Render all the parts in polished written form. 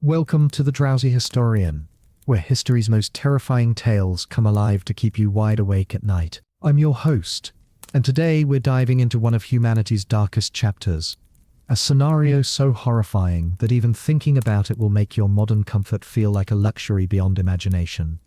Welcome to The Drowsy Historian, where history's most terrifying tales come alive to keep you wide awake at night. I'm your host, and today we're diving into one of humanity's darkest chapters, a scenario so horrifying that even thinking about it will make your modern comfort feel like a luxury beyond imagination.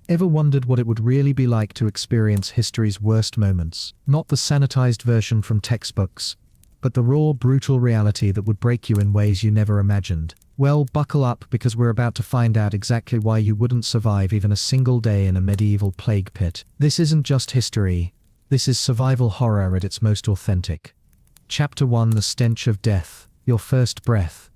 Ever wondered what it would really be like to experience history's worst moments? Not the sanitized version from textbooks, but the raw, brutal reality that would break you in ways you never imagined. Well, buckle up because we're about to find out exactly why you wouldn't survive even a single day in a medieval plague pit. This isn't just history, this is survival horror at its most authentic. Chapter 1: The Stench of Death, Your First Breath.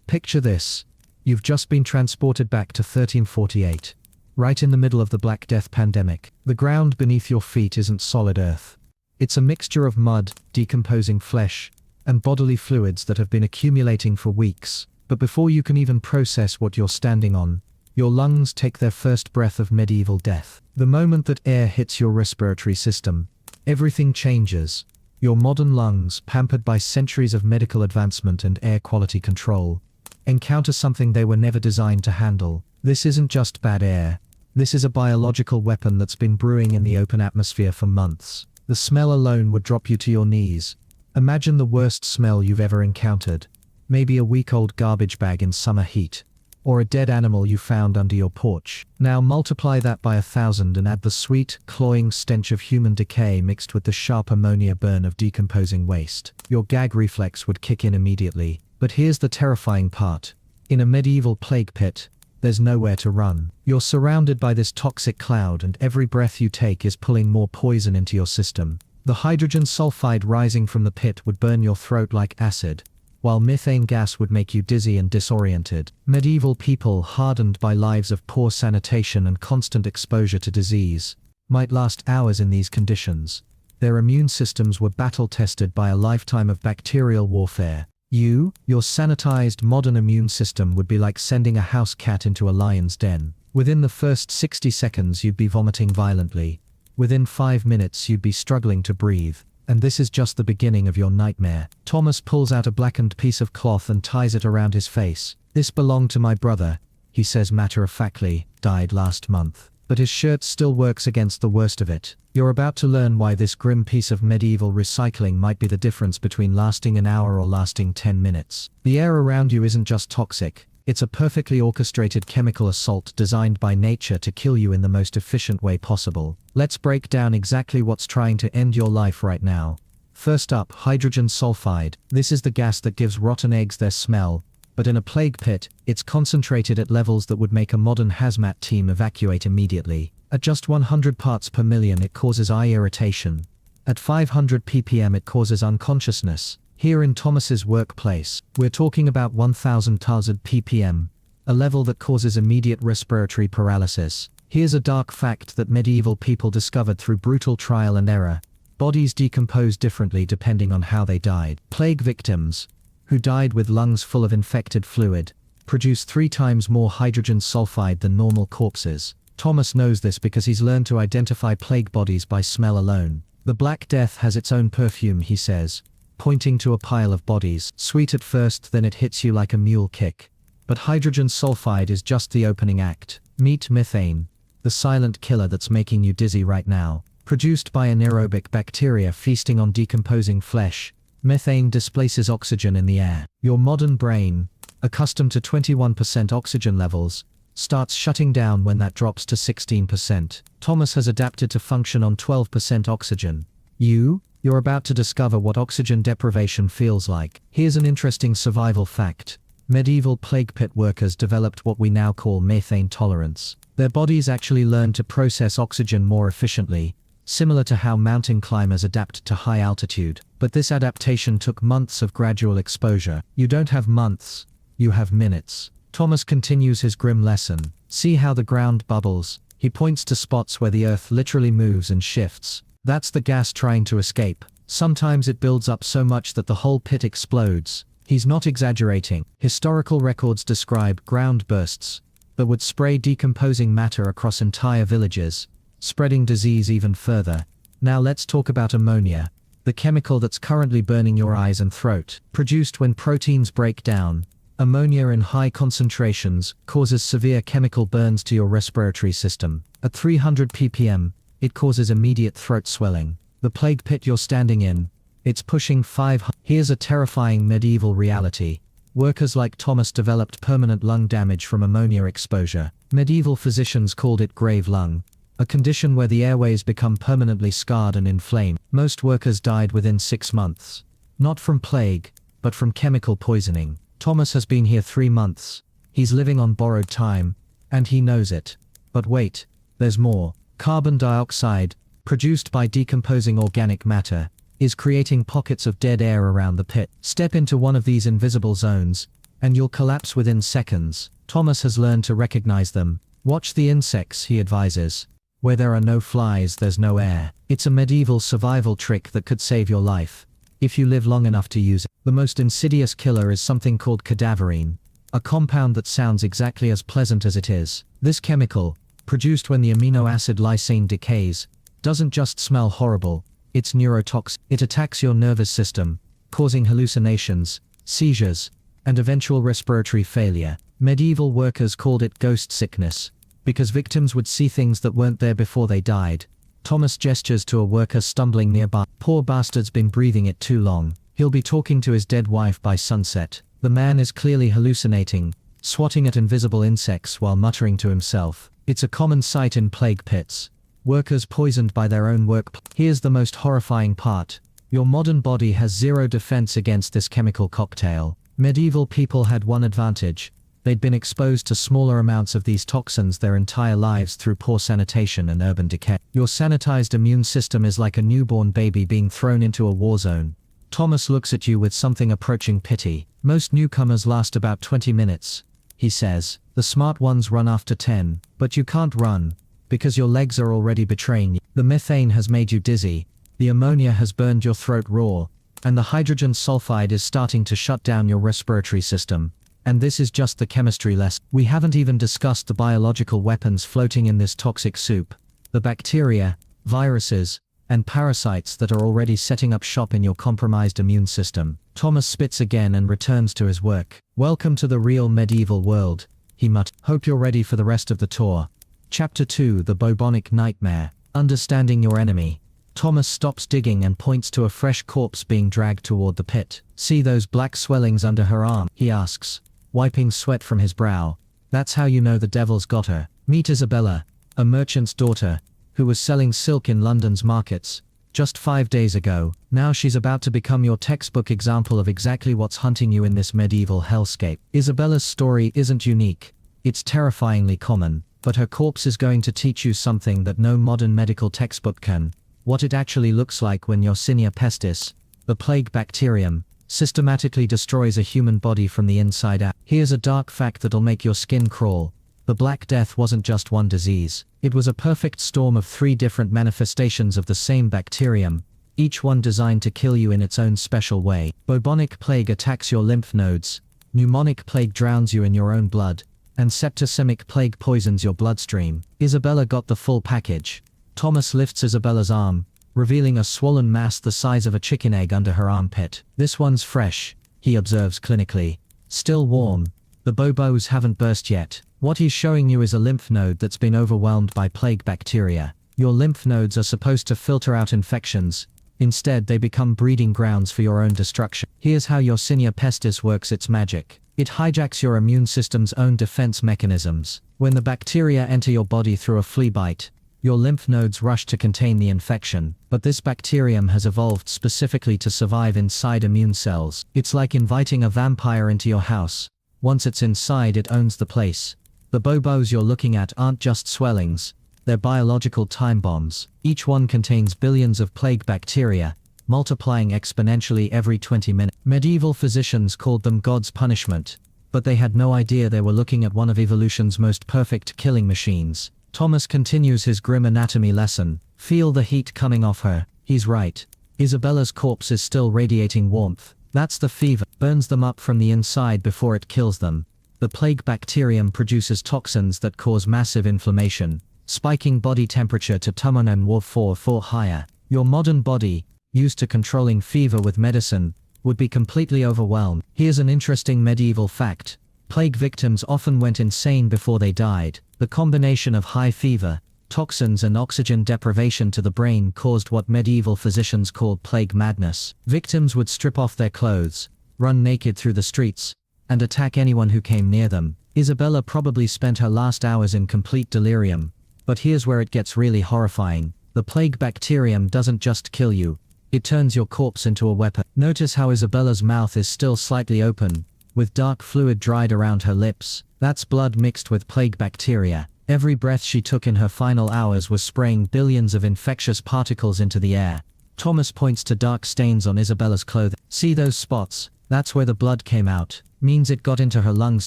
Picture this. You've just been transported back to 1348, right in the middle of the Black Death pandemic. The ground beneath your feet isn't solid earth. It's a mixture of mud, decomposing flesh, and bodily fluids that have been accumulating for weeks. But before you can even process what you're standing on, your lungs take their first breath of medieval death. The moment that air hits your respiratory system, everything changes. Your modern lungs, pampered by centuries of medical advancement and air quality control, encounter something they were never designed to handle. This isn't just bad air. This is a biological weapon that's been brewing in the open atmosphere for months. The smell alone would drop you to your knees. Imagine the worst smell you've ever encountered. Maybe a week-old garbage bag in summer heat, or a dead animal you found under your porch. Now multiply that by 1,000 and add the sweet, cloying stench of human decay mixed with the sharp ammonia burn of decomposing waste. Your gag reflex would kick in immediately. But here's the terrifying part. In a medieval plague pit, there's nowhere to run. You're surrounded by this toxic cloud, and every breath you take is pulling more poison into your system. The hydrogen sulfide rising from the pit would burn your throat like acid, while methane gas would make you dizzy and disoriented. Medieval people, hardened by lives of poor sanitation and constant exposure to disease, might last hours in these conditions. Their immune systems were battle-tested by a lifetime of bacterial warfare. Your sanitized modern immune system would be like sending a house cat into a lion's den. Within the first 60 seconds you'd be vomiting violently. Within 5 minutes you'd be struggling to breathe. And this is just the beginning of your nightmare. Thomas pulls out a blackened piece of cloth and ties it around his face. "This belonged to my brother," he says matter-of-factly, "died last month." But his shirt still works against the worst of it. You're about to learn why this grim piece of medieval recycling might be the difference between lasting an hour or lasting 10 minutes. The air around you isn't just toxic. It's a perfectly orchestrated chemical assault designed by nature to kill you in the most efficient way possible. Let's break down exactly what's trying to end your life right now. First up, hydrogen sulfide. This is the gas that gives rotten eggs their smell, but in a plague pit, it's concentrated at levels that would make a modern hazmat team evacuate immediately. At just 100 parts per million it causes eye irritation. At 500 ppm it causes unconsciousness. Here in Thomas's workplace, we're talking about 1,000 ppm, a level that causes immediate respiratory paralysis. Here's a dark fact that medieval people discovered through brutal trial and error. Bodies decompose differently depending on how they died. Plague victims, who died with lungs full of infected fluid, produce 3 times more hydrogen sulfide than normal corpses. Thomas knows this because he's learned to identify plague bodies by smell alone. "The Black Death has its own perfume," he says, pointing to a pile of bodies. "Sweet at first, then it hits you like a mule kick. But hydrogen sulfide is just the opening act. Meet methane, the silent killer that's making you dizzy right now. Produced by anaerobic bacteria feasting on decomposing flesh, methane displaces oxygen in the air. Your modern brain, accustomed to 21% oxygen levels, starts shutting down when that drops to 16%. Thomas has adapted to function on 12% oxygen. You're about to discover what oxygen deprivation feels like. Here's an interesting survival fact. Medieval plague pit workers developed what we now call methane tolerance. Their bodies actually learned to process oxygen more efficiently, similar to how mountain climbers adapt to high altitude. But this adaptation took months of gradual exposure. You don't have months, you have minutes. Thomas continues his grim lesson. "See how the ground bubbles?" He points to spots where the earth literally moves and shifts. That's the gas trying to escape. Sometimes it builds up so much that the whole pit explodes. He's not exaggerating. Historical records describe ground bursts that would spray decomposing matter across entire villages, spreading disease even further. Now let's talk about ammonia, the chemical that's currently burning your eyes and throat. Produced when proteins break down, Ammonia in high concentrations causes severe chemical burns to your respiratory system. At 300 ppm, it causes immediate throat swelling. The plague pit you're standing in, it's pushing 500. Here's a terrifying medieval reality. Workers like Thomas developed permanent lung damage from ammonia exposure. Medieval physicians called it grave lung, a condition where the airways become permanently scarred and inflamed. Most workers died within 6 months. Not from plague, but from chemical poisoning. Thomas has been here 3 months. He's living on borrowed time, and he knows it. But wait, there's more. Carbon dioxide, produced by decomposing organic matter, is creating pockets of dead air around the pit. Step into one of these invisible zones, and you'll collapse within seconds. Thomas has learned to recognize them. Watch the insects, he advises. Where there are no flies, there's no air. It's a medieval survival trick that could save your life, if you live long enough to use it. The most insidious killer is something called cadaverine, a compound that sounds exactly as pleasant as it is. This chemical, produced when the amino acid lysine decays, doesn't just smell horrible, it's neurotoxic. It attacks your nervous system, causing hallucinations, seizures, and eventual respiratory failure. Medieval workers called it ghost sickness, because victims would see things that weren't there before they died. Thomas gestures to a worker stumbling nearby. Poor bastard's been breathing it too long. He'll be talking to his dead wife by sunset. The man is clearly hallucinating, swatting at invisible insects while muttering to himself. It's a common sight in plague pits. Workers poisoned by their own work. Here's the most horrifying part. Your modern body has zero defense against this chemical cocktail. Medieval people had one advantage. They'd been exposed to smaller amounts of these toxins their entire lives through poor sanitation and urban decay. Your sanitized immune system is like a newborn baby being thrown into a war zone. Thomas looks at you with something approaching pity. Most newcomers last about 20 minutes, he says. The smart ones run after 10, but you can't run, because your legs are already betraying you. The methane has made you dizzy, the ammonia has burned your throat raw, and the hydrogen sulfide is starting to shut down your respiratory system. And this is just the chemistry lesson. We haven't even discussed the biological weapons floating in this toxic soup. The bacteria, viruses, and parasites that are already setting up shop in your compromised immune system. Thomas spits again and returns to his work. Welcome to the real medieval world, he mutters. Hope you're ready for the rest of the tour. Chapter 2: The Bubonic Nightmare. Understanding your enemy. Thomas stops digging and points to a fresh corpse being dragged toward the pit. See those black swellings under her arm? He asks, wiping sweat from his brow. That's how you know the devil's got her. Meet Isabella, a merchant's daughter, who was selling silk in London's markets just 5 days ago. Now she's about to become your textbook example of exactly what's hunting you in this medieval hellscape. Isabella's story isn't unique. It's terrifyingly common, but her corpse is going to teach you something that no modern medical textbook can. What it actually looks like when Yersinia pestis, the plague bacterium, systematically destroys a human body from the inside out. Here's a dark fact that'll make your skin crawl. The Black Death wasn't just one disease. It was a perfect storm of 3 different manifestations of the same bacterium, each one designed to kill you in its own special way. Bubonic plague attacks your lymph nodes, pneumonic plague drowns you in your own blood, and septicemic plague poisons your bloodstream. Isabella got the full package. Thomas lifts Isabella's arm, revealing a swollen mass the size of a chicken egg under her armpit. This one's fresh, he observes clinically. Still warm. The bobos haven't burst yet. What he's showing you is a lymph node that's been overwhelmed by plague bacteria. Your lymph nodes are supposed to filter out infections. Instead, they become breeding grounds for your own destruction. Here's how Yersinia pestis works its magic. It hijacks your immune system's own defense mechanisms. When the bacteria enter your body through a flea bite, your lymph nodes rush to contain the infection, but this bacterium has evolved specifically to survive inside immune cells. It's like inviting a vampire into your house. Once it's inside, it owns the place. The bobos you're looking at aren't just swellings, they're biological time bombs. Each one contains billions of plague bacteria, multiplying exponentially every 20 minutes. Medieval physicians called them God's punishment, but they had no idea they were looking at one of evolution's most perfect killing machines. Thomas continues his grim anatomy lesson. Feel the heat coming off her. He's right. Isabella's corpse is still radiating warmth. That's the fever. Burns them up from the inside before it kills them. The plague bacterium produces toxins that cause massive inflammation, spiking body temperature to 4 higher. Your modern body, used to controlling fever with medicine, would be completely overwhelmed. Here's an interesting medieval fact. Plague victims often went insane before they died. The combination of high fever, toxins and oxygen deprivation to the brain caused what medieval physicians called plague madness. Victims would strip off their clothes, run naked through the streets, and attack anyone who came near them. Isabella probably spent her last hours in complete delirium. But here's where it gets really horrifying. The plague bacterium doesn't just kill you, it turns your corpse into a weapon. Notice how Isabella's mouth is still slightly open, with dark fluid dried around her lips. That's blood mixed with plague bacteria. Every breath she took in her final hours was spraying billions of infectious particles into the air. Thomas points to dark stains on Isabella's clothing. See those spots? That's where the blood came out. Means it got into her lungs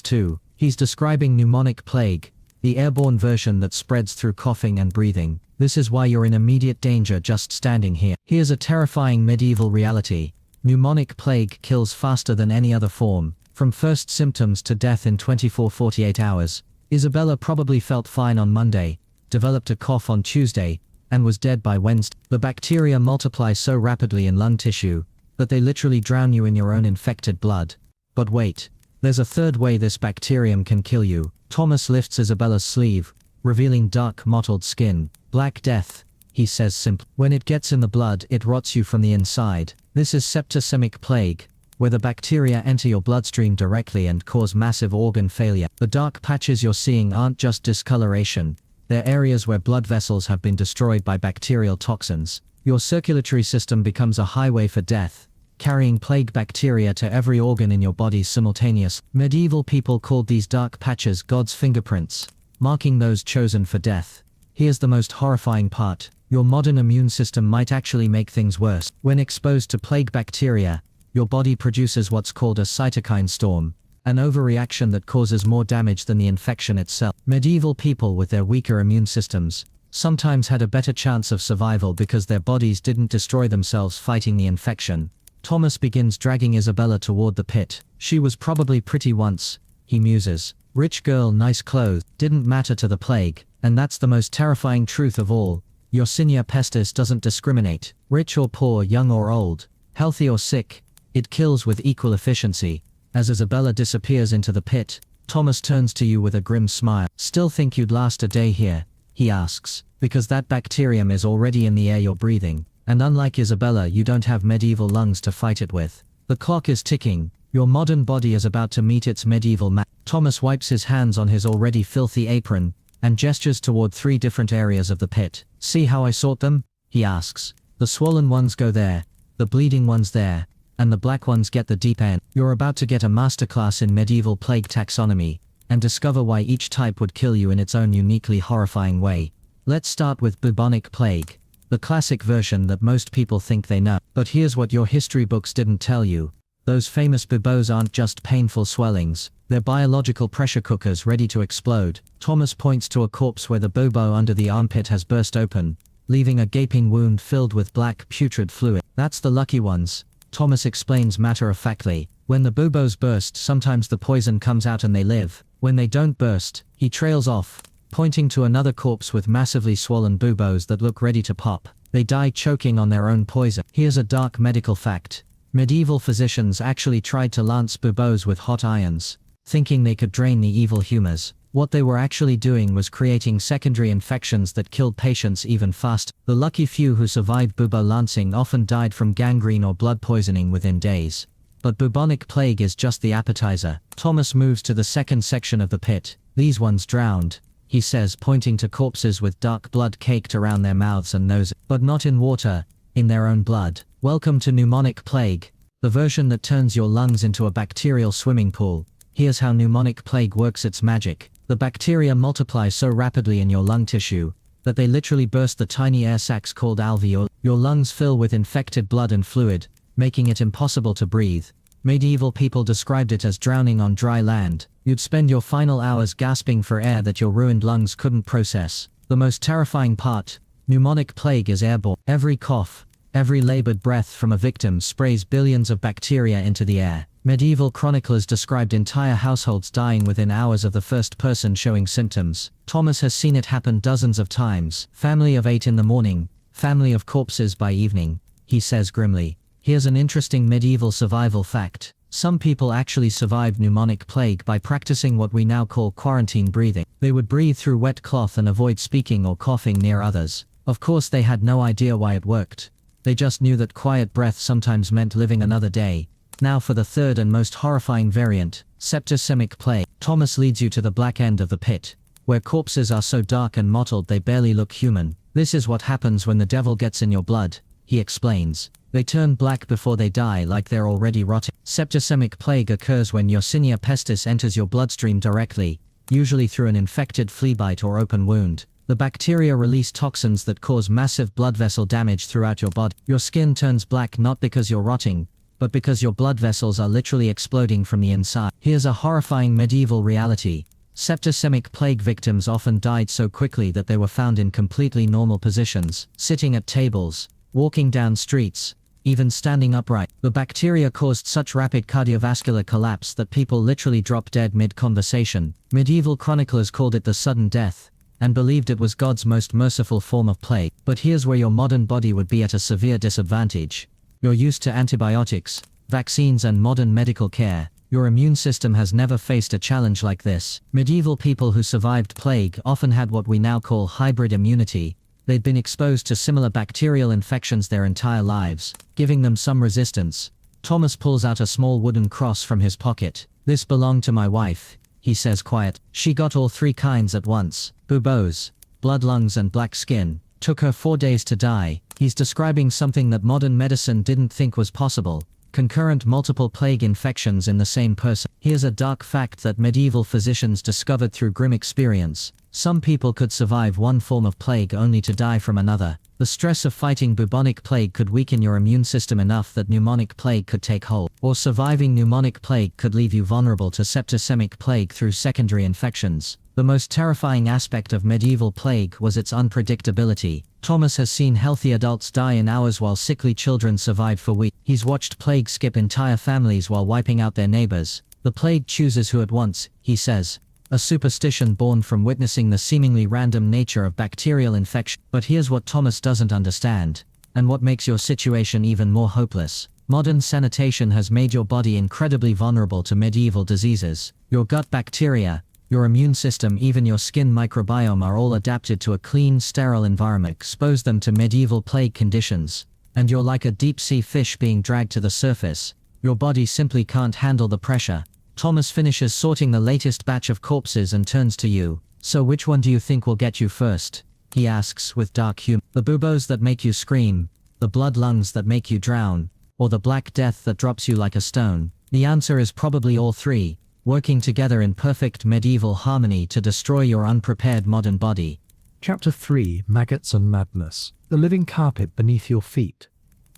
too. He's describing pneumonic plague, the airborne version that spreads through coughing and breathing. This is why you're in immediate danger just standing here. Here's a terrifying medieval reality. Pneumonic plague kills faster than any other form, from first symptoms to death in 24-48 hours. Isabella probably felt fine on Monday, developed a cough on Tuesday, and was dead by Wednesday. The bacteria multiply so rapidly in lung tissue that they literally drown you in your own infected blood. But wait, there's a third way this bacterium can kill you. Thomas lifts Isabella's sleeve, revealing dark mottled skin. Black death, he says simply. When it gets in the blood, it rots you from the inside. This is septicemic plague, where the bacteria enter your bloodstream directly and cause massive organ failure. The dark patches you're seeing aren't just discoloration, they're areas where blood vessels have been destroyed by bacterial toxins. Your circulatory system becomes a highway for death, carrying plague bacteria to every organ in your body simultaneously. Medieval people called these dark patches God's fingerprints, marking those chosen for death. Here's the most horrifying part. Your modern immune system might actually make things worse. When exposed to plague bacteria, your body produces what's called a cytokine storm, an overreaction that causes more damage than the infection itself. Medieval people with their weaker immune systems sometimes had a better chance of survival because their bodies didn't destroy themselves fighting the infection. Thomas begins dragging Isabella toward the pit. She was probably pretty once, he muses. Rich girl, nice clothes, didn't matter to the plague. And that's the most terrifying truth of all. Yersinia pestis doesn't discriminate. Rich or poor, young or old, healthy or sick, it kills with equal efficiency. As Isabella disappears into the pit, Thomas turns to you with a grim smile. Still think you'd last a day here? He asks. Because that bacterium is already in the air you're breathing. And unlike Isabella, you don't have medieval lungs to fight it with. The clock is ticking. Your modern body is about to meet its medieval match. Thomas wipes his hands on his already filthy apron, and gestures toward 3 different areas of the pit. See how I sort them? He asks. The swollen ones go there, the bleeding ones there, and the black ones get the deep end. You're about to get a masterclass in medieval plague taxonomy, and discover why each type would kill you in its own uniquely horrifying way. Let's start with bubonic plague, the classic version that most people think they know. But here's what your history books didn't tell you. Those famous buboes aren't just painful swellings, they're biological pressure cookers ready to explode. Thomas points to a corpse where the bubo under the armpit has burst open, leaving a gaping wound filled with black, putrid fluid. That's the lucky ones, Thomas explains matter-of-factly. When the bubos burst, sometimes the poison comes out and they live. When they don't burst, he trails off, pointing to another corpse with massively swollen bubos that look ready to pop. They die choking on their own poison. Here's a dark medical fact. Medieval physicians actually tried to lance buboes with hot irons, thinking they could drain the evil humors. What they were actually doing was creating secondary infections that killed patients even faster. The lucky few who survived bubo lancing often died from gangrene or blood poisoning within days. But bubonic plague is just the appetizer. Thomas moves to the second section of the pit. These ones drowned, he says, pointing to corpses with dark blood caked around their mouths and noses. But not in water, in their own blood. Welcome to pneumonic plague, the version that turns your lungs into a bacterial swimming pool. Here's how pneumonic plague works its magic. The bacteria multiply so rapidly in your lung tissue that they literally burst the tiny air sacs called alveoli. Your lungs fill with infected blood and fluid, making it impossible to breathe. Medieval people described it as drowning on dry land. You'd spend your final hours gasping for air that your ruined lungs couldn't process. The most terrifying part, pneumonic plague is airborne. Every cough, every labored breath from a victim sprays billions of bacteria into the air. Medieval chroniclers described entire households dying within hours of the first person showing symptoms. Thomas has seen it happen dozens of times. Family of 8 in the morning, family of corpses by evening, he says grimly. Here's an interesting medieval survival fact. Some people actually survived pneumonic plague by practicing what we now call quarantine breathing. They would breathe through wet cloth and avoid speaking or coughing near others. Of course, they had no idea why it worked. They just knew that quiet breath sometimes meant living another day. Now for the third and most horrifying variant, septicemic plague. Thomas leads you to the black end of the pit, where corpses are so dark and mottled they barely look human. This is what happens when the devil gets in your blood, he explains. They turn black before they die, like they're already rotting. Septicemic plague occurs when Yersinia pestis enters your bloodstream directly, usually through an infected flea bite or open wound. The bacteria release toxins that cause massive blood vessel damage throughout your body. Your skin turns black not because you're rotting, but because your blood vessels are literally exploding from the inside. Here's a horrifying medieval reality. Septicemic plague victims often died so quickly that they were found in completely normal positions, sitting at tables, walking down streets, even standing upright. The bacteria caused such rapid cardiovascular collapse that people literally dropped dead mid-conversation. Medieval chroniclers called it the sudden death, and believed it was God's most merciful form of plague. But here's where your modern body would be at a severe disadvantage. You're used to antibiotics, vaccines and modern medical care. Your immune system has never faced a challenge like this. Medieval people who survived plague often had what we now call hybrid immunity. They'd been exposed to similar bacterial infections their entire lives, giving them some resistance. Thomas pulls out a small wooden cross from his pocket. This belonged to my wife, he says quiet. She got all three kinds at once. Buboes, blood lungs and black skin. Took her 4 days to die. He's describing something that modern medicine didn't think was possible. Concurrent multiple plague infections in the same person. Here's a dark fact that medieval physicians discovered through grim experience. Some people could survive one form of plague only to die from another. The stress of fighting bubonic plague could weaken your immune system enough that pneumonic plague could take hold. Or surviving pneumonic plague could leave you vulnerable to septicemic plague through secondary infections. The most terrifying aspect of medieval plague was its unpredictability. Thomas has seen healthy adults die in hours while sickly children survived for weeks. He's watched plague skip entire families while wiping out their neighbors. The plague chooses who it wants, he says. A superstition born from witnessing the seemingly random nature of bacterial infection. But here's what Thomas doesn't understand, and what makes your situation even more hopeless. Modern sanitation has made your body incredibly vulnerable to medieval diseases. Your gut bacteria, your immune system, even your skin microbiome are all adapted to a clean, sterile environment. Expose them to medieval plague conditions, and you're like a deep-sea fish being dragged to the surface. Your body simply can't handle the pressure. Thomas finishes sorting the latest batch of corpses and turns to you. So which one do you think will get you first? He asks with dark humor. The buboes that make you scream, the blood lungs that make you drown, or the black death that drops you like a stone? The answer is probably all three, working together in perfect medieval harmony to destroy your unprepared modern body. Chapter 3: Maggots and Madness. The living carpet beneath your feet.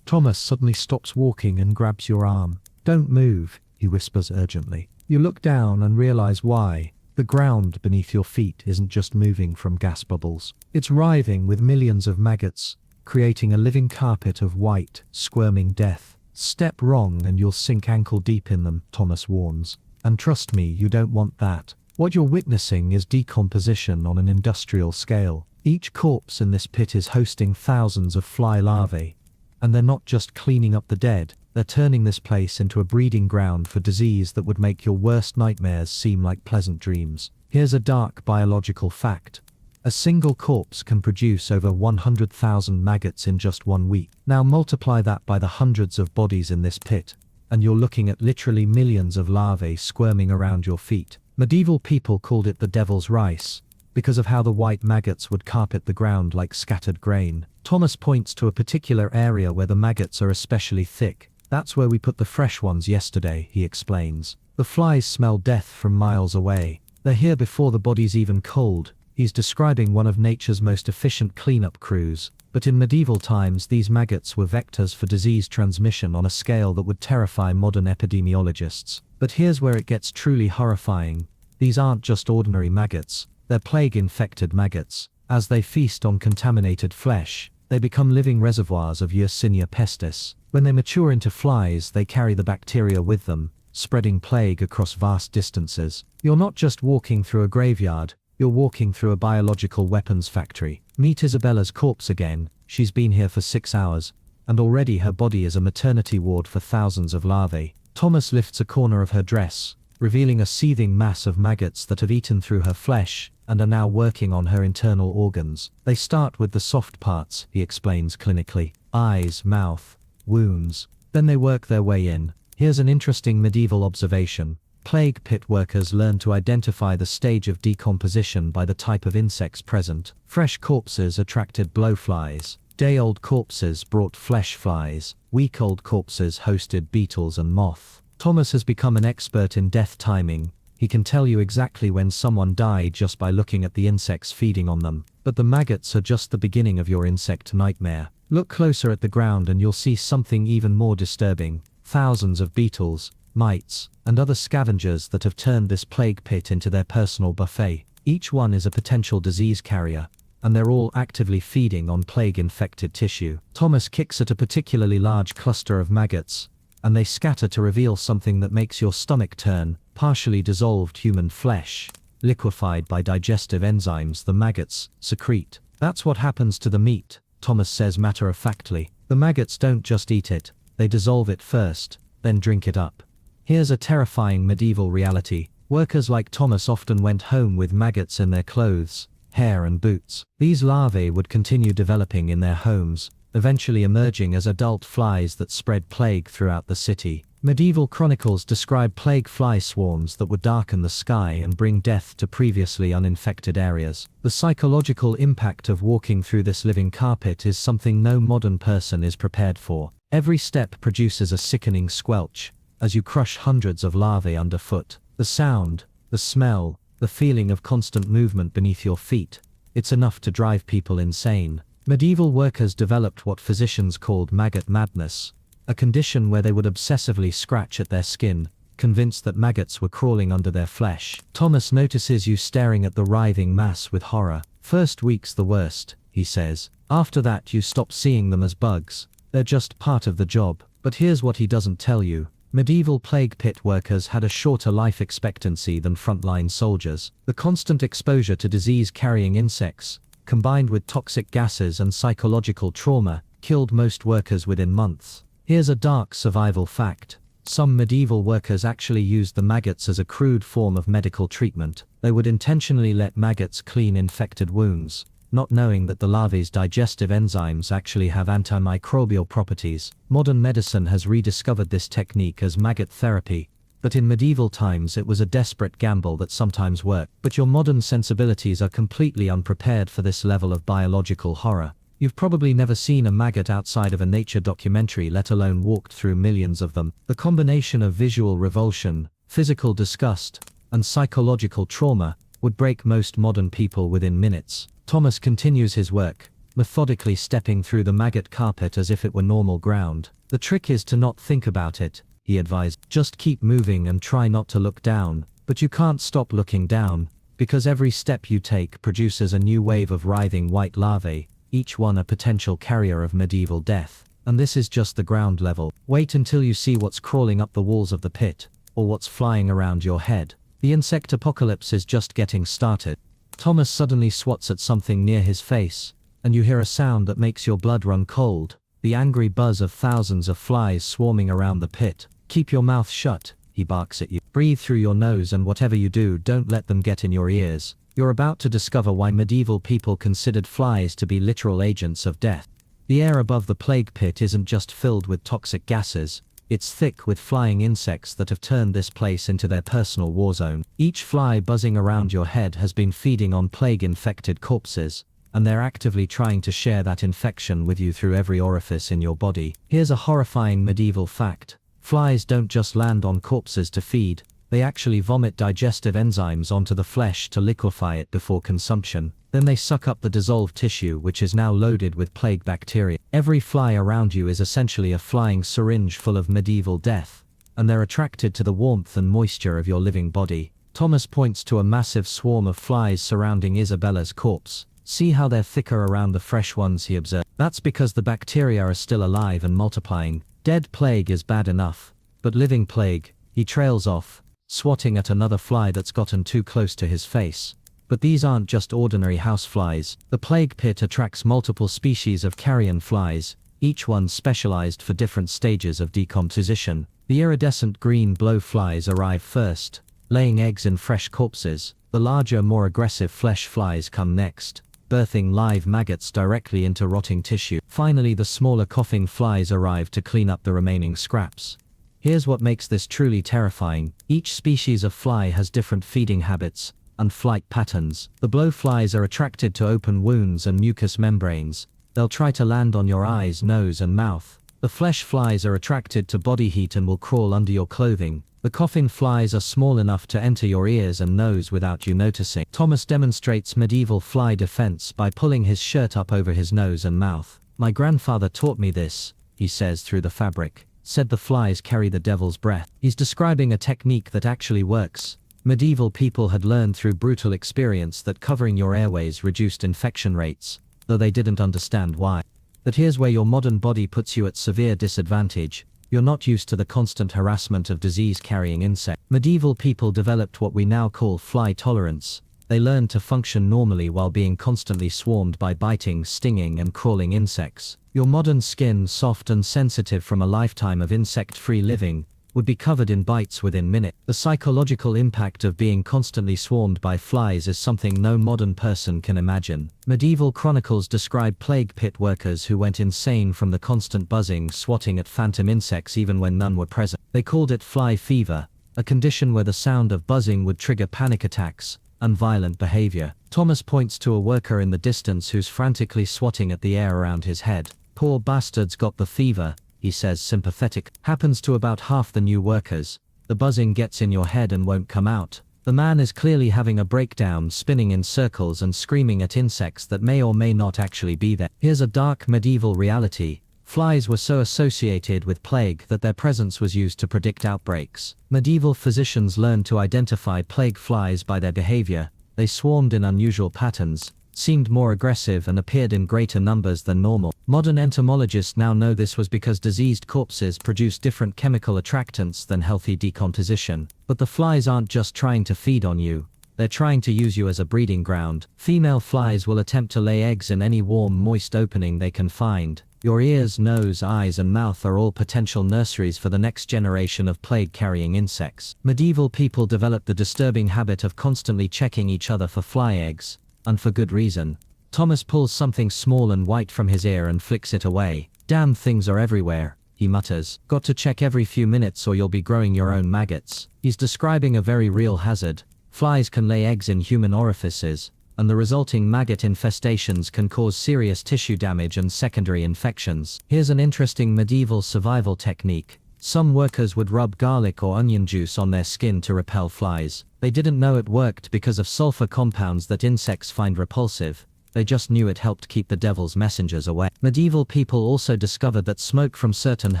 Thomas suddenly stops walking and grabs your arm. Don't move, he whispers urgently. You look down and realize why. The ground beneath your feet isn't just moving from gas bubbles. It's writhing with millions of maggots, creating a living carpet of white, squirming death. Step wrong and you'll sink ankle deep in them, Thomas warns. And trust me, you don't want that. What you're witnessing is decomposition on an industrial scale. Each corpse in this pit is hosting thousands of fly larvae. And they're not just cleaning up the dead, they're turning this place into a breeding ground for disease that would make your worst nightmares seem like pleasant dreams. Here's a dark biological fact. A single corpse can produce over 100,000 maggots in just 1 week. Now multiply that by the hundreds of bodies in this pit, and you're looking at literally millions of larvae squirming around your feet. Medieval people called it the devil's rice, because of how the white maggots would carpet the ground like scattered grain. Thomas points to a particular area where the maggots are especially thick. That's where we put the fresh ones yesterday, he explains. The flies smell death from miles away. They're here before the body's even cold. He's describing one of nature's most efficient cleanup crews. But in medieval times, these maggots were vectors for disease transmission on a scale that would terrify modern epidemiologists. But here's where it gets truly horrifying. These aren't just ordinary maggots. They're plague-infected maggots. As they feast on contaminated flesh, they become living reservoirs of Yersinia pestis. When they mature into flies, they carry the bacteria with them, spreading plague across vast distances. You're not just walking through a graveyard, you're walking through a biological weapons factory. Meet Isabella's corpse again. She's been here for 6 hours, and already her body is a maternity ward for thousands of larvae. Thomas lifts a corner of her dress, revealing a seething mass of maggots that have eaten through her flesh and are now working on her internal organs. They start with the soft parts, he explains clinically. Eyes, mouth, wounds. Then they work their way in. Here's an interesting medieval observation. Plague pit workers learned to identify the stage of decomposition by the type of insects present. Fresh corpses attracted blowflies. Day-old corpses brought flesh flies. Week-old corpses hosted beetles and moth. Thomas has become an expert in death timing. He can tell you exactly when someone died just by looking at the insects feeding on them. But the maggots are just the beginning of your insect nightmare. Look closer at the ground and you'll see something even more disturbing. Thousands of beetles, mites, and other scavengers that have turned this plague pit into their personal buffet. Each one is a potential disease carrier, and they're all actively feeding on plague-infected tissue. Thomas kicks at a particularly large cluster of maggots, and they scatter to reveal something that makes your stomach turn. Partially dissolved human flesh, liquefied by digestive enzymes the maggots secrete. That's what happens to the meat, Thomas says matter-of-factly. The maggots don't just eat it, they dissolve it first, then drink it up. Here's a terrifying medieval reality. Workers like Thomas often went home with maggots in their clothes, hair and boots. These larvae would continue developing in their homes, eventually emerging as adult flies that spread plague throughout the city. Medieval chronicles describe plague fly swarms that would darken the sky and bring death to previously uninfected areas. The psychological impact of walking through this living carpet is something no modern person is prepared for. Every step produces a sickening squelch, as you crush hundreds of larvae underfoot. The sound, the smell, the feeling of constant movement beneath your feet, it's enough to drive people insane. Medieval workers developed what physicians called maggot madness, a condition where they would obsessively scratch at their skin, convinced that maggots were crawling under their flesh. Thomas notices you staring at the writhing mass with horror. First week's the worst, he says. After that you stop seeing them as bugs. They're just part of the job. But here's what he doesn't tell you. Medieval plague pit workers had a shorter life expectancy than frontline soldiers. The constant exposure to disease-carrying insects, combined with toxic gases and psychological trauma, killed most workers within months. Here's a dark survival fact. Some medieval workers actually used the maggots as a crude form of medical treatment. They would intentionally let maggots clean infected wounds, not knowing that the larvae's digestive enzymes actually have antimicrobial properties. Modern medicine has rediscovered this technique as maggot therapy, but in medieval times it was a desperate gamble that sometimes worked. But your modern sensibilities are completely unprepared for this level of biological horror. You've probably never seen a maggot outside of a nature documentary, let alone walked through millions of them. The combination of visual revulsion, physical disgust, and psychological trauma would break most modern people within minutes. Thomas continues his work, methodically stepping through the maggot carpet as if it were normal ground. The trick is to not think about it, he advised. Just keep moving and try not to look down. But you can't stop looking down, because every step you take produces a new wave of writhing white larvae, each one a potential carrier of medieval death. And this is just the ground level. Wait until you see what's crawling up the walls of the pit, or what's flying around your head. The insect apocalypse is just getting started. Thomas suddenly swats at something near his face, and you hear a sound that makes your blood run cold, the angry buzz of thousands of flies swarming around the pit. Keep your mouth shut, he barks at you. Breathe through your nose, and whatever you do, don't let them get in your ears. You're about to discover why medieval people considered flies to be literal agents of death. The air above the plague pit isn't just filled with toxic gases, it's thick with flying insects that have turned this place into their personal war zone. Each fly buzzing around your head has been feeding on plague-infected corpses, and they're actively trying to share that infection with you through every orifice in your body. Here's a horrifying medieval fact. Flies don't just land on corpses to feed, they actually vomit digestive enzymes onto the flesh to liquefy it before consumption. Then they suck up the dissolved tissue, which is now loaded with plague bacteria. Every fly around you is essentially a flying syringe full of medieval death, and they're attracted to the warmth and moisture of your living body. Thomas points to a massive swarm of flies surrounding Isabella's corpse. See how they're thicker around the fresh ones, he observed. That's because the bacteria are still alive and multiplying. Dead plague is bad enough, but living plague, he trails off, swatting at another fly that's gotten too close to his face. But these aren't just ordinary house flies. The plague pit attracts multiple species of carrion flies, each one specialized for different stages of decomposition. The iridescent green blowflies arrive first, laying eggs in fresh corpses. The larger, more aggressive flesh flies come next, birthing live maggots directly into rotting tissue. Finally, the smaller coughing flies arrive to clean up the remaining scraps. Here's what makes this truly terrifying. Each species of fly has different feeding habits and flight patterns. The blowflies are attracted to open wounds and mucous membranes. They'll try to land on your eyes, nose, and mouth. The flesh flies are attracted to body heat and will crawl under your clothing. The coughing flies are small enough to enter your ears and nose without you noticing. Thomas demonstrates medieval fly defense by pulling his shirt up over his nose and mouth. "My grandfather taught me this," he says through the fabric. "Said the flies carry the devil's breath." He's describing a technique that actually works. Medieval people had learned through brutal experience that covering your airways reduced infection rates, though they didn't understand why. But here's where your modern body puts you at severe disadvantage. You're not used to the constant harassment of disease-carrying insects. Medieval people developed what we now call fly tolerance. They learned to function normally while being constantly swarmed by biting, stinging, and crawling insects. Your modern skin, soft and sensitive from a lifetime of insect-free living, would be covered in bites within minutes. The psychological impact of being constantly swarmed by flies is something no modern person can imagine. Medieval chronicles describe plague pit workers who went insane from the constant buzzing, swatting at phantom insects even when none were present. They called it fly fever, a condition where the sound of buzzing would trigger panic attacks and violent behavior. Thomas points to a worker in the distance who's frantically swatting at the air around his head. "Poor bastard's got the fever," he says, sympathetic. "Happens to about half the new workers. The buzzing gets in your head and won't come out." The man is clearly having a breakdown, spinning in circles and screaming at insects that may or may not actually be there. Here's a dark medieval reality. Flies were so associated with plague that their presence was used to predict outbreaks. Medieval physicians learned to identify plague flies by their behavior. They swarmed in unusual patterns, seemed more aggressive, and appeared in greater numbers than normal. Modern entomologists now know this was because diseased corpses produce different chemical attractants than healthy decomposition. But the flies aren't just trying to feed on you. They're trying to use you as a breeding ground. Female flies will attempt to lay eggs in any warm, moist opening they can find. Your ears, nose, eyes, and mouth are all potential nurseries for the next generation of plague-carrying insects. Medieval people developed the disturbing habit of constantly checking each other for fly eggs, and for good reason. Thomas pulls something small and white from his ear and flicks it away. "Damn things are everywhere," he mutters. "Got to check every few minutes or you'll be growing your own maggots." He's describing a very real hazard. Flies can lay eggs in human orifices, and the resulting maggot infestations can cause serious tissue damage and secondary infections. Here's an interesting medieval survival technique. Some workers would rub garlic or onion juice on their skin to repel flies. They didn't know it worked because of sulfur compounds that insects find repulsive. They just knew it helped keep the devil's messengers away. Medieval people also discovered that smoke from certain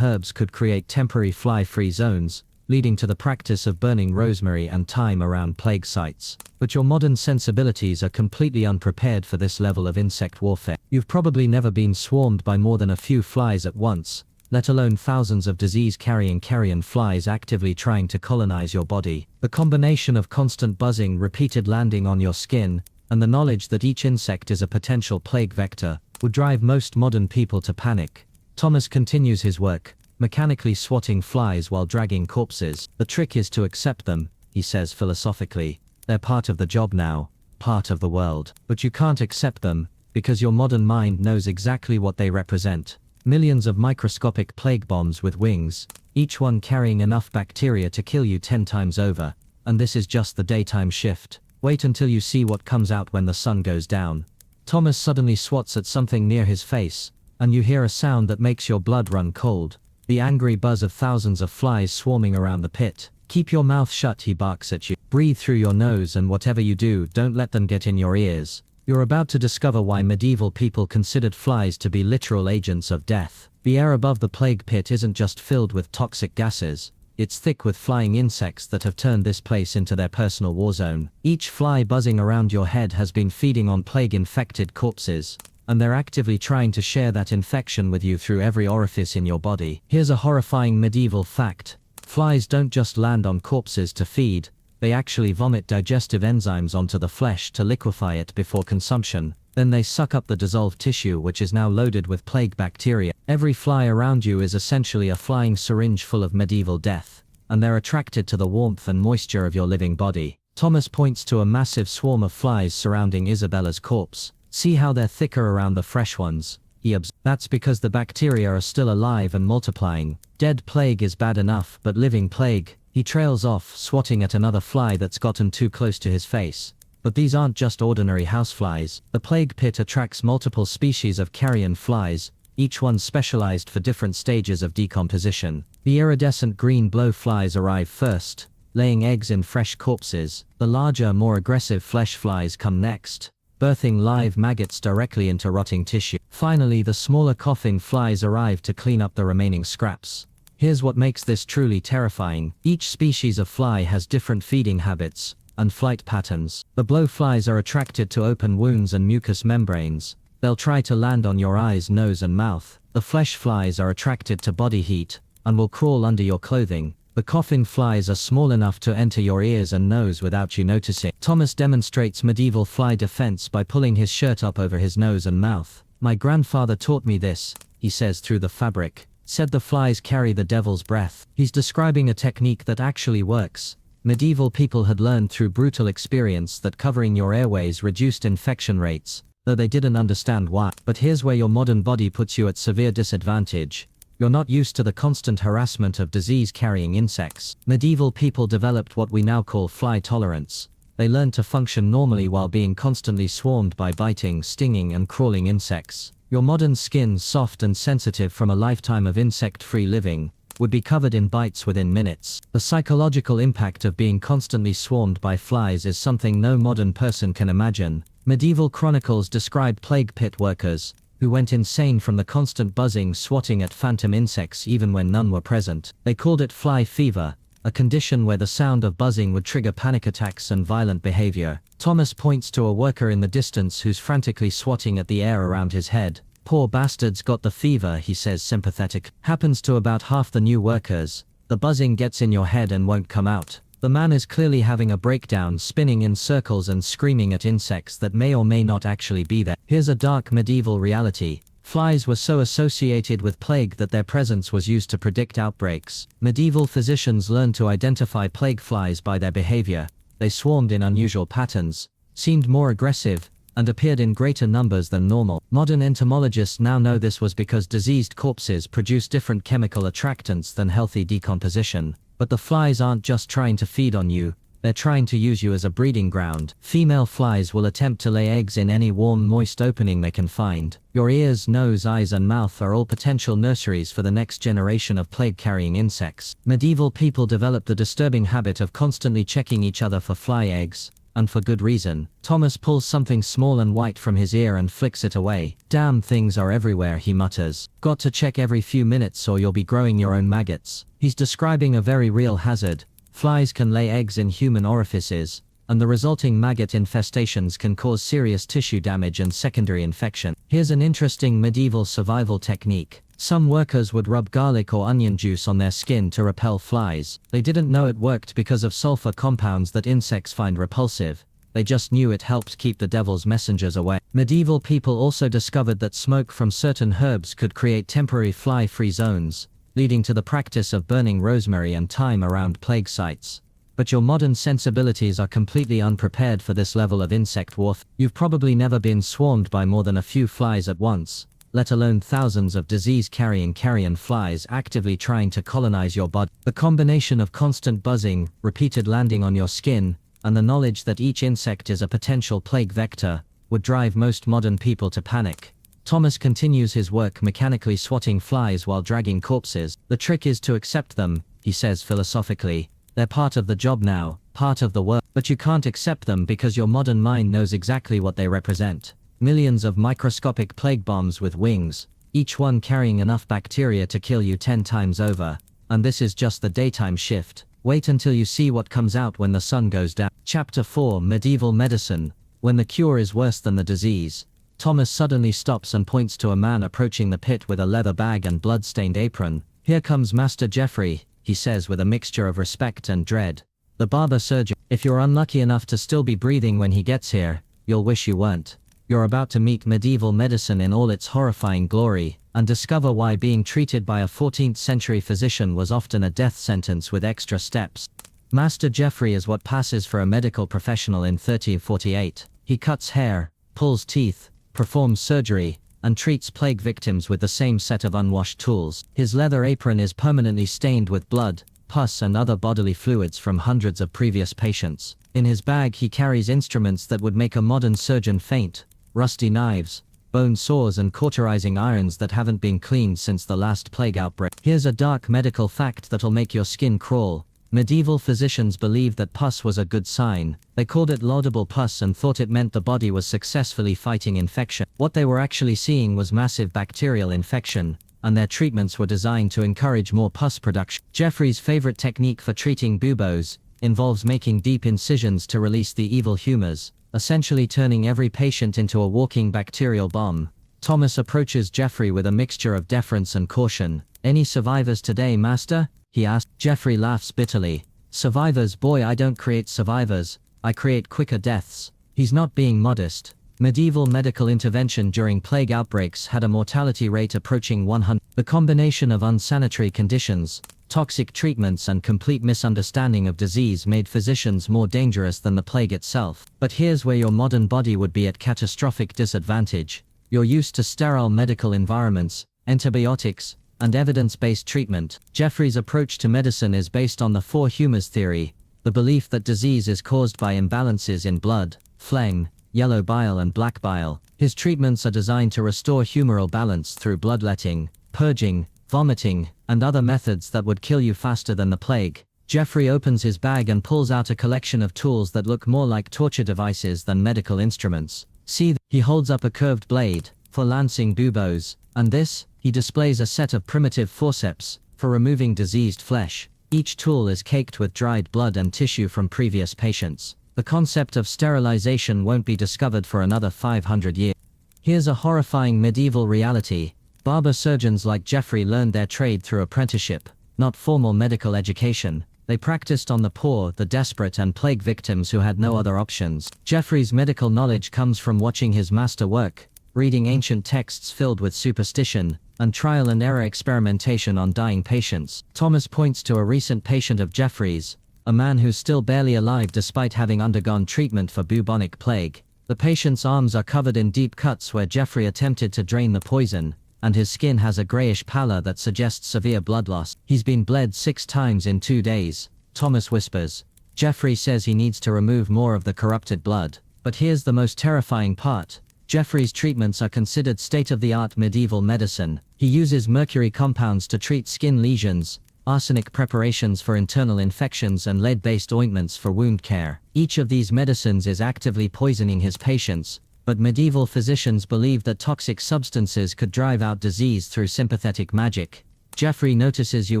herbs could create temporary fly-free zones, leading to the practice of burning rosemary and thyme around plague sites. But your modern sensibilities are completely unprepared for this level of insect warfare. You've probably never been swarmed by more than a few flies at once, let alone thousands of disease-carrying carrion flies actively trying to colonize your body. The combination of constant buzzing, repeated landing on your skin, and the knowledge that each insect is a potential plague vector would drive most modern people to panic. Thomas continues his work, mechanically swatting flies while dragging corpses. "The trick is to accept them," he says philosophically. "They're part of the job now, part of the world. But you can't accept them, because your modern mind knows exactly what they represent. Millions of microscopic plague bombs with wings, each one carrying enough bacteria to kill you 10 times over. And this is just the daytime shift. Wait until you see what comes out when the sun goes down." Thomas suddenly swats at something near his face, and you hear a sound that makes your blood run cold. The angry buzz of thousands of flies swarming around the pit. "Keep your mouth shut," he barks at you. "Breathe through your nose, and whatever you do, don't let them get in your ears." You're about to discover why medieval people considered flies to be literal agents of death. The air above the plague pit isn't just filled with toxic gases. It's thick with flying insects that have turned this place into their personal war zone. Each fly buzzing around your head has been feeding on plague-infected corpses, and they're actively trying to share that infection with you through every orifice in your body. Here's a horrifying medieval fact. Flies don't just land on corpses to feed, they actually vomit digestive enzymes onto the flesh to liquefy it before consumption. Then they suck up the dissolved tissue, which is now loaded with plague bacteria. Every fly around you is essentially a flying syringe full of medieval death, and they're attracted to the warmth and moisture of your living body. Thomas points to a massive swarm of flies surrounding Isabella's corpse. See how they're thicker around the fresh ones, he observes. That's because the bacteria are still alive and multiplying. Dead plague is bad enough, but living plague. He trails off, swatting at another fly that's gotten too close to his face. But these aren't just ordinary houseflies. The plague pit attracts multiple species of carrion flies, each one specialized for different stages of decomposition. The iridescent green blowflies arrive first, laying eggs in fresh corpses. The larger, more aggressive flesh flies come next, birthing live maggots directly into rotting tissue. Finally, the smaller coughing flies arrive to clean up the remaining scraps. Here's what makes this truly terrifying. Each species of fly has different feeding habits and flight patterns. The blowflies are attracted to open wounds and mucous membranes. They'll try to land on your eyes, nose and mouth. The flesh flies are attracted to body heat and will crawl under your clothing. The coughing flies are small enough to enter your ears and nose without you noticing. Thomas demonstrates medieval fly defense by pulling his shirt up over his nose and mouth. My grandfather taught me this, he says through the fabric. Said the flies carry the devil's breath. He's describing a technique that actually works. Medieval people had learned through brutal experience that covering your airways reduced infection rates, though they didn't understand why. But here's where your modern body puts you at severe disadvantage. You're not used to the constant harassment of disease-carrying insects. Medieval people developed what we now call fly tolerance. They learned to function normally while being constantly swarmed by biting, stinging and crawling insects. Your modern skin, soft and sensitive from a lifetime of insect-free living, would be covered in bites within minutes. The psychological impact of being constantly swarmed by flies is something no modern person can imagine. Medieval chronicles describe plague pit workers who went insane from the constant buzzing, swatting at phantom insects even when none were present. They called it fly fever, a condition where the sound of buzzing would trigger panic attacks and violent behavior. Thomas points to a worker in the distance who's frantically swatting at the air around his head. Poor bastards got the fever, he says, sympathetic. Happens to about half the new workers. The buzzing gets in your head and won't come out. The man is clearly having a breakdown, spinning in circles and screaming at insects that may or may not actually be there. Here's a dark medieval reality. Flies were so associated with plague that their presence was used to predict outbreaks. Medieval physicians learned to identify plague flies by their behavior. They swarmed in unusual patterns, seemed more aggressive, and appeared in greater numbers than normal. Modern entomologists now know this was because diseased corpses produce different chemical attractants than healthy decomposition. But the flies aren't just trying to feed on you, they're trying to use you as a breeding ground. Female flies will attempt to lay eggs in any warm, moist opening they can find. Your ears, nose, eyes and mouth are all potential nurseries for the next generation of plague-carrying insects. Medieval people developed the disturbing habit of constantly checking each other for fly eggs, and for good reason. Thomas pulls something small and white from his ear and flicks it away. Damn things are everywhere, he mutters. Got to check every few minutes or you'll be growing your own maggots. He's describing a very real hazard. Flies can lay eggs in human orifices, and the resulting maggot infestations can cause serious tissue damage and secondary infection. Here's an interesting medieval survival technique. Some workers would rub garlic or onion juice on their skin to repel flies. They didn't know it worked because of sulfur compounds that insects find repulsive. They just knew it helped keep the devil's messengers away. Medieval people also discovered that smoke from certain herbs could create temporary fly-free zones, leading to the practice of burning rosemary and thyme around plague sites. But your modern sensibilities are completely unprepared for this level of insect warfare. You've probably never been swarmed by more than a few flies at once, let alone thousands of disease-carrying carrion flies actively trying to colonize your body. The combination of constant buzzing, repeated landing on your skin, and the knowledge that each insect is a potential plague vector would drive most modern people to panic. Thomas continues his work mechanically swatting flies while dragging corpses. The trick is to accept them, he says philosophically. They're part of the job now, part of the work. But you can't accept them because your modern mind knows exactly what they represent. Millions of microscopic plague bombs with wings, each one carrying enough bacteria to kill you 10 times over. And this is just the daytime shift. Wait until you see what comes out when the sun goes down. Chapter 4: Medieval Medicine. When the cure is worse than the disease. Thomas suddenly stops and points to a man approaching the pit with a leather bag and blood-stained apron. Here comes Master Geoffrey, he says with a mixture of respect and dread. The barber surgeon. If you're unlucky enough to still be breathing when he gets here, you'll wish you weren't. You're about to meet medieval medicine in all its horrifying glory, and discover why being treated by a 14th century physician was often a death sentence with extra steps. Master Geoffrey is what passes for a medical professional in 3048. He cuts hair, pulls teeth, performs surgery, and treats plague victims with the same set of unwashed tools. His leather apron is permanently stained with blood, pus and other bodily fluids from hundreds of previous patients. In his bag he carries instruments that would make a modern surgeon faint: rusty knives, bone saws and cauterizing irons that haven't been cleaned since the last plague outbreak. Here's a dark medical fact that'll make your skin crawl. Medieval physicians believed that pus was a good sign. They called it laudable pus and thought it meant the body was successfully fighting infection. What they were actually seeing was massive bacterial infection, and their treatments were designed to encourage more pus production. Geoffrey's favorite technique for treating buboes involves making deep incisions to release the evil humors, essentially turning every patient into a walking bacterial bomb. Thomas approaches Geoffrey with a mixture of deference and caution. "Any survivors today, master?" he asked. Geoffrey laughs bitterly. "Survivors, boy, I don't create survivors, I create quicker deaths." He's not being modest. Medieval medical intervention during plague outbreaks had a mortality rate approaching 100. The combination of unsanitary conditions, toxic treatments and complete misunderstanding of disease made physicians more dangerous than the plague itself. But here's where your modern body would be at catastrophic disadvantage. You're used to sterile medical environments, antibiotics, and evidence-based treatment. Geoffrey's approach to medicine is based on the four humors theory, the belief that disease is caused by imbalances in blood, phlegm, yellow bile and black bile. His treatments are designed to restore humoral balance through bloodletting, purging, vomiting, and other methods that would kill you faster than the plague. Geoffrey opens his bag and pulls out a collection of tools that look more like torture devices than medical instruments. See, he holds up a curved blade for lancing buboes, and this, he displays a set of primitive forceps for removing diseased flesh. Each tool is caked with dried blood and tissue from previous patients. The concept of sterilization won't be discovered for another 500 years. Here's a horrifying medieval reality. Barber surgeons like Geoffrey learned their trade through apprenticeship, not formal medical education. They practiced on the poor, the desperate and plague victims who had no other options. Geoffrey's medical knowledge comes from watching his master work, reading ancient texts filled with superstition, and trial and error experimentation on dying patients. Thomas points to a recent patient of Geoffrey's, a man who's still barely alive despite having undergone treatment for bubonic plague. The patient's arms are covered in deep cuts where Geoffrey attempted to drain the poison, and his skin has a grayish pallor that suggests severe blood loss. "He's been bled 6 times in 2 days, Thomas whispers. Geoffrey says he needs to remove more of the corrupted blood. But here's the most terrifying part. Geoffrey's treatments are considered state-of-the-art medieval medicine. He uses mercury compounds to treat skin lesions, arsenic preparations for internal infections and lead-based ointments for wound care. Each of these medicines is actively poisoning his patients, but medieval physicians believed that toxic substances could drive out disease through sympathetic magic. Geoffrey notices you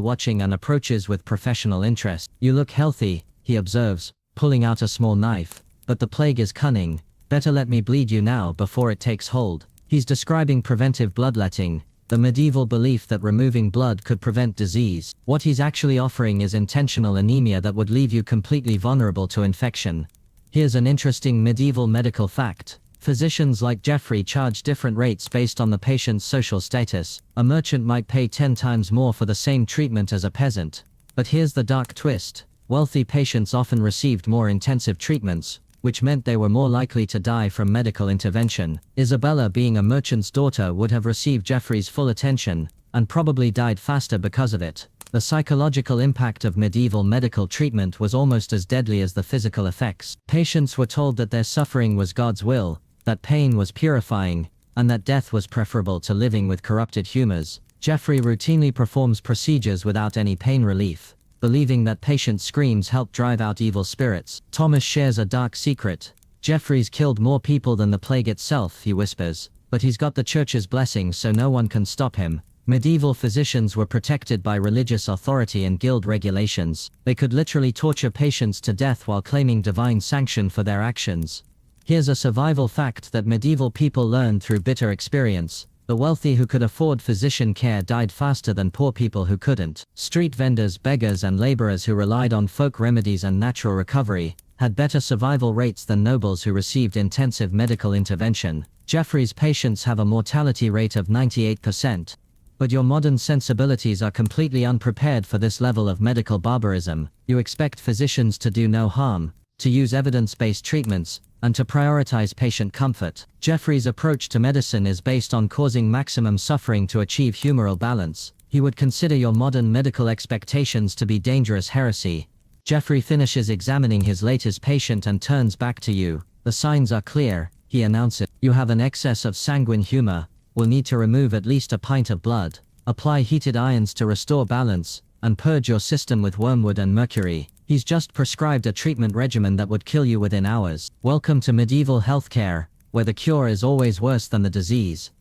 watching and approaches with professional interest. "You look healthy," he observes, pulling out a small knife, "but the plague is cunning. Better let me bleed you now before it takes hold." He's describing preventive bloodletting, the medieval belief that removing blood could prevent disease. What he's actually offering is intentional anemia that would leave you completely vulnerable to infection. Here's an interesting medieval medical fact. Physicians like Geoffrey charge different rates based on the patient's social status. A merchant might pay 10 times more for the same treatment as a peasant. But here's the dark twist. Wealthy patients often received more intensive treatments, which meant they were more likely to die from medical intervention. Isabella, being a merchant's daughter, would have received Geoffrey's full attention, and probably died faster because of it. The psychological impact of medieval medical treatment was almost as deadly as the physical effects. Patients were told that their suffering was God's will, that pain was purifying, and that death was preferable to living with corrupted humors. Geoffrey routinely performs procedures without any pain relief, believing that patient screams help drive out evil spirits. Thomas shares a dark secret. "Geoffrey's killed more people than the plague itself," he whispers, "but he's got the church's blessing so no one can stop him." Medieval physicians were protected by religious authority and guild regulations. They could literally torture patients to death while claiming divine sanction for their actions. Here's a survival fact that medieval people learned through bitter experience. The wealthy who could afford physician care died faster than poor people who couldn't. Street vendors, beggars and laborers who relied on folk remedies and natural recovery had better survival rates than nobles who received intensive medical intervention. Jeffrey's patients have a mortality rate of 98%. But your modern sensibilities are completely unprepared for this level of medical barbarism. You expect physicians to do no harm, to use evidence-based treatments, and to prioritize patient comfort. Jeffrey's approach to medicine is based on causing maximum suffering to achieve humoral balance. He would consider your modern medical expectations to be dangerous heresy. Jeffrey finishes examining his latest patient and turns back to you. The signs are clear, he announces. You have an excess of sanguine humor. Will need to remove at least a pint of blood, apply heated irons to restore balance, and purge your system with wormwood and mercury. He's just prescribed a treatment regimen that would kill you within hours. Welcome to medieval healthcare, where the cure is always worse than the disease.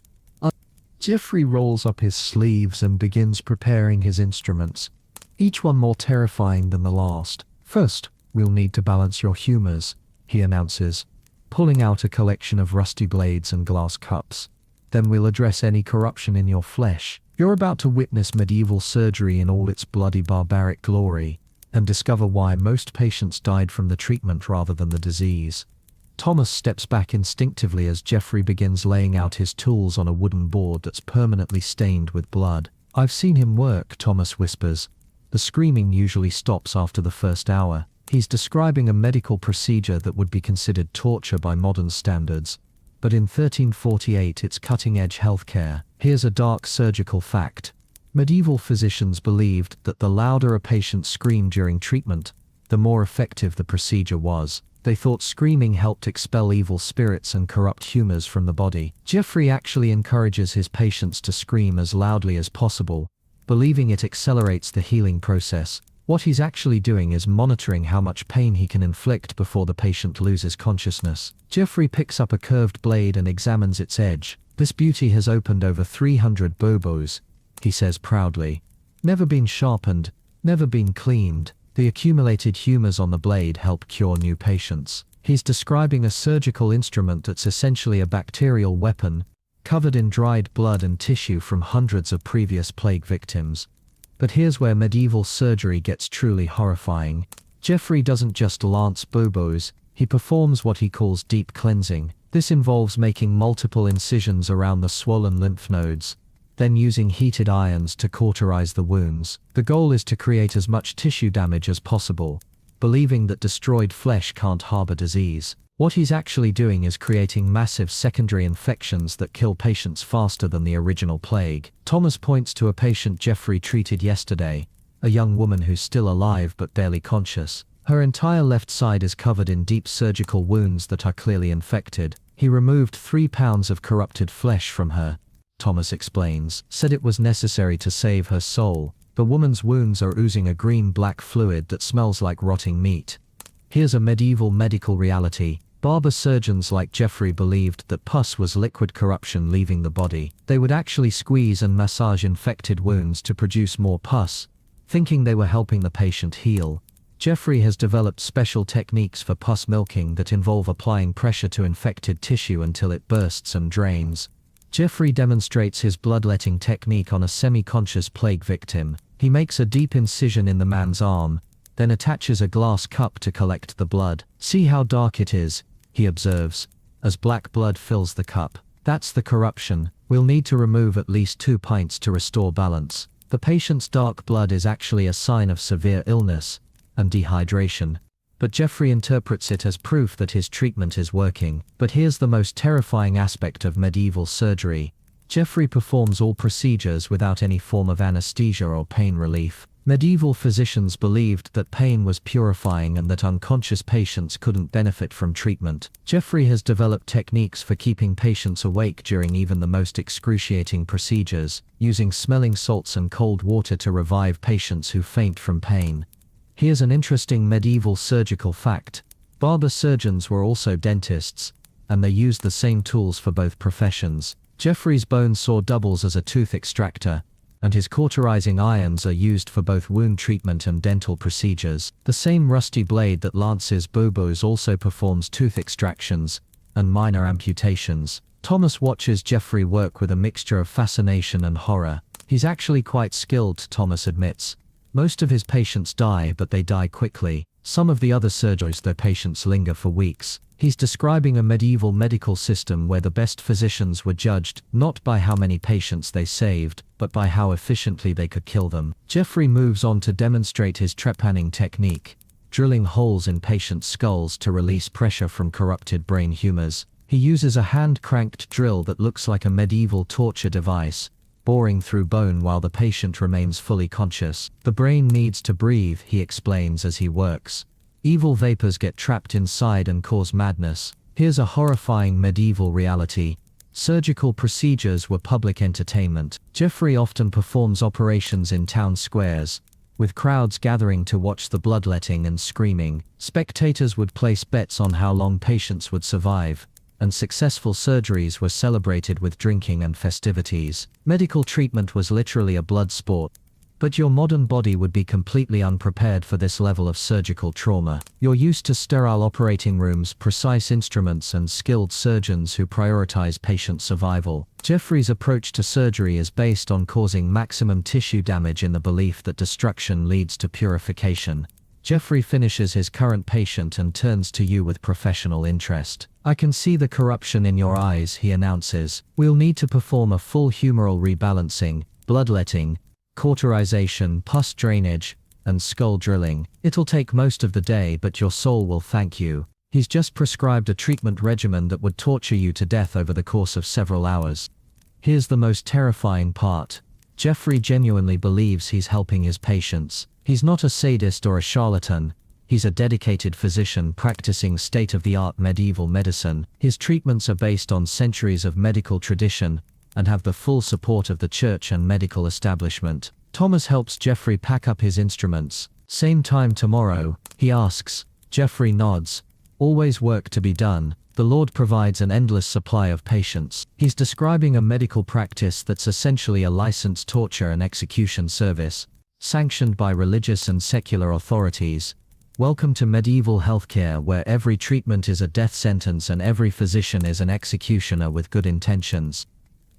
Jeffrey rolls up his sleeves and begins preparing his instruments, each one more terrifying than the last. First, we'll need to balance your humors, he announces, pulling out a collection of rusty blades and glass cups. Then we'll address any corruption in your flesh. You're about to witness medieval surgery in all its bloody barbaric glory, and discover why most patients died from the treatment rather than the disease. Thomas steps back instinctively as Jeffrey begins laying out his tools on a wooden board that's permanently stained with blood. I've seen him work, Thomas whispers. The screaming usually stops after the first hour. He's describing a medical procedure that would be considered torture by modern standards. But in 1348 it's cutting-edge healthcare. Here's a dark surgical fact. Medieval physicians believed that the louder a patient screamed during treatment, the more effective the procedure was. They thought screaming helped expel evil spirits and corrupt humors from the body. Jeffrey actually encourages his patients to scream as loudly as possible, believing it accelerates the healing process. What he's actually doing is monitoring how much pain he can inflict before the patient loses consciousness. Jeffrey picks up a curved blade and examines its edge. This beauty has opened over 300 bobos, he says proudly. Never been sharpened, never been cleaned. The accumulated humors on the blade help cure new patients. He's describing a surgical instrument that's essentially a bacterial weapon, covered in dried blood and tissue from hundreds of previous plague victims. But here's where medieval surgery gets truly horrifying. Jeffrey doesn't just lance bobos, he performs what he calls deep cleansing. This involves making multiple incisions around the swollen lymph nodes, then using heated irons to cauterize the wounds. The goal is to create as much tissue damage as possible, believing that destroyed flesh can't harbor disease. What he's actually doing is creating massive secondary infections that kill patients faster than the original plague. Thomas points to a patient Jeffrey treated yesterday, a young woman who's still alive but barely conscious. Her entire left side is covered in deep surgical wounds that are clearly infected. He removed 3 pounds of corrupted flesh from her, Thomas explains, said it was necessary to save her soul. The woman's wounds are oozing a green-black fluid that smells like rotting meat. Here's a medieval medical reality. Barber surgeons like Jeffrey believed that pus was liquid corruption leaving the body. They would actually squeeze and massage infected wounds to produce more pus, thinking they were helping the patient heal. Jeffrey has developed special techniques for pus milking that involve applying pressure to infected tissue until it bursts and drains. Jeffrey demonstrates his bloodletting technique on a semi-conscious plague victim. He makes a deep incision in the man's arm, then attaches a glass cup to collect the blood. See how dark it is, he observes, as black blood fills the cup. That's the corruption. We'll need to remove at least 2 pints to restore balance. The patient's dark blood is actually a sign of severe illness and dehydration, but Jeffrey interprets it as proof that his treatment is working. But here's the most terrifying aspect of medieval surgery. Jeffrey performs all procedures without any form of anesthesia or pain relief. Medieval physicians believed that pain was purifying and that unconscious patients couldn't benefit from treatment. Jeffrey has developed techniques for keeping patients awake during even the most excruciating procedures, using smelling salts and cold water to revive patients who faint from pain. Here's an interesting medieval surgical fact. Barber surgeons were also dentists, and they used the same tools for both professions. Jeffrey's bone saw doubles as a tooth extractor, and his cauterizing irons are used for both wound treatment and dental procedures. The same rusty blade that lances bobos also performs tooth extractions and minor amputations. Thomas watches Jeffrey work with a mixture of fascination and horror. He's actually quite skilled, Thomas admits. Most of his patients die, but they die quickly. Some of the other surgeons, their patients linger for weeks. He's describing a medieval medical system where the best physicians were judged not by how many patients they saved, but by how efficiently they could kill them. Jeffrey moves on to demonstrate his trepanning technique, drilling holes in patients' skulls to release pressure from corrupted brain humors. He uses a hand-cranked drill that looks like a medieval torture device, boring through bone while the patient remains fully conscious. The brain needs to breathe, he explains as he works. Evil vapors get trapped inside and cause madness. Here's a horrifying medieval reality. Surgical procedures were public entertainment. Jeffrey often performs operations in town squares, with crowds gathering to watch the bloodletting and screaming. Spectators would place bets on how long patients would survive, and successful surgeries were celebrated with drinking and festivities. Medical treatment was literally a blood sport. But your modern body would be completely unprepared for this level of surgical trauma. You're used to sterile operating rooms, precise instruments, and skilled surgeons who prioritize patient survival. Jeffrey's approach to surgery is based on causing maximum tissue damage in the belief that destruction leads to purification. Jeffrey finishes his current patient and turns to you with professional interest. "I can see the corruption in your eyes," he announces. "We'll need to perform a full humoral rebalancing, bloodletting, cauterization, pus drainage, and skull drilling. It'll take most of the day, but your soul will thank you." He's just prescribed a treatment regimen that would torture you to death over the course of several hours. Here's the most terrifying part. Jeffrey genuinely believes he's helping his patients. He's not a sadist or a charlatan. He's a dedicated physician practicing state-of-the-art medieval medicine. His treatments are based on centuries of medical tradition and have the full support of the church and medical establishment. Thomas helps Jeffrey pack up his instruments. "Same time tomorrow?" he asks. Jeffrey nods. "Always work to be done. The Lord provides an endless supply of patients." He's describing a medical practice that's essentially a licensed torture and execution service, sanctioned by religious and secular authorities. Welcome to medieval healthcare, where every treatment is a death sentence and every physician is an executioner with good intentions.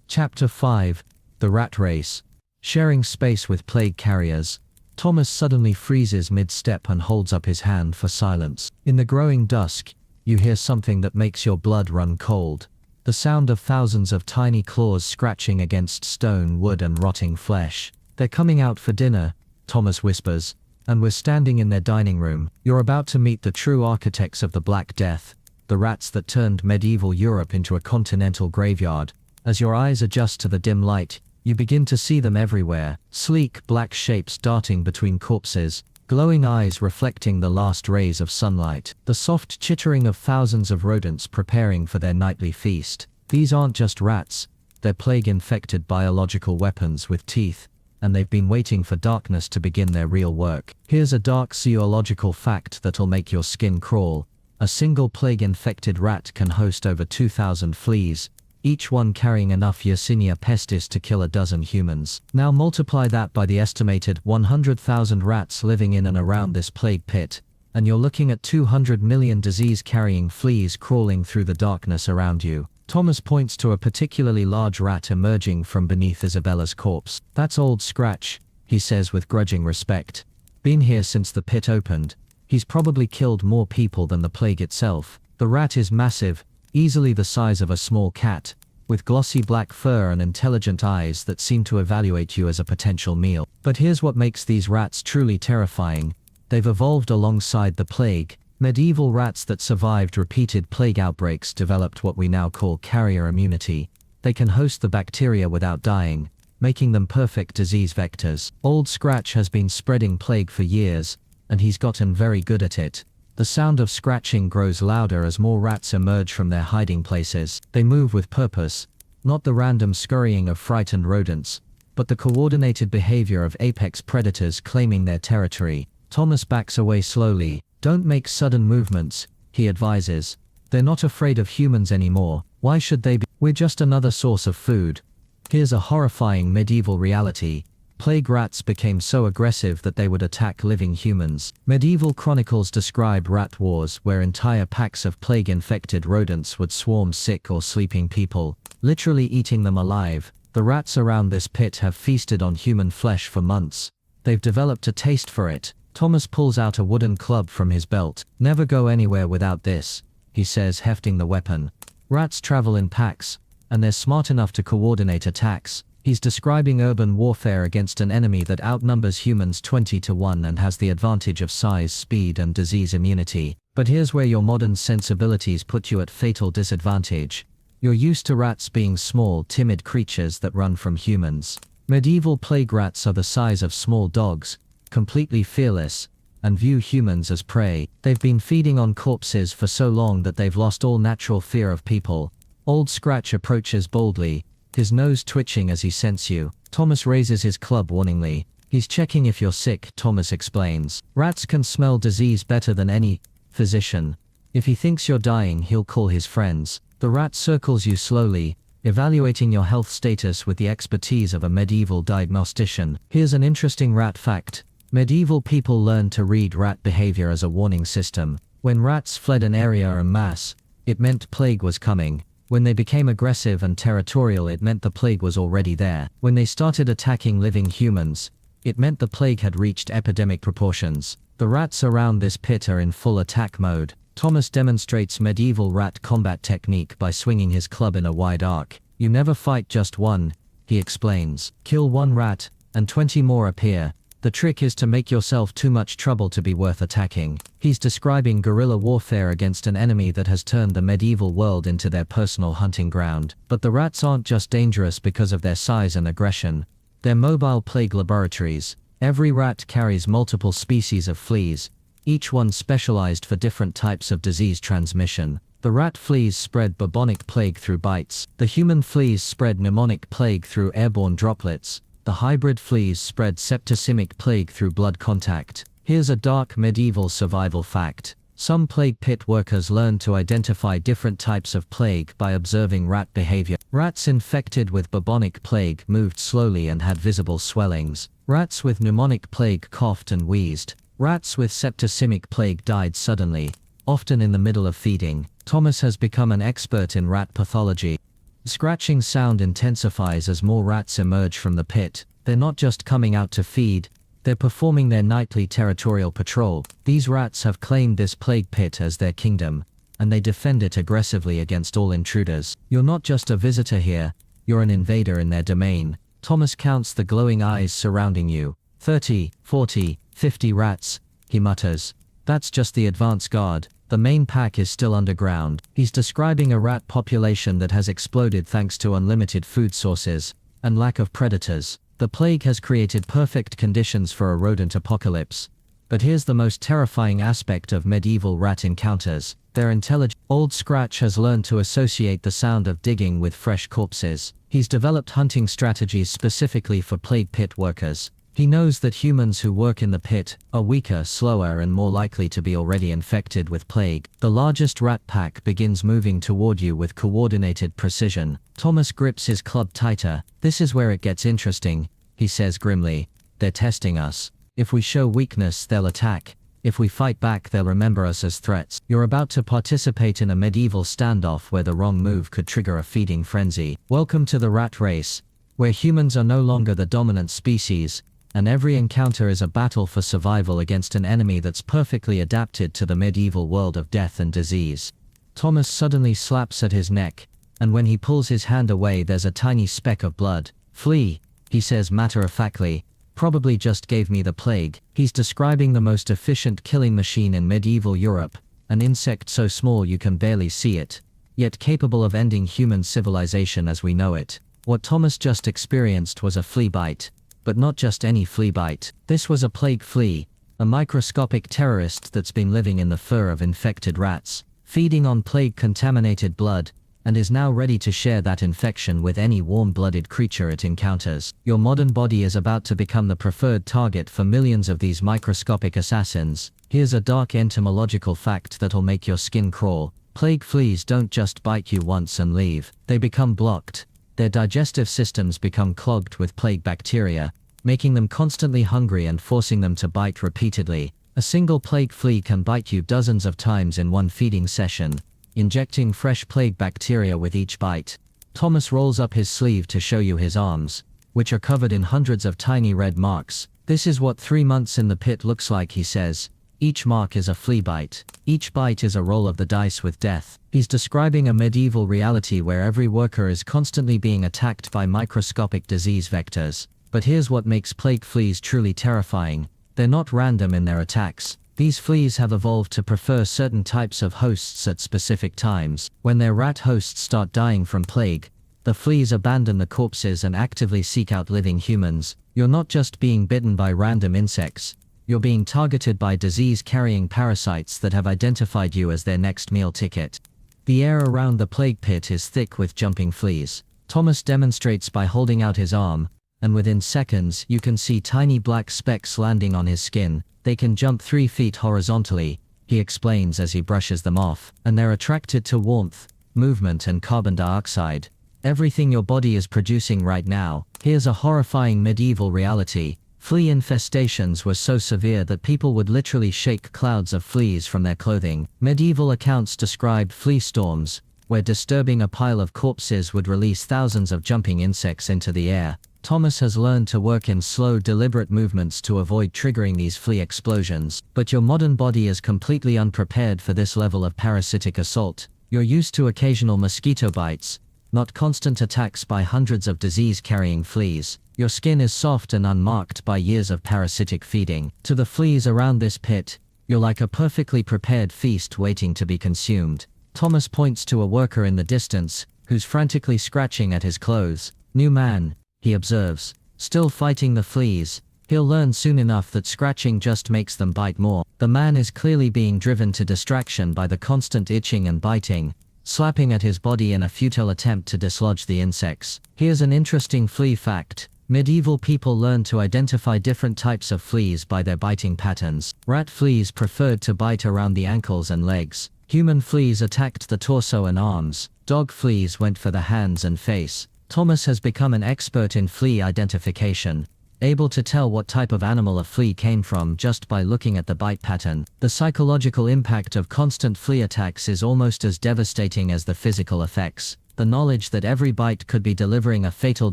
Chapter 5. The Rat Race. Sharing space with plague carriers, Thomas suddenly freezes mid-step and holds up his hand for silence. In the growing dusk, you hear something that makes your blood run cold. The sound of thousands of tiny claws scratching against stone, wood, and rotting flesh. "They're coming out for dinner," Thomas whispers, and we're standing in their dining room. You're about to meet the true architects of the Black Death, the rats that turned medieval Europe into a continental graveyard. As your eyes adjust to the dim light, you begin to see them everywhere, sleek black shapes darting between corpses, glowing eyes reflecting the last rays of sunlight, the soft chittering of thousands of rodents preparing for their nightly feast. These aren't just rats, they're plague-infected biological weapons with teeth, and they've been waiting for darkness to begin their real work. Here's a dark zoological fact that'll make your skin crawl. A single plague-infected rat can host over 2,000 fleas, each one carrying enough Yersinia pestis to kill a dozen humans. Now multiply that by the estimated 100,000 rats living in and around this plague pit, and you're looking at 200 million disease-carrying fleas crawling through the darkness around you. Thomas points to a particularly large rat emerging from beneath Isabella's corpse. "That's old Scratch," he says with grudging respect. "Been here since the pit opened. He's probably killed more people than the plague itself." The rat is massive, easily the size of a small cat, with glossy black fur and intelligent eyes that seem to evaluate you as a potential meal. But here's what makes these rats truly terrifying. They've evolved alongside the plague. Medieval rats that survived repeated plague outbreaks developed what we now call carrier immunity. They can host the bacteria without dying, making them perfect disease vectors. Old Scratch has been spreading plague for years, and he's gotten very good at it. The sound of scratching grows louder as more rats emerge from their hiding places. They move with purpose, not the random scurrying of frightened rodents, but the coordinated behavior of apex predators claiming their territory. Thomas backs away slowly. "Don't make sudden movements," he advises. "They're not afraid of humans anymore. Why should they be? We're just another source of food." Here's a horrifying medieval reality. Plague rats became so aggressive that they would attack living humans. Medieval chronicles describe rat wars where entire packs of plague-infected rodents would swarm sick or sleeping people, literally eating them alive. The rats around this pit have feasted on human flesh for months. They've developed a taste for it. Thomas pulls out a wooden club from his belt. "Never go anywhere without this," he says, hefting the weapon. Rats travel in packs, and they're smart enough to coordinate attacks. He's describing urban warfare against an enemy that outnumbers humans 20 to 1 and has the advantage of size, speed, and disease immunity. But here's where your modern sensibilities put you at fatal disadvantage. You're used to rats being small, timid creatures that run from humans. Medieval plague rats are the size of small dogs, completely fearless, and view humans as prey. They've been feeding on corpses for so long that they've lost all natural fear of people. Old Scratch approaches boldly, his nose twitching as he scents you. Thomas raises his club warningly. "He's checking if you're sick," Thomas explains. "Rats can smell disease better than any physician. If he thinks you're dying, he'll call his friends." The rat circles you slowly, evaluating your health status with the expertise of a medieval diagnostician. Here's an interesting rat fact. Medieval people learned to read rat behavior as a warning system. When rats fled an area en masse, it meant plague was coming. When they became aggressive and territorial, it meant the plague was already there. When they started attacking living humans, it meant the plague had reached epidemic proportions. The rats around this pit are in full attack mode. Thomas demonstrates medieval rat combat technique by swinging his club in a wide arc. "You never fight just one," he explains. "Kill one rat, and 20 more appear. The trick is to make yourself too much trouble to be worth attacking." He's describing guerrilla warfare against an enemy that has turned the medieval world into their personal hunting ground. But the rats aren't just dangerous because of their size and aggression. They're mobile plague laboratories. Every rat carries multiple species of fleas, each one specialized for different types of disease transmission. The rat fleas spread bubonic plague through bites. The human fleas spread pneumonic plague through airborne droplets. The hybrid fleas spread septicemic plague through blood contact. Here's a dark medieval survival fact. Some plague pit workers learned to identify different types of plague by observing rat behavior. Rats infected with bubonic plague moved slowly and had visible swellings. Rats with pneumonic plague coughed and wheezed. Rats with septicemic plague died suddenly, often in the middle of feeding. Thomas has become an expert in rat pathology. The scratching sound intensifies as more rats emerge from the pit. They're not just coming out to feed, they're performing their nightly territorial patrol. These rats have claimed this plague pit as their kingdom, and they defend it aggressively against all intruders. "You're not just a visitor here, you're an invader in their domain." Thomas counts the glowing eyes surrounding you. 30, 40, 50 rats, he mutters. "That's just the advance guard. The main pack is still underground." He's describing a rat population that has exploded thanks to unlimited food sources and lack of predators. The plague has created perfect conditions for a rodent apocalypse. But here's the most terrifying aspect of medieval rat encounters. They're intelligent. Old Scratch has learned to associate the sound of digging with fresh corpses. He's developed hunting strategies specifically for plague pit workers. He knows that humans who work in the pit are weaker, slower, and more likely to be already infected with plague. The largest rat pack begins moving toward you with coordinated precision. Thomas grips his club tighter. "This is where it gets interesting," he says grimly. "They're testing us. If we show weakness, they'll attack. If we fight back, they'll remember us as threats." You're about to participate in a medieval standoff where the wrong move could trigger a feeding frenzy. Welcome to the rat race, where humans are no longer the dominant species, and every encounter is a battle for survival against an enemy that's perfectly adapted to the medieval world of death and disease. Thomas suddenly slaps at his neck, and when he pulls his hand away, there's a tiny speck of blood. "Flee," he says matter-of-factly. "Probably just gave me the plague." He's describing the most efficient killing machine in medieval Europe, an insect so small you can barely see it, yet capable of ending human civilization as we know it. What Thomas just experienced was a flea bite. But not just any flea bite. This was a plague flea, a microscopic terrorist that's been living in the fur of infected rats, feeding on plague-contaminated blood, and is now ready to share that infection with any warm-blooded creature it encounters. Your modern body is about to become the preferred target for millions of these microscopic assassins. Here's a dark entomological fact that'll make your skin crawl. Plague fleas don't just bite you once and leave. They become blocked. Their digestive systems become clogged with plague bacteria, making them constantly hungry and forcing them to bite repeatedly. A single plague flea can bite you dozens of times in one feeding session, injecting fresh plague bacteria with each bite. Thomas rolls up his sleeve to show you his arms, which are covered in hundreds of tiny red marks. This is what 3 months in the pit looks like, he says. Each mark is a flea bite. Each bite is a roll of the dice with death. He's describing a medieval reality where every worker is constantly being attacked by microscopic disease vectors. But here's what makes plague fleas truly terrifying. They're not random in their attacks. These fleas have evolved to prefer certain types of hosts at specific times. When their rat hosts start dying from plague, the fleas abandon the corpses and actively seek out living humans. You're not just being bitten by random insects. You're being targeted by disease-carrying parasites that have identified you as their next meal ticket. The air around the plague pit is thick with jumping fleas. Thomas demonstrates by holding out his arm, and within seconds you can see tiny black specks landing on his skin. They can jump 3 feet horizontally, he explains as he brushes them off, and they're attracted to warmth, movement and carbon dioxide. Everything your body is producing right now. Here's a horrifying medieval reality. Flea infestations were so severe that people would literally shake clouds of fleas from their clothing. Medieval accounts described flea storms, where disturbing a pile of corpses would release thousands of jumping insects into the air. Thomas has learned to work in slow, deliberate movements to avoid triggering these flea explosions. But your modern body is completely unprepared for this level of parasitic assault. You're used to occasional mosquito bites, not constant attacks by hundreds of disease-carrying fleas. Your skin is soft and unmarked by years of parasitic feeding. To the fleas around this pit, you're like a perfectly prepared feast waiting to be consumed. Thomas points to a worker in the distance, who's frantically scratching at his clothes. New man, he observes, still fighting the fleas. He'll learn soon enough that scratching just makes them bite more. The man is clearly being driven to distraction by the constant itching and biting, slapping at his body in a futile attempt to dislodge the insects. Here's an interesting flea fact. Medieval people learned to identify different types of fleas by their biting patterns. Rat fleas preferred to bite around the ankles and legs. Human fleas attacked the torso and arms. Dog fleas went for the hands and face. Thomas has become an expert in flea identification, able to tell what type of animal a flea came from just by looking at the bite pattern. The psychological impact of constant flea attacks is almost as devastating as the physical effects. The knowledge that every bite could be delivering a fatal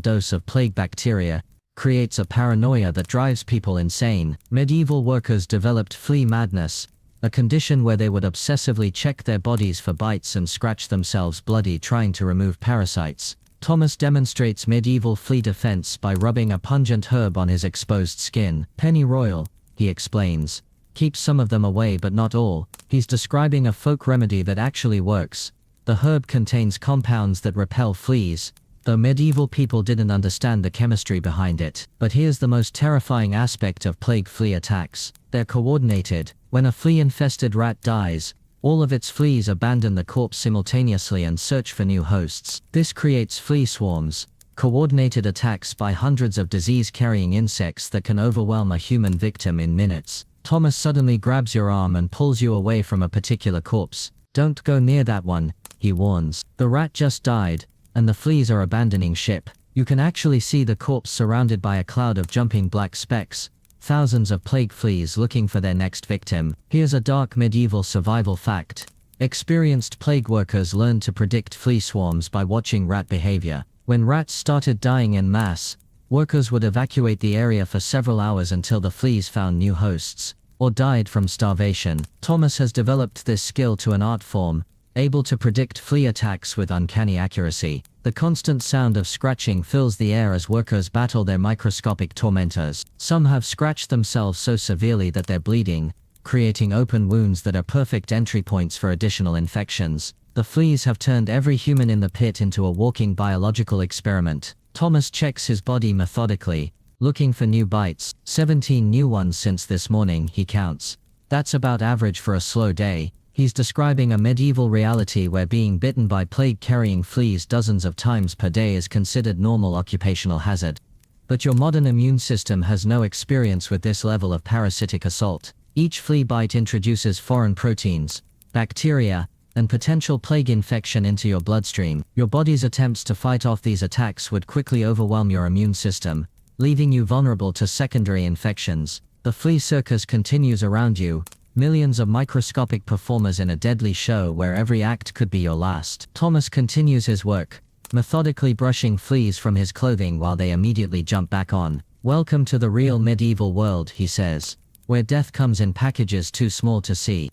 dose of plague bacteria creates a paranoia that drives people insane. Medieval workers developed flea madness, a condition where they would obsessively check their bodies for bites and scratch themselves bloody trying to remove parasites. Thomas demonstrates medieval flea defense by rubbing a pungent herb on his exposed skin. Pennyroyal, he explains, keeps some of them away but not all. He's describing a folk remedy that actually works. The herb contains compounds that repel fleas, though medieval people didn't understand the chemistry behind it. But here's the most terrifying aspect of plague flea attacks. They're coordinated. When a flea-infested rat dies, all of its fleas abandon the corpse simultaneously and search for new hosts. This creates flea swarms, coordinated attacks by hundreds of disease-carrying insects that can overwhelm a human victim in minutes. Thomas suddenly grabs your arm and pulls you away from a particular corpse. Don't go near that one, he warns. The rat just died, and the fleas are abandoning ship. You can actually see the corpse surrounded by a cloud of jumping black specks. Thousands of plague fleas looking for their next victim. Here's a dark medieval survival fact. Experienced plague workers learned to predict flea swarms by watching rat behavior. When rats started dying in mass, workers would evacuate the area for several hours until the fleas found new hosts, or died from starvation. Thomas has developed this skill to an art form, able to predict flea attacks with uncanny accuracy. The constant sound of scratching fills the air as workers battle their microscopic tormentors. Some have scratched themselves so severely that they're bleeding, creating open wounds that are perfect entry points for additional infections. The fleas have turned every human in the pit into a walking biological experiment. Thomas checks his body methodically, looking for new bites. 17 new ones since this morning, he counts. That's about average for a slow day. He's describing a medieval reality where being bitten by plague-carrying fleas dozens of times per day is considered normal occupational hazard. But your modern immune system has no experience with this level of parasitic assault. Each flea bite introduces foreign proteins, bacteria, and potential plague infection into your bloodstream. Your body's attempts to fight off these attacks would quickly overwhelm your immune system, leaving you vulnerable to secondary infections. The flea circus continues around you, millions of microscopic performers in a deadly show where every act could be your last. Thomas continues his work, methodically brushing fleas from his clothing while they immediately jump back on. Welcome to the real medieval world, he says, where death comes in packages too small to see.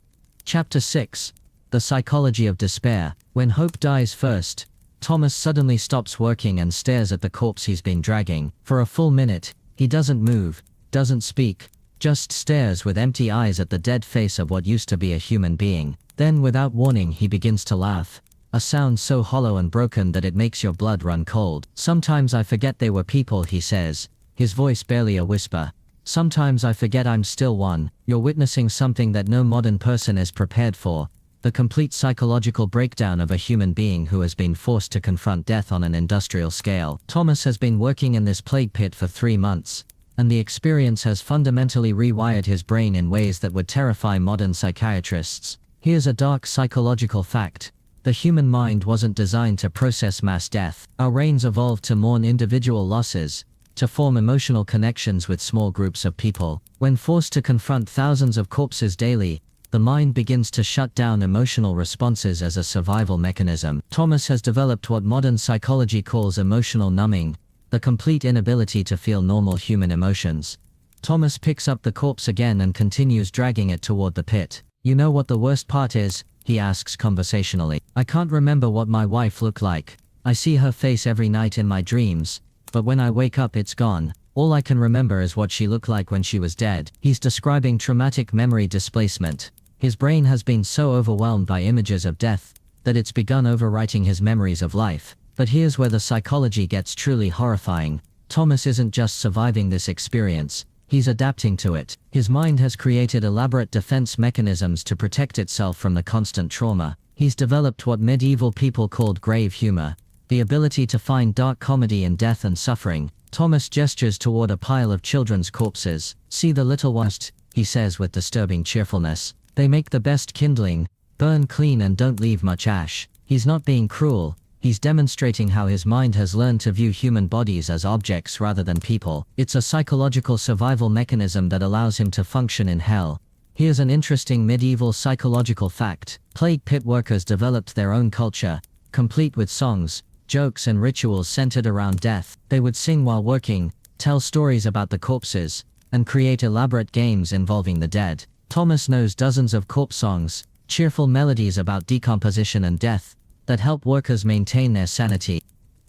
Chapter 6. The Psychology of Despair. When hope dies first, Thomas suddenly stops working and stares at the corpse he's been dragging. For a full minute, he doesn't move, doesn't speak, just stares with empty eyes at the dead face of what used to be a human being. Then without warning he begins to laugh, a sound so hollow and broken that it makes your blood run cold. Sometimes I forget they were people, he says, his voice barely a whisper. Sometimes I forget I'm still one. You're witnessing something that no modern person is prepared for. The complete psychological breakdown of a human being who has been forced to confront death on an industrial scale. Thomas has been working in this plague pit for 3 months, and the experience has fundamentally rewired his brain in ways that would terrify modern psychiatrists. Here's a dark psychological fact. The human mind wasn't designed to process mass death. Our brains evolved to mourn individual losses, to form emotional connections with small groups of people. When forced to confront thousands of corpses daily, the mind begins to shut down emotional responses as a survival mechanism. Thomas has developed what modern psychology calls emotional numbing, the complete inability to feel normal human emotions. Thomas picks up the corpse again and continues dragging it toward the pit. You know what the worst part is? He asks conversationally. I can't remember what my wife looked like. I see her face every night in my dreams, but when I wake up it's gone. All I can remember is what she looked like when she was dead. He's describing traumatic memory displacement. His brain has been so overwhelmed by images of death that it's begun overwriting his memories of life. But here's where the psychology gets truly horrifying. Thomas isn't just surviving this experience, he's adapting to it. His mind has created elaborate defense mechanisms to protect itself from the constant trauma. He's developed what medieval people called grave humor, the ability to find dark comedy in death and suffering. Thomas gestures toward a pile of children's corpses. See the little ones, he says with disturbing cheerfulness. They make the best kindling, burn clean and don't leave much ash. He's not being cruel, he's demonstrating how his mind has learned to view human bodies as objects rather than people. It's a psychological survival mechanism that allows him to function in hell. Here's an interesting medieval psychological fact. Plague pit workers developed their own culture, complete with songs, jokes and rituals centered around death. They would sing while working, tell stories about the corpses, and create elaborate games involving the dead. Thomas knows dozens of corpse songs, cheerful melodies about decomposition and death, that help workers maintain their sanity.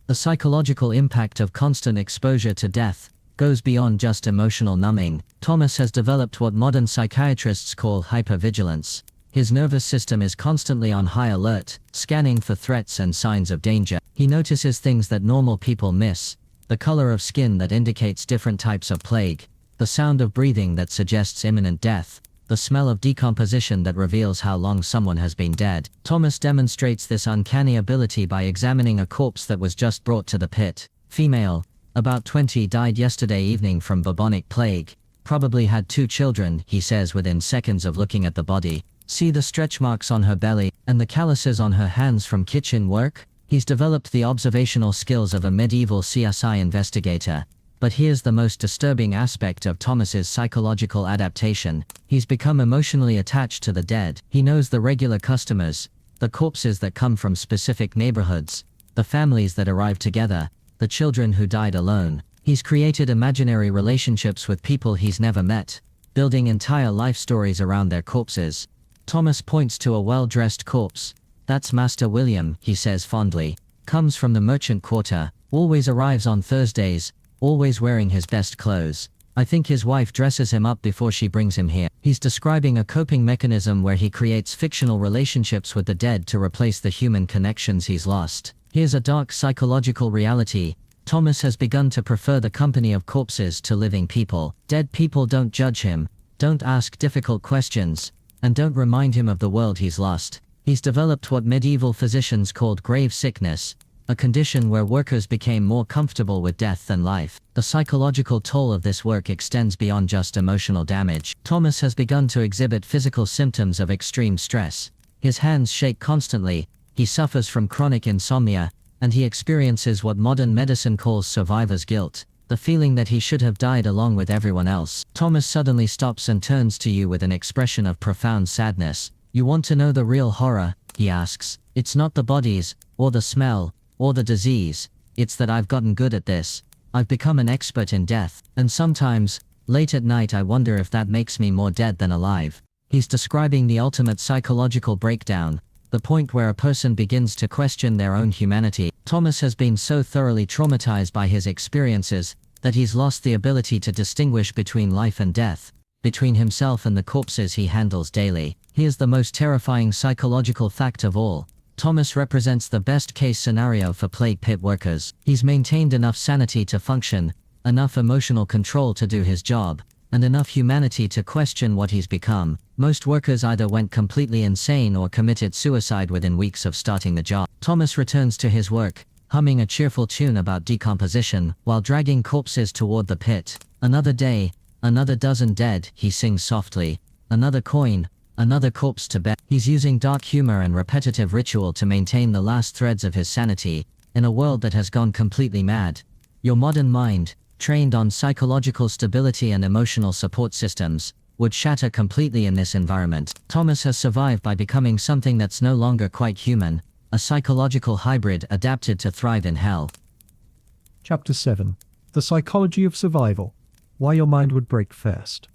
The psychological impact of constant exposure to death goes beyond just emotional numbing. Thomas has developed what modern psychiatrists call hypervigilance. His nervous system is constantly on high alert, scanning for threats and signs of danger. He notices things that normal people miss: the color of skin that indicates different types of plague, the sound of breathing that suggests imminent death, the smell of decomposition that reveals how long someone has been dead. Thomas demonstrates this uncanny ability by examining a corpse that was just brought to the pit. Female, about 20, died yesterday evening from bubonic plague. Probably had 2 children, he says within seconds of looking at the body. See the stretch marks on her belly, and the calluses on her hands from kitchen work? He's developed the observational skills of a medieval CSI investigator. But here's the most disturbing aspect of Thomas's psychological adaptation. He's become emotionally attached to the dead. He knows the regular customers, the corpses that come from specific neighborhoods, the families that arrive together, the children who died alone. He's created imaginary relationships with people he's never met, building entire life stories around their corpses. Thomas points to a well-dressed corpse. That's Master William, he says fondly. Comes from the merchant quarter, always arrives on Thursdays, always wearing his best clothes. I think his wife dresses him up before she brings him here. He's describing a coping mechanism where he creates fictional relationships with the dead to replace the human connections he's lost. Here's a dark psychological reality. Thomas has begun to prefer the company of corpses to living people. Dead people don't judge him, don't ask difficult questions, and don't remind him of the world he's lost. He's developed what medieval physicians called grave sickness, a condition where workers became more comfortable with death than life. The psychological toll of this work extends beyond just emotional damage. Thomas has begun to exhibit physical symptoms of extreme stress. His hands shake constantly, he suffers from chronic insomnia, and he experiences what modern medicine calls survivor's guilt, the feeling that he should have died along with everyone else. Thomas suddenly stops and turns to you with an expression of profound sadness. You want to know the real horror? He asks. It's not the bodies, or the smell, or the disease. It's that I've gotten good at this. I've become an expert in death, and sometimes, late at night I wonder if that makes me more dead than alive. He's describing the ultimate psychological breakdown, the point where a person begins to question their own humanity. Thomas has been so thoroughly traumatized by his experiences that he's lost the ability to distinguish between life and death, between himself and the corpses he handles daily. Here's the most terrifying psychological fact of all. Thomas represents the best-case scenario for plague pit workers. He's maintained enough sanity to function, enough emotional control to do his job, and enough humanity to question what he's become. Most workers either went completely insane or committed suicide within weeks of starting the job. Thomas returns to his work, humming a cheerful tune about decomposition, while dragging corpses toward the pit. Another day, another dozen dead, he sings softly. Another coin, another corpse to bear. He's using dark humor and repetitive ritual to maintain the last threads of his sanity, in a world that has gone completely mad. Your modern mind, trained on psychological stability and emotional support systems, would shatter completely in this environment. Thomas has survived by becoming something that's no longer quite human, a psychological hybrid adapted to thrive in hell. Chapter 7. The Psychology of Survival. Why your mind would break first.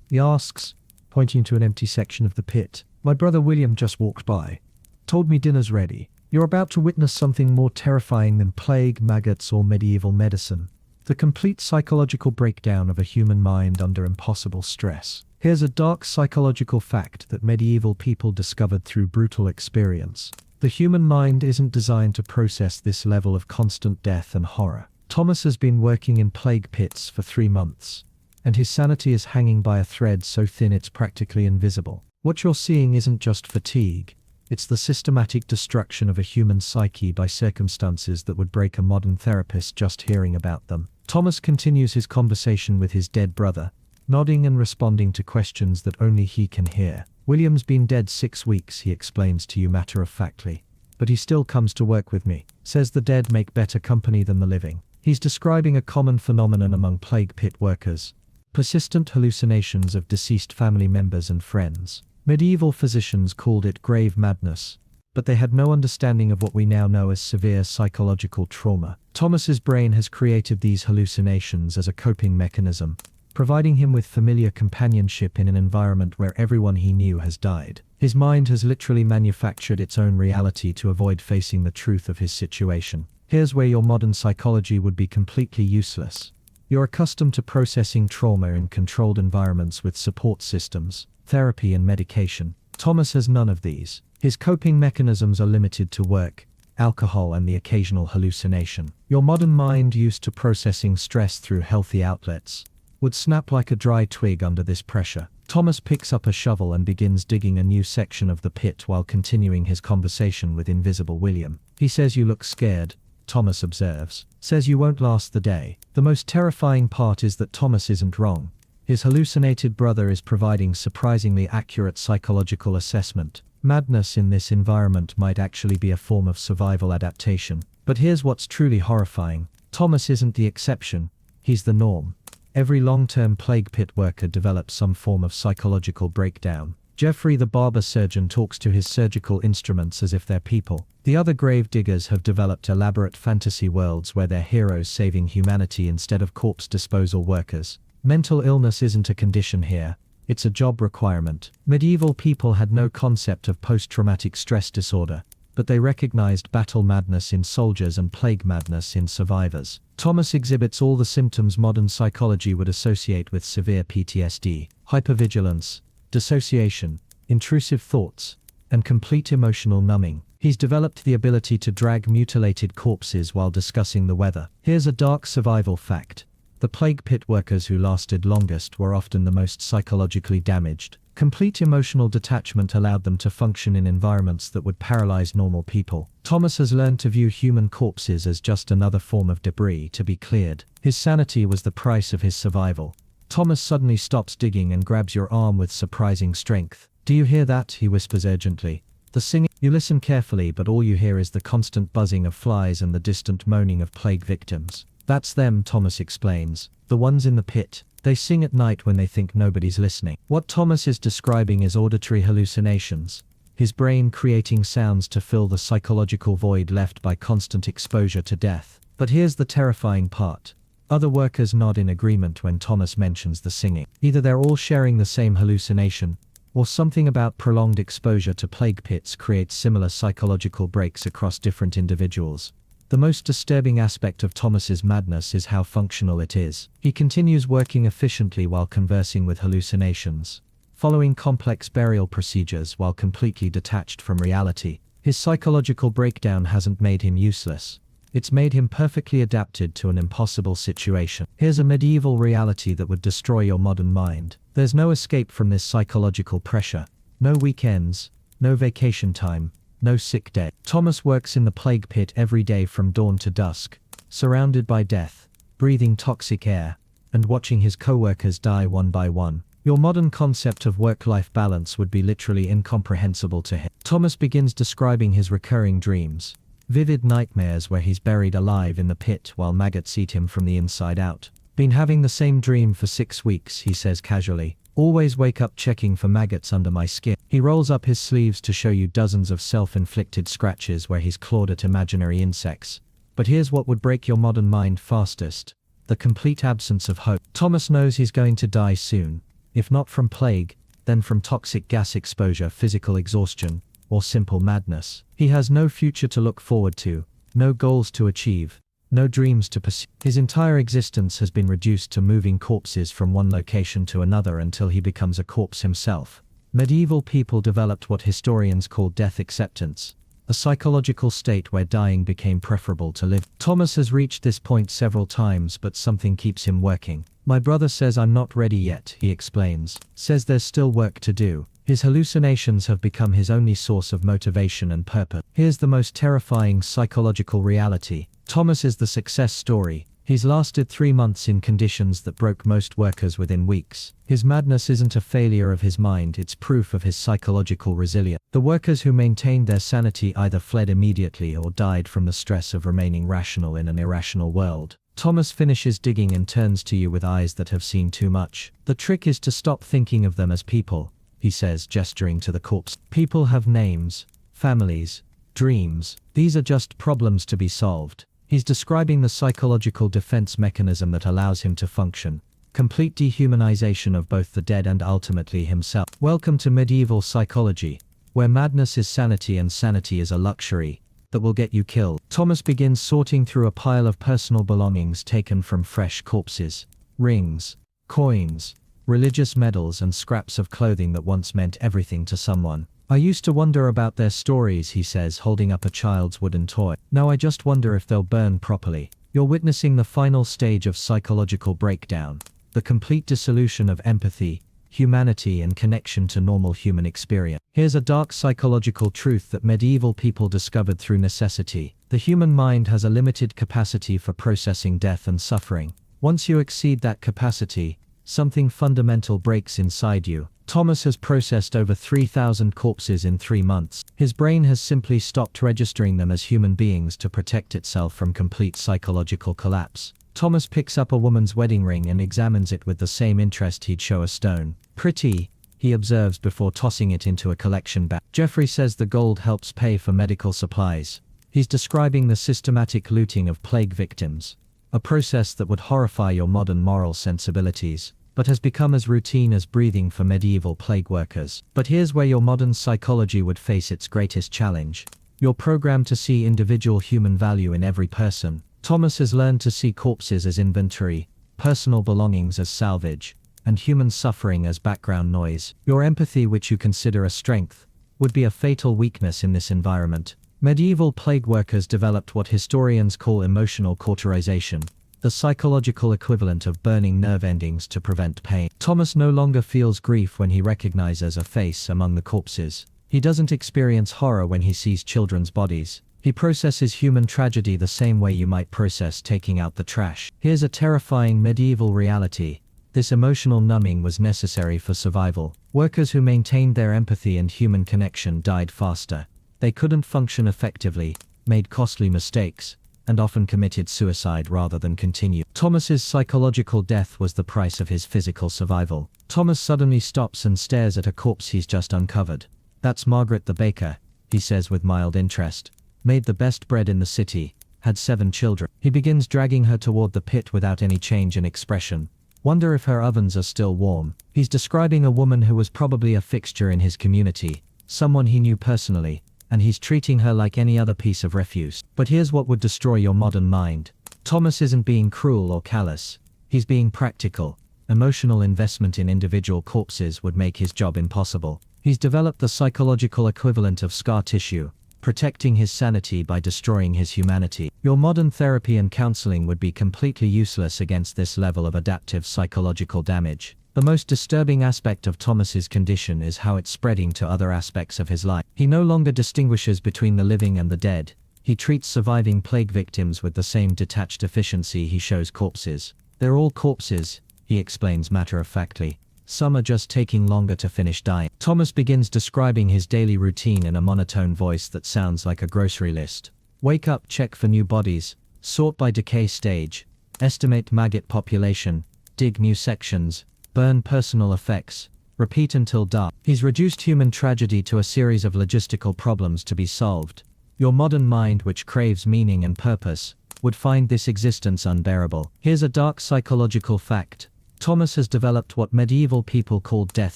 He asks, pointing to an empty section of the pit. My brother William just walked by. Told me dinner's ready. You're about to witness something more terrifying than plague, maggots, or medieval medicine. The complete psychological breakdown of a human mind under impossible stress. Here's a dark psychological fact that medieval people discovered through brutal experience. The human mind isn't designed to process this level of constant death and horror. Thomas has been working in plague pits for 3 months, and his sanity is hanging by a thread so thin it's practically invisible. What you're seeing isn't just fatigue. It's the systematic destruction of a human psyche by circumstances that would break a modern therapist just hearing about them. Thomas continues his conversation with his dead brother, nodding and responding to questions that only he can hear. William's been dead 6 weeks, he explains to you matter-of-factly. But he still comes to work with me. Says the dead make better company than the living. He's describing a common phenomenon among plague pit workers. Persistent hallucinations of deceased family members and friends. Medieval physicians called it grave madness, but they had no understanding of what we now know as severe psychological trauma. Thomas's brain has created these hallucinations as a coping mechanism, providing him with familiar companionship in an environment where everyone he knew has died. His mind has literally manufactured its own reality to avoid facing the truth of his situation. Here's where your modern psychology would be completely useless. You're accustomed to processing trauma in controlled environments with support systems, therapy and medication. Thomas has none of these. His coping mechanisms are limited to work, alcohol and the occasional hallucination. Your modern mind, used to processing stress through healthy outlets, would snap like a dry twig under this pressure. Thomas picks up a shovel and begins digging a new section of the pit while continuing his conversation with invisible William. He says you look scared, Thomas observes. Says you won't last the day. The most terrifying part is that Thomas isn't wrong. His hallucinated brother is providing surprisingly accurate psychological assessment. Madness in this environment might actually be a form of survival adaptation. But here's what's truly horrifying. Thomas isn't the exception. He's the norm. Every long-term plague pit worker develops some form of psychological breakdown. Jeffrey the barber surgeon talks to his surgical instruments as if they're people. The other grave diggers have developed elaborate fantasy worlds where they're heroes saving humanity instead of corpse disposal workers. Mental illness isn't a condition here, it's a job requirement. Medieval people had no concept of post-traumatic stress disorder, but they recognized battle madness in soldiers and plague madness in survivors. Thomas exhibits all the symptoms modern psychology would associate with severe PTSD: hypervigilance, dissociation, intrusive thoughts, and complete emotional numbing. He's developed the ability to drag mutilated corpses while discussing the weather. Here's a dark survival fact. The plague pit workers who lasted longest were often the most psychologically damaged. Complete emotional detachment allowed them to function in environments that would paralyze normal people. Thomas has learned to view human corpses as just another form of debris to be cleared. His sanity was the price of his survival. Thomas suddenly stops digging and grabs your arm with surprising strength. Do you hear that? He whispers urgently. The singing. You listen carefully, but all you hear is the constant buzzing of flies and the distant moaning of plague victims. That's them, Thomas explains. The ones in the pit. They sing at night when they think nobody's listening. What Thomas is describing is auditory hallucinations, his brain creating sounds to fill the psychological void left by constant exposure to death. But here's the terrifying part. Other workers nod in agreement when Thomas mentions the singing. Either they're all sharing the same hallucination, or something about prolonged exposure to plague pits creates similar psychological breaks across different individuals. The most disturbing aspect of Thomas's madness is how functional it is. He continues working efficiently while conversing with hallucinations, following complex burial procedures while completely detached from reality. His psychological breakdown hasn't made him useless. It's made him perfectly adapted to an impossible situation. Here's a medieval reality that would destroy your modern mind. There's no escape from this psychological pressure. No weekends, no vacation time, no sick day. Thomas works in the plague pit every day from dawn to dusk, surrounded by death, breathing toxic air, and watching his co-workers die one by one. Your modern concept of work-life balance would be literally incomprehensible to him. Thomas begins describing his recurring dreams. Vivid nightmares where he's buried alive in the pit while maggots eat him from the inside out. Been having the same dream for 6 weeks, he says casually. Always wake up checking for maggots under my skin. He rolls up his sleeves to show you dozens of self-inflicted scratches where he's clawed at imaginary insects. But here's what would break your modern mind fastest: the complete absence of hope. Thomas knows he's going to die soon. If not from plague, then from toxic gas exposure, physical exhaustion, or simple madness. He has no future to look forward to, no goals to achieve, no dreams to pursue. His entire existence has been reduced to moving corpses from one location to another until he becomes a corpse himself. Medieval people developed what historians call death acceptance, a psychological state where dying became preferable to live. Thomas has reached this point several times, but something keeps him working. My brother says I'm not ready yet, he explains. Says there's still work to do. His hallucinations have become his only source of motivation and purpose. Here's the most terrifying psychological reality. Thomas is the success story. He's lasted 3 months in conditions that broke most workers within weeks. His madness isn't a failure of his mind, it's proof of his psychological resilience. The workers who maintained their sanity either fled immediately or died from the stress of remaining rational in an irrational world. Thomas finishes digging and turns to you with eyes that have seen too much. The trick is to stop thinking of them as people, he says, gesturing to the corpse. People have names, families, dreams. These are just problems to be solved. He's describing the psychological defense mechanism that allows him to function. Complete dehumanization of both the dead and ultimately himself. Welcome to medieval psychology, where madness is sanity and sanity is a luxury that will get you killed. Thomas begins sorting through a pile of personal belongings taken from fresh corpses. Rings, coins, religious medals and scraps of clothing that once meant everything to someone. I used to wonder about their stories, he says, holding up a child's wooden toy. Now I just wonder if they'll burn properly. You're witnessing the final stage of psychological breakdown, the complete dissolution of empathy, humanity and connection to normal human experience. Here's a dark psychological truth that medieval people discovered through necessity. The human mind has a limited capacity for processing death and suffering. Once you exceed that capacity, something fundamental breaks inside you. Thomas has processed over 3,000 corpses in 3 months. His brain has simply stopped registering them as human beings to protect itself from complete psychological collapse. Thomas picks up a woman's wedding ring and examines it with the same interest he'd show a stone. Pretty, he observes before tossing it into a collection bag. Jeffrey says the gold helps pay for medical supplies. He's describing the systematic looting of plague victims, a process that would horrify your modern moral sensibilities, but has become as routine as breathing for medieval plague workers. But here's where your modern psychology would face its greatest challenge. You're programmed to see individual human value in every person. Thomas has learned to see corpses as inventory, personal belongings as salvage, and human suffering as background noise. Your empathy, which you consider a strength, would be a fatal weakness in this environment. Medieval plague workers developed what historians call emotional cauterization, the psychological equivalent of burning nerve endings to prevent pain. Thomas no longer feels grief when he recognizes a face among the corpses. He doesn't experience horror when he sees children's bodies. He processes human tragedy the same way you might process taking out the trash. Here's a terrifying medieval reality. This emotional numbing was necessary for survival. Workers who maintained their empathy and human connection died faster. They couldn't function effectively, made costly mistakes, and often committed suicide rather than continue. Thomas's psychological death was the price of his physical survival. Thomas suddenly stops and stares at a corpse he's just uncovered. That's Margaret the baker, he says with mild interest. Made the best bread in the city, had 7 children. He begins dragging her toward the pit without any change in expression. Wonder if her ovens are still warm. He's describing a woman who was probably a fixture in his community, someone he knew personally, and he's treating her like any other piece of refuse. But here's what would destroy your modern mind. Thomas isn't being cruel or callous. He's being practical. Emotional investment in individual corpses would make his job impossible. He's developed the psychological equivalent of scar tissue, protecting his sanity by destroying his humanity. Your modern therapy and counseling would be completely useless against this level of adaptive psychological damage. The most disturbing aspect of Thomas's condition is how it's spreading to other aspects of his life. He no longer distinguishes between the living and the dead. He treats surviving plague victims with the same detached efficiency he shows corpses. They're all corpses, he explains matter-of-factly. Some are just taking longer to finish dying. Thomas begins describing his daily routine in a monotone voice that sounds like a grocery list. Wake up, check for new bodies, sort by decay stage, estimate maggot population, dig new sections, burn personal effects, repeat until dark. He's reduced human tragedy to a series of logistical problems to be solved. Your modern mind, which craves meaning and purpose, would find this existence unbearable. Here's a dark psychological fact. Thomas has developed what medieval people called death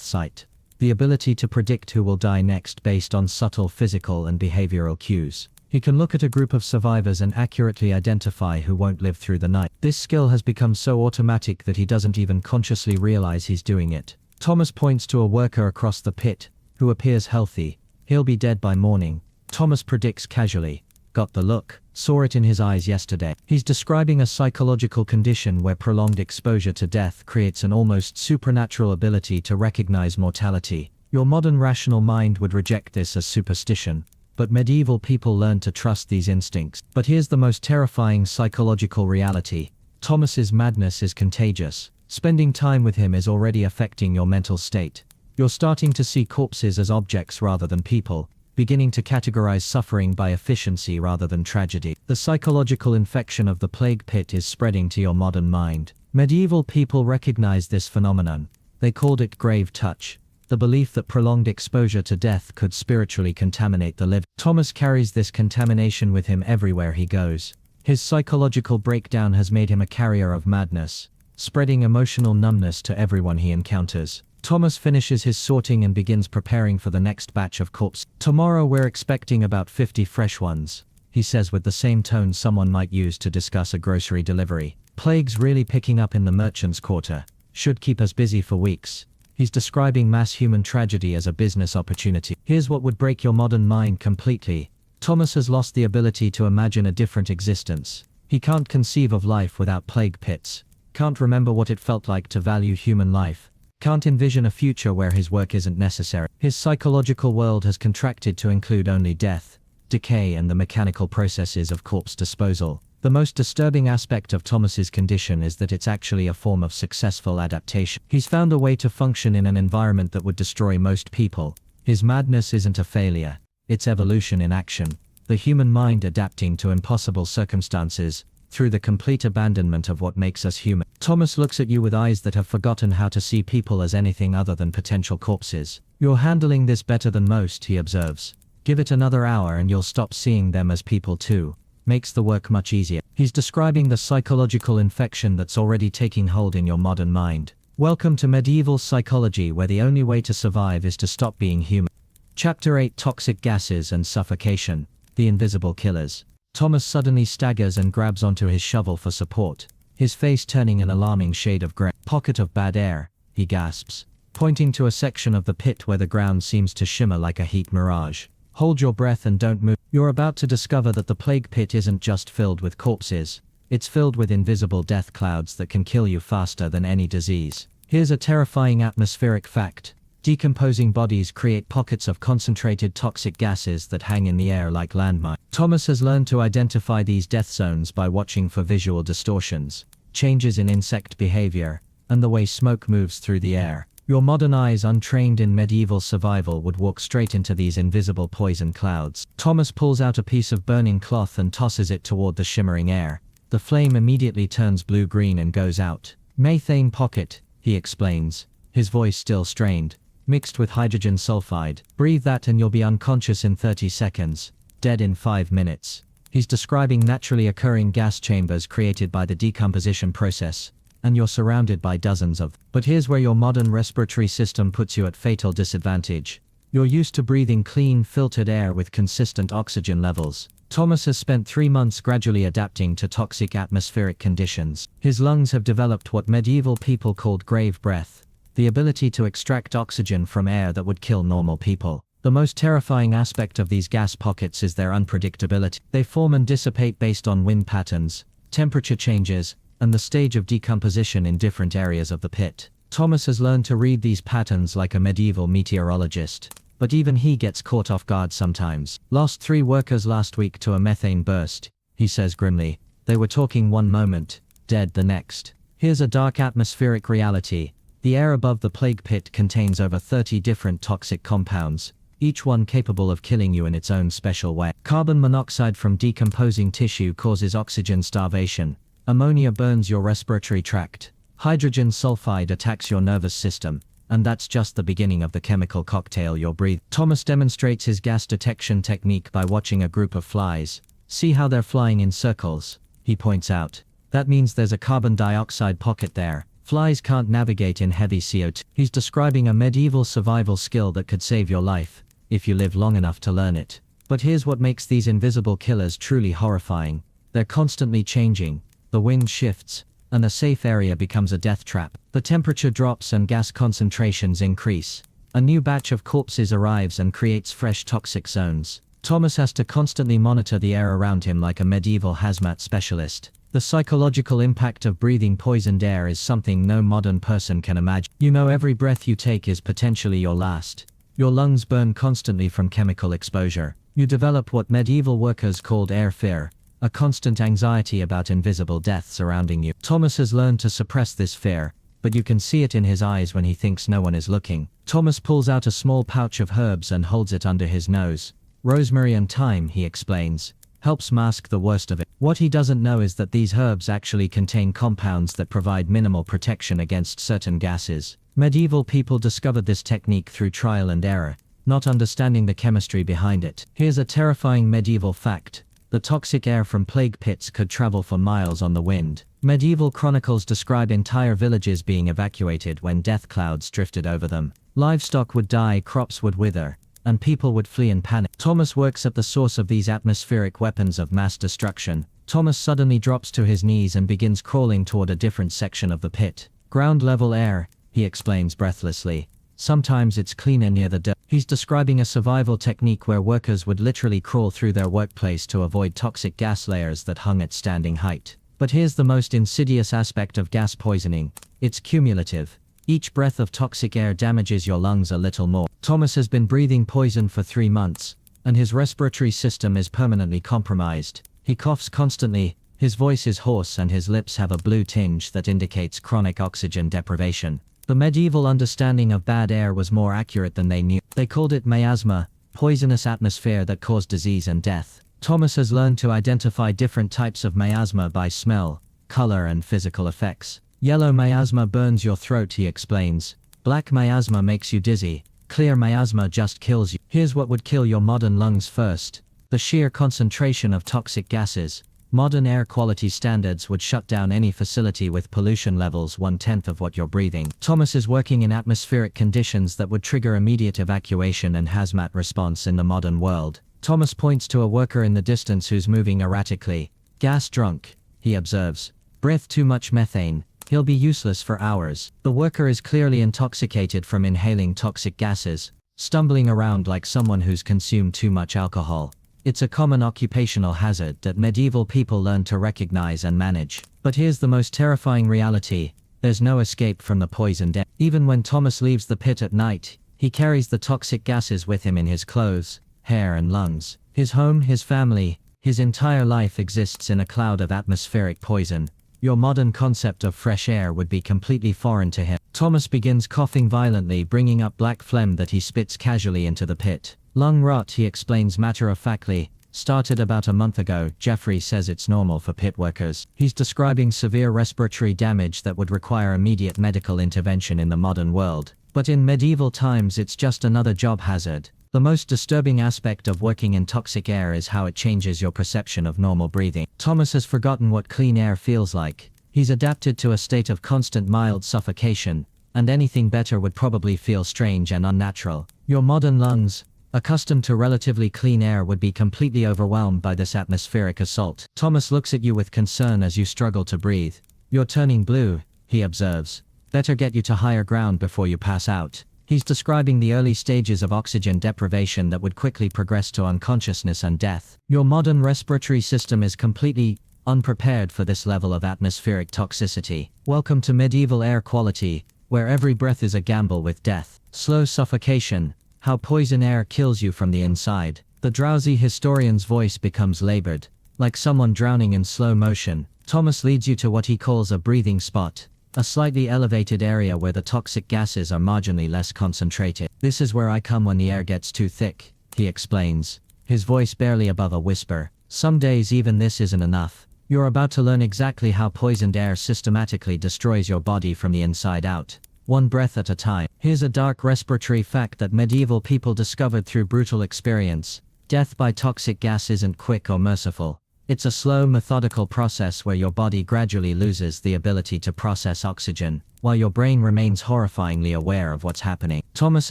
sight, the ability to predict who will die next based on subtle physical and behavioral cues. He can look at a group of survivors and accurately identify who won't live through the night. This skill has become so automatic that he doesn't even consciously realize he's doing it. Thomas points to a worker across the pit, who appears healthy. He'll be dead by morning. Thomas predicts casually. Got the look. Saw it in his eyes yesterday. He's describing a psychological condition where prolonged exposure to death creates an almost supernatural ability to recognize mortality. Your modern rational mind would reject this as superstition, but medieval people learned to trust these instincts. But here's the most terrifying psychological reality. Thomas's madness is contagious. Spending time with him is already affecting your mental state. You're starting to see corpses as objects rather than people, beginning to categorize suffering by efficiency rather than tragedy. The psychological infection of the plague pit is spreading to your modern mind. Medieval people recognized this phenomenon. They called it grave touch, the belief that prolonged exposure to death could spiritually contaminate the living. Thomas carries this contamination with him everywhere he goes. His psychological breakdown has made him a carrier of madness, spreading emotional numbness to everyone he encounters. Thomas finishes his sorting and begins preparing for the next batch of corpses. Tomorrow we're expecting about 50 fresh ones, he says with the same tone someone might use to discuss a grocery delivery. Plague's really picking up in the merchants' quarter. Should keep us busy for weeks. He's describing mass human tragedy as a business opportunity. Here's what would break your modern mind completely. Thomas has lost the ability to imagine a different existence. He can't conceive of life without plague pits. Can't remember what it felt like to value human life. Can't envision a future where his work isn't necessary. His psychological world has contracted to include only death, decay, and the mechanical processes of corpse disposal. The most disturbing aspect of Thomas's condition is that it's actually a form of successful adaptation. He's found a way to function in an environment that would destroy most people. His madness isn't a failure, it's evolution in action. The human mind adapting to impossible circumstances, through the complete abandonment of what makes us human. Thomas looks at you with eyes that have forgotten how to see people as anything other than potential corpses. You're handling this better than most, he observes. Give it another hour and you'll stop seeing them as people too. Makes the work much easier. He's describing the psychological infection that's already taking hold in your modern mind. Welcome to medieval psychology, where the only way to survive is to stop being human. Chapter 8: Toxic Gases and Suffocation. The Invisible Killers. Thomas suddenly staggers and grabs onto his shovel for support, his face turning an alarming shade of grey. Pocket of bad air, he gasps, pointing to a section of the pit where the ground seems to shimmer like a heat mirage. Hold your breath and don't move. You're about to discover that the plague pit isn't just filled with corpses. It's filled with invisible death clouds that can kill you faster than any disease. Here's a terrifying atmospheric fact. Decomposing bodies create pockets of concentrated toxic gases that hang in the air like landmines. Thomas has learned to identify these death zones by watching for visual distortions, changes in insect behavior, and the way smoke moves through the air. Your modern eyes, untrained in medieval survival, would walk straight into these invisible poison clouds. Thomas pulls out a piece of burning cloth and tosses it toward the shimmering air. The flame immediately turns blue-green and goes out. Methane pocket, he explains, his voice still strained. Mixed with hydrogen sulfide. Breathe that and you'll be unconscious in 30 seconds. Dead in 5 minutes. He's describing naturally occurring gas chambers created by the decomposition process, and you're surrounded by dozens of. But here's where your modern respiratory system puts you at fatal disadvantage. You're used to breathing clean, filtered air with consistent oxygen levels. Thomas has spent 3 months gradually adapting to toxic atmospheric conditions. His lungs have developed what medieval people called grave breath, the ability to extract oxygen from air that would kill normal people. The most terrifying aspect of these gas pockets is their unpredictability. They form and dissipate based on wind patterns, temperature changes, and the stage of decomposition in different areas of the pit. Thomas has learned to read these patterns like a medieval meteorologist. But even he gets caught off guard sometimes. Lost 3 workers last week to a methane burst, he says grimly. They were talking one moment, dead the next. Here's a dark atmospheric reality. The air above the plague pit contains over 30 different toxic compounds, each one capable of killing you in its own special way. Carbon monoxide from decomposing tissue causes oxygen starvation. Ammonia burns your respiratory tract. Hydrogen sulfide attacks your nervous system. And that's just the beginning of the chemical cocktail you'll breathe. Thomas demonstrates his gas detection technique by watching a group of flies. See how they're flying in circles, he points out. That means there's a carbon dioxide pocket there. Flies can't navigate in heavy CO2. He's describing a medieval survival skill that could save your life, if you live long enough to learn it. But here's what makes these invisible killers truly horrifying. They're constantly changing. The wind shifts, and a safe area becomes a death trap. The temperature drops and gas concentrations increase. A new batch of corpses arrives and creates fresh toxic zones. Thomas has to constantly monitor the air around him like a medieval hazmat specialist. The psychological impact of breathing poisoned air is something no modern person can imagine. You know every breath you take is potentially your last. Your lungs burn constantly from chemical exposure. You develop what medieval workers called air fear, a constant anxiety about invisible death surrounding you. Thomas has learned to suppress this fear, but you can see it in his eyes when he thinks no one is looking. Thomas pulls out a small pouch of herbs and holds it under his nose. Rosemary and thyme, he explains, helps mask the worst of it. What he doesn't know is that these herbs actually contain compounds that provide minimal protection against certain gases. Medieval people discovered this technique through trial and error, not understanding the chemistry behind it. Here's a terrifying medieval fact. The toxic air from plague pits could travel for miles on the wind. Medieval chronicles describe entire villages being evacuated when death clouds drifted over them. Livestock would die, crops would wither, and people would flee in panic. Thomas works at the source of these atmospheric weapons of mass destruction. Thomas suddenly drops to his knees and begins crawling toward a different section of the pit. Ground level air, he explains breathlessly. Sometimes it's cleaner near the dirt. He's describing a survival technique where workers would literally crawl through their workplace to avoid toxic gas layers that hung at standing height. But here's the most insidious aspect of gas poisoning. It's cumulative. Each breath of toxic air damages your lungs a little more. Thomas has been breathing poison for 3 months, and his respiratory system is permanently compromised. He coughs constantly, his voice is hoarse and his lips have a blue tinge that indicates chronic oxygen deprivation. The medieval understanding of bad air was more accurate than they knew. They called it miasma, poisonous atmosphere that caused disease and death. Thomas has learned to identify different types of miasma by smell, color, and physical effects. Yellow miasma burns your throat, he explains. Black miasma makes you dizzy. Clear miasma just kills you. Here's what would kill your modern lungs first: the sheer concentration of toxic gases. Modern air quality standards would shut down any facility with pollution levels 1/10 of what you're breathing. Thomas is working in atmospheric conditions that would trigger immediate evacuation and hazmat response in the modern world. Thomas points to a worker in the distance who's moving erratically. Gas drunk, he observes. Breathed too much methane. He'll be useless for hours. The worker is clearly intoxicated from inhaling toxic gases, stumbling around like someone who's consumed too much alcohol. It's a common occupational hazard that medieval people learned to recognize and manage. But here's the most terrifying reality: there's no escape from the poisoned air. Even when Thomas leaves the pit at night, he carries the toxic gases with him in his clothes, hair, and lungs. His home, his family, his entire life exists in a cloud of atmospheric poison. Your modern concept of fresh air would be completely foreign to him. Thomas begins coughing violently, bringing up black phlegm that he spits casually into the pit. Lung rot, he explains matter-of-factly, started about a month ago. Jeffrey says it's normal for pit workers. He's describing severe respiratory damage that would require immediate medical intervention in the modern world. But in medieval times it's just another job hazard. The most disturbing aspect of working in toxic air is how it changes your perception of normal breathing. Thomas has forgotten what clean air feels like. He's adapted to a state of constant mild suffocation, and anything better would probably feel strange and unnatural. Your modern lungs, accustomed to relatively clean air, would be completely overwhelmed by this atmospheric assault. Thomas looks at you with concern as you struggle to breathe. You're turning blue, he observes. Better get you to higher ground before you pass out. He's describing the early stages of oxygen deprivation that would quickly progress to unconsciousness and death. Your modern respiratory system is completely unprepared for this level of atmospheric toxicity. Welcome to medieval air quality, where every breath is a gamble with death. Slow suffocation, how poison air kills you from the inside. The drowsy historian's voice becomes labored, like someone drowning in slow motion. Thomas leads you to what he calls a breathing spot, a slightly elevated area where the toxic gases are marginally less concentrated. This is where I come when the air gets too thick, he explains, his voice barely above a whisper. Some days even this isn't enough. You're about to learn exactly how poisoned air systematically destroys your body from the inside out, one breath at a time. Here's a dark respiratory fact that medieval people discovered through brutal experience. Death by toxic gas isn't quick or merciful. It's a slow, methodical process where your body gradually loses the ability to process oxygen, while your brain remains horrifyingly aware of what's happening. Thomas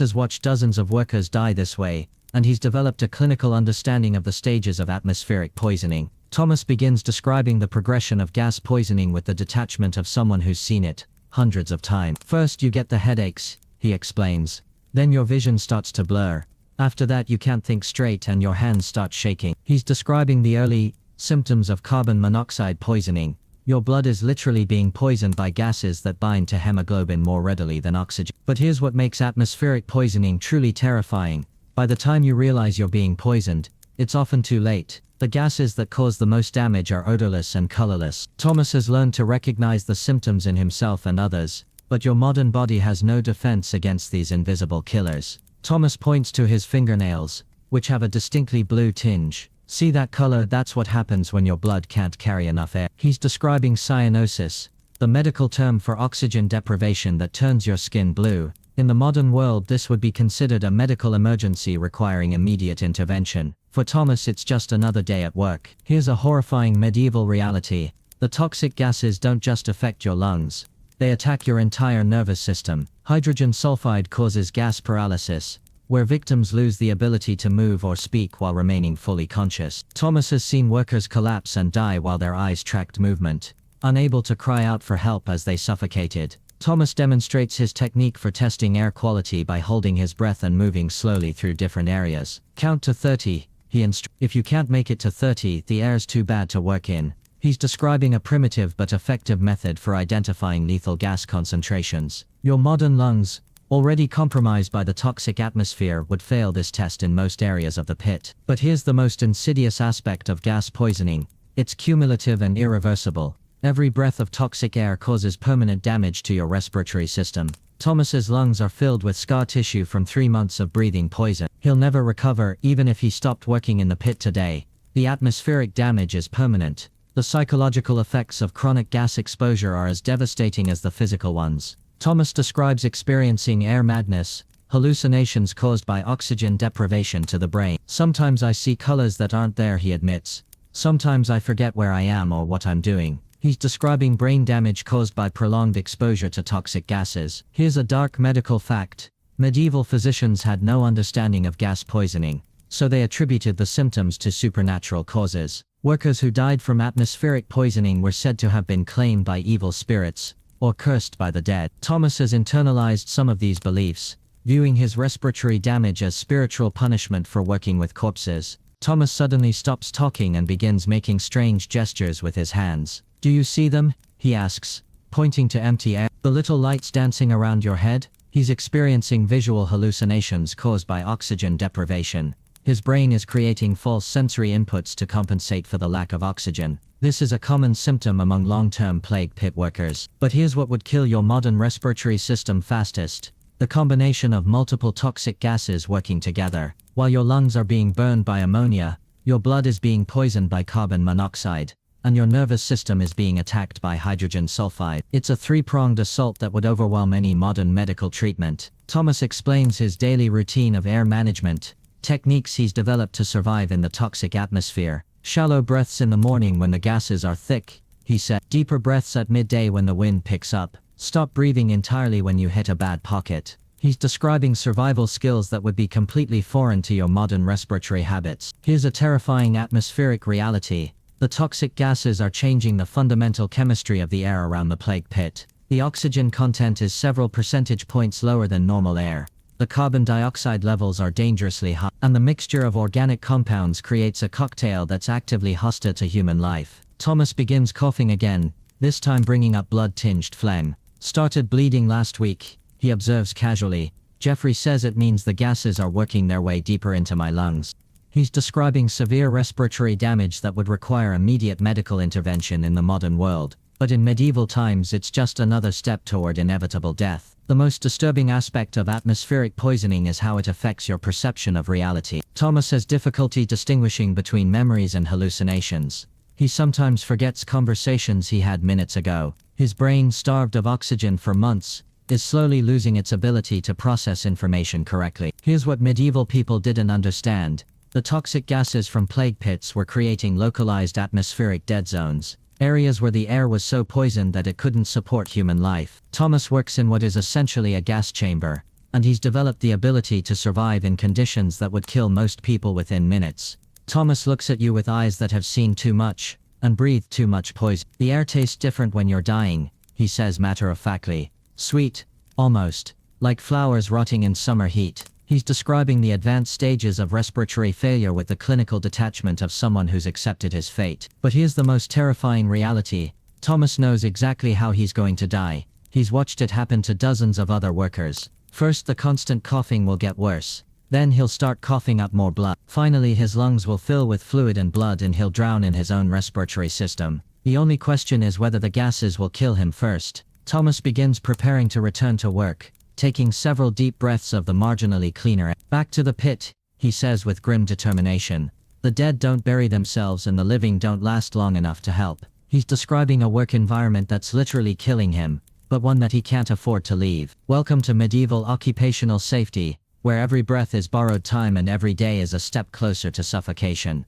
has watched dozens of workers die this way, and he's developed a clinical understanding of the stages of atmospheric poisoning. Thomas begins describing the progression of gas poisoning with the detachment of someone who's seen it hundreds of times. First you get the headaches, he explains. Then your vision starts to blur. After that you can't think straight and your hands start shaking. He's describing the early symptoms of carbon monoxide poisoning. Your blood is literally being poisoned by gases that bind to hemoglobin more readily than oxygen. But here's what makes atmospheric poisoning truly terrifying. By the time you realize you're being poisoned, it's often too late. The gases that cause the most damage are odorless and colorless. Thomas has learned to recognize the symptoms in himself and others, but your modern body has no defense against these invisible killers. Thomas points to his fingernails, which have a distinctly blue tinge. See that color? That's what happens when your blood can't carry enough air. He's describing cyanosis, the medical term for oxygen deprivation that turns your skin blue. In the modern world, this would be considered a medical emergency requiring immediate intervention. For Thomas, it's just another day at work. Here's a horrifying medieval reality. The toxic gases don't just affect your lungs. They attack your entire nervous system. Hydrogen sulfide causes gas paralysis, where victims lose the ability to move or speak while remaining fully conscious. Thomas has seen workers collapse and die while their eyes tracked movement, unable to cry out for help as they suffocated. Thomas demonstrates his technique for testing air quality by holding his breath and moving slowly through different areas. Count to 30, he instructs. If you can't make it to 30, the air's too bad to work in. He's describing a primitive but effective method for identifying lethal gas concentrations. Your modern lungs, already compromised by the toxic atmosphere, would fail this test in most areas of the pit. But here's the most insidious aspect of gas poisoning. It's cumulative and irreversible. Every breath of toxic air causes permanent damage to your respiratory system. Thomas's lungs are filled with scar tissue from 3 months of breathing poison. He'll never recover, even if he stopped working in the pit today. The atmospheric damage is permanent. The psychological effects of chronic gas exposure are as devastating as the physical ones. Thomas describes experiencing air madness, hallucinations caused by oxygen deprivation to the brain. Sometimes I see colors that aren't there, he admits. Sometimes I forget where I am or what I'm doing. He's describing brain damage caused by prolonged exposure to toxic gases. Here's a dark medical fact. Medieval physicians had no understanding of gas poisoning, so they attributed the symptoms to supernatural causes. Workers who died from atmospheric poisoning were said to have been claimed by evil spirits, or cursed by the dead. Thomas has internalized some of these beliefs, viewing his respiratory damage as spiritual punishment for working with corpses. Thomas suddenly stops talking and begins making strange gestures with his hands. Do you see them? He asks, pointing to empty air. The little lights dancing around your head? He's experiencing visual hallucinations caused by oxygen deprivation. His brain is creating false sensory inputs to compensate for the lack of oxygen. This is a common symptom among long-term plague pit workers. But here's what would kill your modern respiratory system fastest: the combination of multiple toxic gases working together. While your lungs are being burned by ammonia, your blood is being poisoned by carbon monoxide, and your nervous system is being attacked by hydrogen sulfide. It's a three-pronged assault that would overwhelm any modern medical treatment. Thomas explains his daily routine of air management, techniques he's developed to survive in the toxic atmosphere. Shallow breaths in the morning when the gases are thick, he said. Deeper breaths at midday when the wind picks up. Stop breathing entirely when you hit a bad pocket. He's describing survival skills that would be completely foreign to your modern respiratory habits. Here's a terrifying atmospheric reality. The toxic gases are changing the fundamental chemistry of the air around the plague pit. The oxygen content is several percentage points lower than normal air. The carbon dioxide levels are dangerously high, and the mixture of organic compounds creates a cocktail that's actively hostile to human life. Thomas begins coughing again, this time bringing up blood-tinged phlegm. Started bleeding last week, he observes casually. Jeffrey says it means the gases are working their way deeper into my lungs. He's describing severe respiratory damage that would require immediate medical intervention in the modern world. But in medieval times it's just another step toward inevitable death. The most disturbing aspect of atmospheric poisoning is how it affects your perception of reality. Thomas has difficulty distinguishing between memories and hallucinations. He sometimes forgets conversations he had minutes ago. His brain, starved of oxygen for months, is slowly losing its ability to process information correctly. Here's what medieval people didn't understand. The toxic gases from plague pits were creating localized atmospheric dead zones. Areas where the air was so poisoned that it couldn't support human life. Thomas works in what is essentially a gas chamber, and he's developed the ability to survive in conditions that would kill most people within minutes. Thomas looks at you with eyes that have seen too much, and breathed too much poison. The air tastes different when you're dying, he says matter-of-factly. Sweet, almost, like flowers rotting in summer heat. He's describing the advanced stages of respiratory failure with the clinical detachment of someone who's accepted his fate. But here's the most terrifying reality. Thomas knows exactly how he's going to die. He's watched it happen to dozens of other workers. First, the constant coughing will get worse. Then he'll start coughing up more blood. Finally, his lungs will fill with fluid and blood and he'll drown in his own respiratory system. The only question is whether the gases will kill him first. Thomas begins preparing to return to work, taking several deep breaths of the marginally cleaner air. Back to the pit, he says with grim determination. The dead don't bury themselves and the living don't last long enough to help. He's describing a work environment that's literally killing him, but one that he can't afford to leave. Welcome to medieval occupational safety, where every breath is borrowed time and every day is a step closer to suffocation.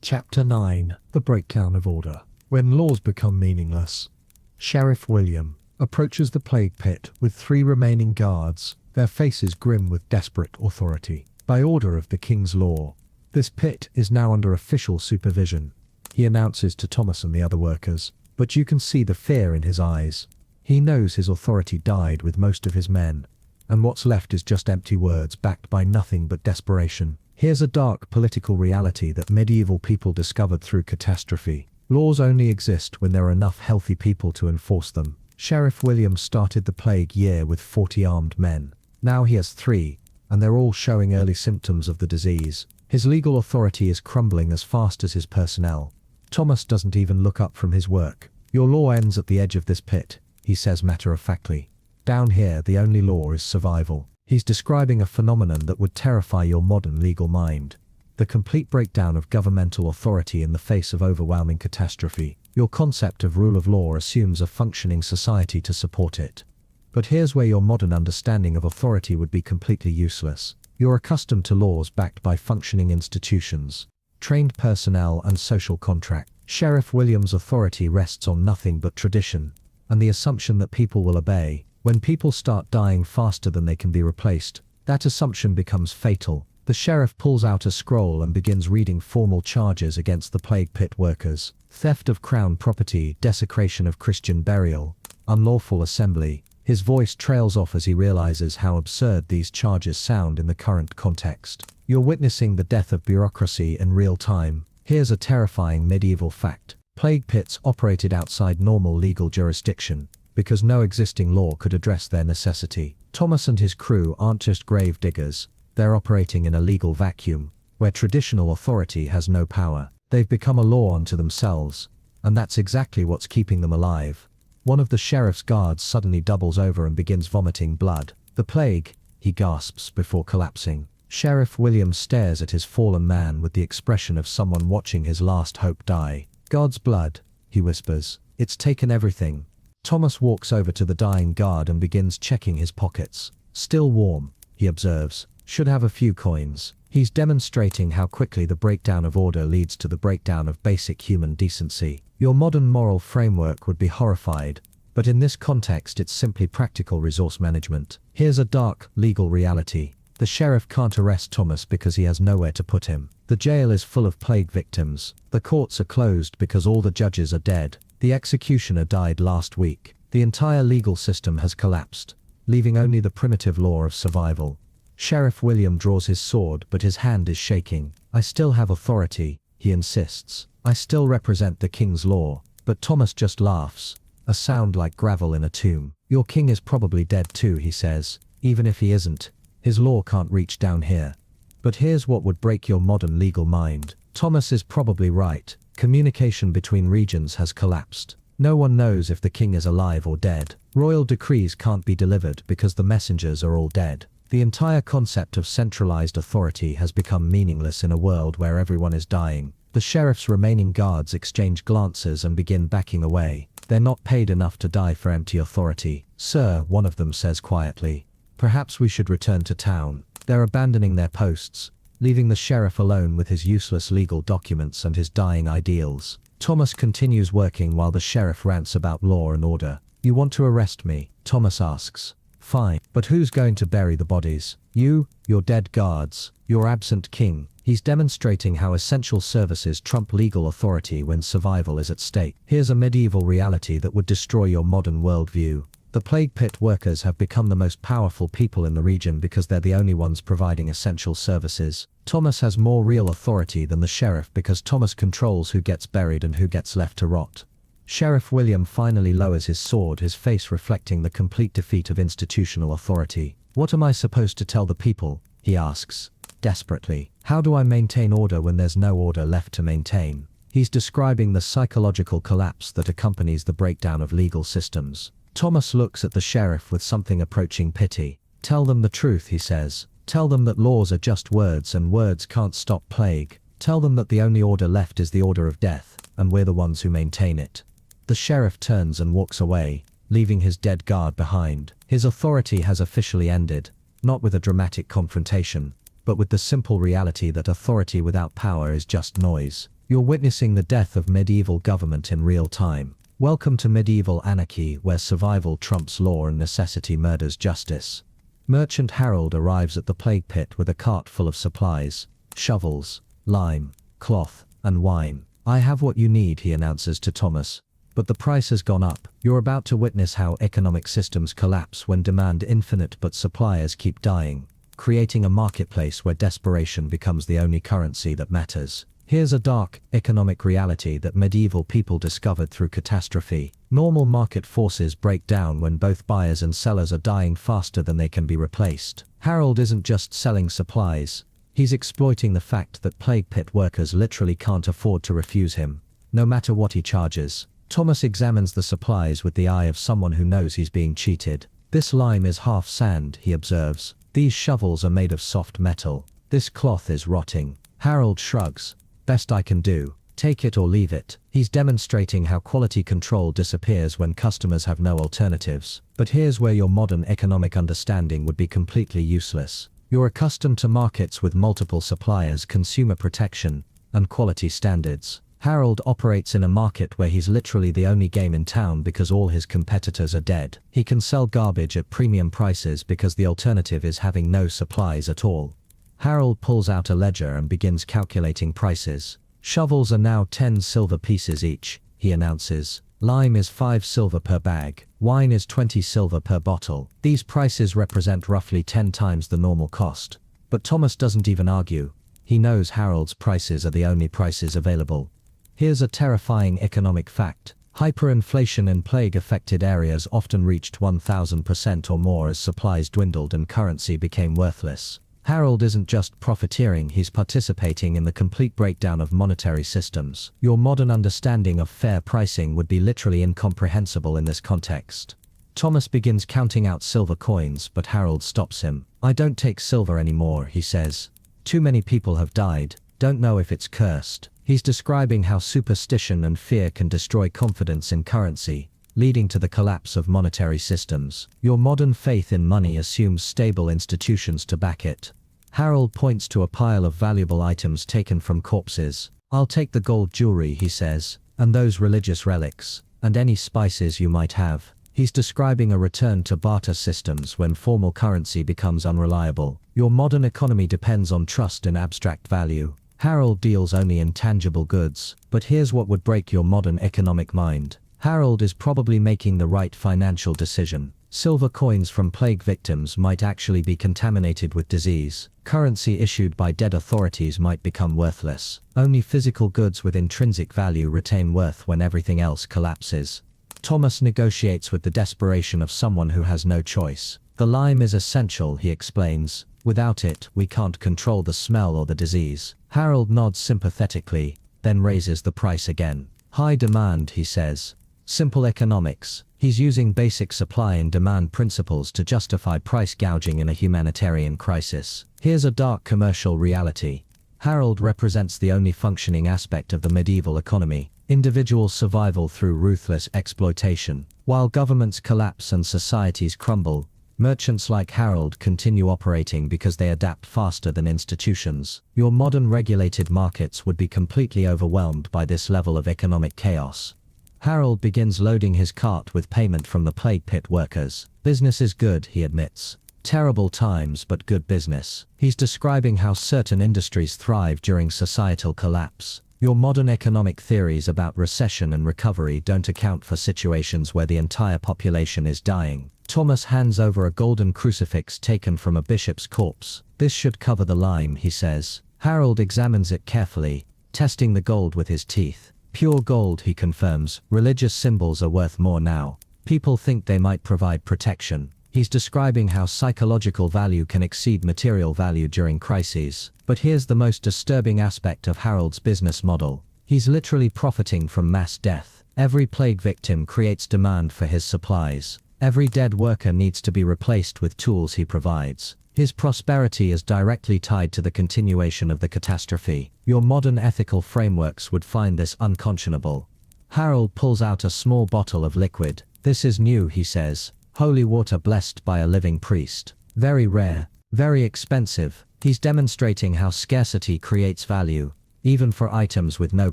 Chapter 9. The Breakdown of Order. When laws become meaningless. Sheriff William approaches the plague pit with 3 remaining guards, their faces grim with desperate authority. By order of the king's law, this pit is now under official supervision, he announces to Thomas and the other workers, but you can see the fear in his eyes. He knows his authority died with most of his men, and what's left is just empty words backed by nothing but desperation. Here's a dark political reality that medieval people discovered through catastrophe. Laws only exist when there are enough healthy people to enforce them. Sheriff William started the plague year with 40 armed men. Now he has 3, and they're all showing early symptoms of the disease. His legal authority is crumbling as fast as his personnel. Thomas doesn't even look up from his work. Your law ends at the edge of this pit, he says matter-of-factly. Down here, the only law is survival. He's describing a phenomenon that would terrify your modern legal mind. The complete breakdown of governmental authority in the face of overwhelming catastrophe. Your concept of rule of law assumes a functioning society to support it. But here's where your modern understanding of authority would be completely useless. You're accustomed to laws backed by functioning institutions, trained personnel and social contract. Sheriff William's authority rests on nothing but tradition, and the assumption that people will obey. When people start dying faster than they can be replaced, that assumption becomes fatal. The sheriff pulls out a scroll and begins reading formal charges against the plague pit workers. Theft of crown property, desecration of Christian burial, unlawful assembly. His voice trails off as he realizes how absurd these charges sound in the current context. You're witnessing the death of bureaucracy in real time. Here's a terrifying medieval fact. Plague pits operated outside normal legal jurisdiction, because no existing law could address their necessity. Thomas and his crew aren't just grave diggers. They're operating in a legal vacuum, where traditional authority has no power. They've become a law unto themselves, and that's exactly what's keeping them alive. One of the sheriff's guards suddenly doubles over and begins vomiting blood. The plague, he gasps before collapsing. Sheriff William stares at his fallen man with the expression of someone watching his last hope die. God's blood, he whispers. It's taken everything. Thomas walks over to the dying guard and begins checking his pockets. Still warm, he observes. Should have a few coins. He's demonstrating how quickly the breakdown of order leads to the breakdown of basic human decency. Your modern moral framework would be horrified, but in this context it's simply practical resource management. Here's a dark, legal reality. The sheriff can't arrest Thomas because he has nowhere to put him. The jail is full of plague victims. The courts are closed because all the judges are dead. The executioner died last week. The entire legal system has collapsed, leaving only the primitive law of survival. Sheriff William draws his sword, but his hand is shaking. I still have authority, he insists. I still represent the king's law. But Thomas just laughs, a sound like gravel in a tomb. Your king is probably dead too, he says. Even if he isn't, his law can't reach down here. But here's what would break your modern legal mind. Thomas is probably right. Communication between regions has collapsed. No one knows if the king is alive or dead. Royal decrees can't be delivered because the messengers are all dead. The entire concept of centralized authority has become meaningless in a world where everyone is dying. The sheriff's remaining guards exchange glances and begin backing away. They're not paid enough to die for empty authority. Sir, one of them says quietly, perhaps we should return to town. They're abandoning their posts, leaving the sheriff alone with his useless legal documents and his dying ideals. Thomas continues working while the sheriff rants about law and order. You want to arrest me? Thomas asks. Fine, but who's going to bury the bodies? You, your dead guards, your absent king. He's demonstrating how essential services trump legal authority when survival is at stake. Here's a medieval reality that would destroy your modern worldview. The plague pit workers have become the most powerful people in the region because they're the only ones providing essential services. Thomas has more real authority than the sheriff because Thomas controls who gets buried and who gets left to rot. Sheriff William finally lowers his sword, his face reflecting the complete defeat of institutional authority. What am I supposed to tell the people? He asks, desperately. How do I maintain order when there's no order left to maintain? He's describing the psychological collapse that accompanies the breakdown of legal systems. Thomas looks at the sheriff with something approaching pity. Tell them the truth, he says. Tell them that laws are just words and words can't stop plague. Tell them that the only order left is the order of death, and we're the ones who maintain it. The sheriff turns and walks away, leaving his dead guard behind. His authority has officially ended, not with a dramatic confrontation, but with the simple reality that authority without power is just noise. You're witnessing the death of medieval government in real time. Welcome to medieval anarchy, where survival trumps law and necessity murders justice. Merchant Harold arrives at the plague pit with a cart full of supplies, shovels, lime, cloth, and wine. I have what you need, he announces to Thomas. But the price has gone up. You're about to witness how economic systems collapse when demand infinite but suppliers keep dying, creating a marketplace where desperation becomes the only currency that matters. Here's a dark, economic reality that medieval people discovered through catastrophe. Normal market forces break down when both buyers and sellers are dying faster than they can be replaced. Harold isn't just selling supplies. He's exploiting the fact that plague pit workers literally can't afford to refuse him, no matter what he charges. Thomas examines the supplies with the eye of someone who knows he's being cheated. This lime is half sand, he observes. These shovels are made of soft metal. This cloth is rotting. Harold shrugs. Best I can do. Take it or leave it. He's demonstrating how quality control disappears when customers have no alternatives. But here's where your modern economic understanding would be completely useless. You're accustomed to markets with multiple suppliers, consumer protection, and quality standards. Harold operates in a market where he's literally the only game in town because all his competitors are dead. He can sell garbage at premium prices because the alternative is having no supplies at all. Harold pulls out a ledger and begins calculating prices. Shovels are now 10 silver pieces each, he announces. Lime is 5 silver per bag. Wine is 20 silver per bottle. These prices represent roughly 10 times the normal cost. But Thomas doesn't even argue. He knows Harold's prices are the only prices available. Here's a terrifying economic fact. Hyperinflation in plague-affected areas often reached 1,000% or more as supplies dwindled and currency became worthless. Harold isn't just profiteering, he's participating in the complete breakdown of monetary systems. Your modern understanding of fair pricing would be literally incomprehensible in this context. Thomas begins counting out silver coins, but Harold stops him. I don't take silver anymore, he says. Too many people have died. Don't know if it's cursed. He's describing how superstition and fear can destroy confidence in currency, leading to the collapse of monetary systems. Your modern faith in money assumes stable institutions to back it. Harold points to a pile of valuable items taken from corpses. "I'll take the gold jewelry," he says, "and those religious relics, and any spices you might have." He's describing a return to barter systems when formal currency becomes unreliable. Your modern economy depends on trust in abstract value. Harold deals only in tangible goods. But here's what would break your modern economic mind. Harold is probably making the right financial decision. Silver coins from plague victims might actually be contaminated with disease. Currency issued by dead authorities might become worthless. Only physical goods with intrinsic value retain worth when everything else collapses. Thomas negotiates with the desperation of someone who has no choice. "The lime is essential," he explains. "Without it, we can't control the smell or the disease." Harold nods sympathetically, then raises the price again. "High demand," he says. Simple economics. He's using basic supply and demand principles to justify price gouging in a humanitarian crisis. Here's a dark commercial reality. Harold represents the only functioning aspect of the medieval economy: individual survival through ruthless exploitation. While governments collapse and societies crumble, merchants like Harold continue operating because they adapt faster than institutions. Your modern regulated markets would be completely overwhelmed by this level of economic chaos. Harold begins loading his cart with payment from the plague pit workers. "Business is good," he admits. "Terrible times, but good business." He's describing how certain industries thrive during societal collapse. Your modern economic theories about recession and recovery don't account for situations where the entire population is dying. Thomas hands over a golden crucifix taken from a bishop's corpse. "This should cover the lime," he says. Harold examines it carefully, testing the gold with his teeth. "Pure gold," he confirms. "Religious symbols are worth more now. People think they might provide protection." He's describing how psychological value can exceed material value during crises. But here's the most disturbing aspect of Harold's business model. He's literally profiting from mass death. Every plague victim creates demand for his supplies. Every dead worker needs to be replaced with tools he provides. His prosperity is directly tied to the continuation of the catastrophe. Your modern ethical frameworks would find this unconscionable. Harold pulls out a small bottle of liquid. "This is new," he says. "Holy water blessed by a living priest. Very rare, very expensive." He's demonstrating how scarcity creates value, even for items with no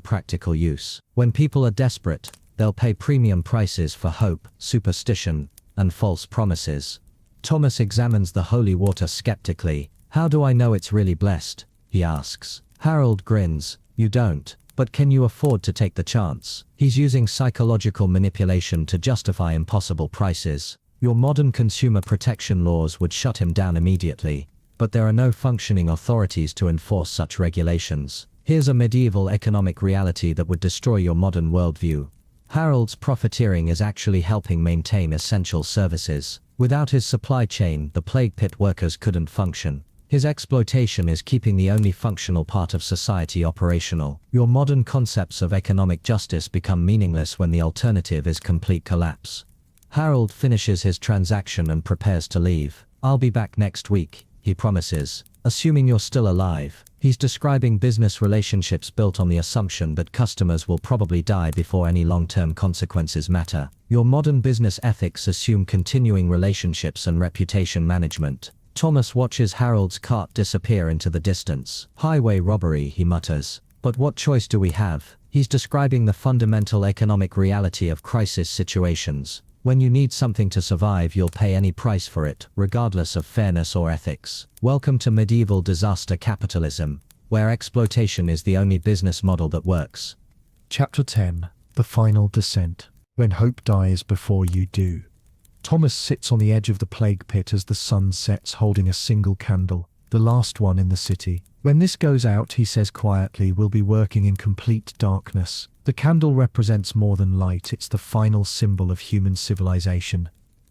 practical use. When people are desperate, they'll pay premium prices for hope, superstition, and false promises. Thomas examines the holy water skeptically. "How do I know it's really blessed?" he asks. Harold grins. "You don't. But can you afford to take the chance?" He's using psychological manipulation to justify impossible prices. Your modern consumer protection laws would shut him down immediately. But there are no functioning authorities to enforce such regulations. Here's a medieval economic reality that would destroy your modern worldview. Harold's profiteering is actually helping maintain essential services. Without his supply chain, the plague pit workers couldn't function. His exploitation is keeping the only functional part of society operational. Your modern concepts of economic justice become meaningless when the alternative is complete collapse. Harold finishes his transaction and prepares to leave. "I'll be back next week," he promises, "assuming you're still alive." He's describing business relationships built on the assumption that customers will probably die before any long-term consequences matter. Your modern business ethics assume continuing relationships and reputation management. Thomas watches Harold's cart disappear into the distance. "Highway robbery," he mutters. "But what choice do we have?" He's describing the fundamental economic reality of crisis situations. When you need something to survive, you'll pay any price for it, regardless of fairness or ethics. Welcome to medieval disaster capitalism, where exploitation is the only business model that works. Chapter 10. The Final Descent. When hope dies before you do. Thomas sits on the edge of the plague pit as the sun sets, holding a single candle, the last one in the city. "When this goes out," he says quietly, "we'll be working in complete darkness." The candle represents more than light, it's the final symbol of human civilization.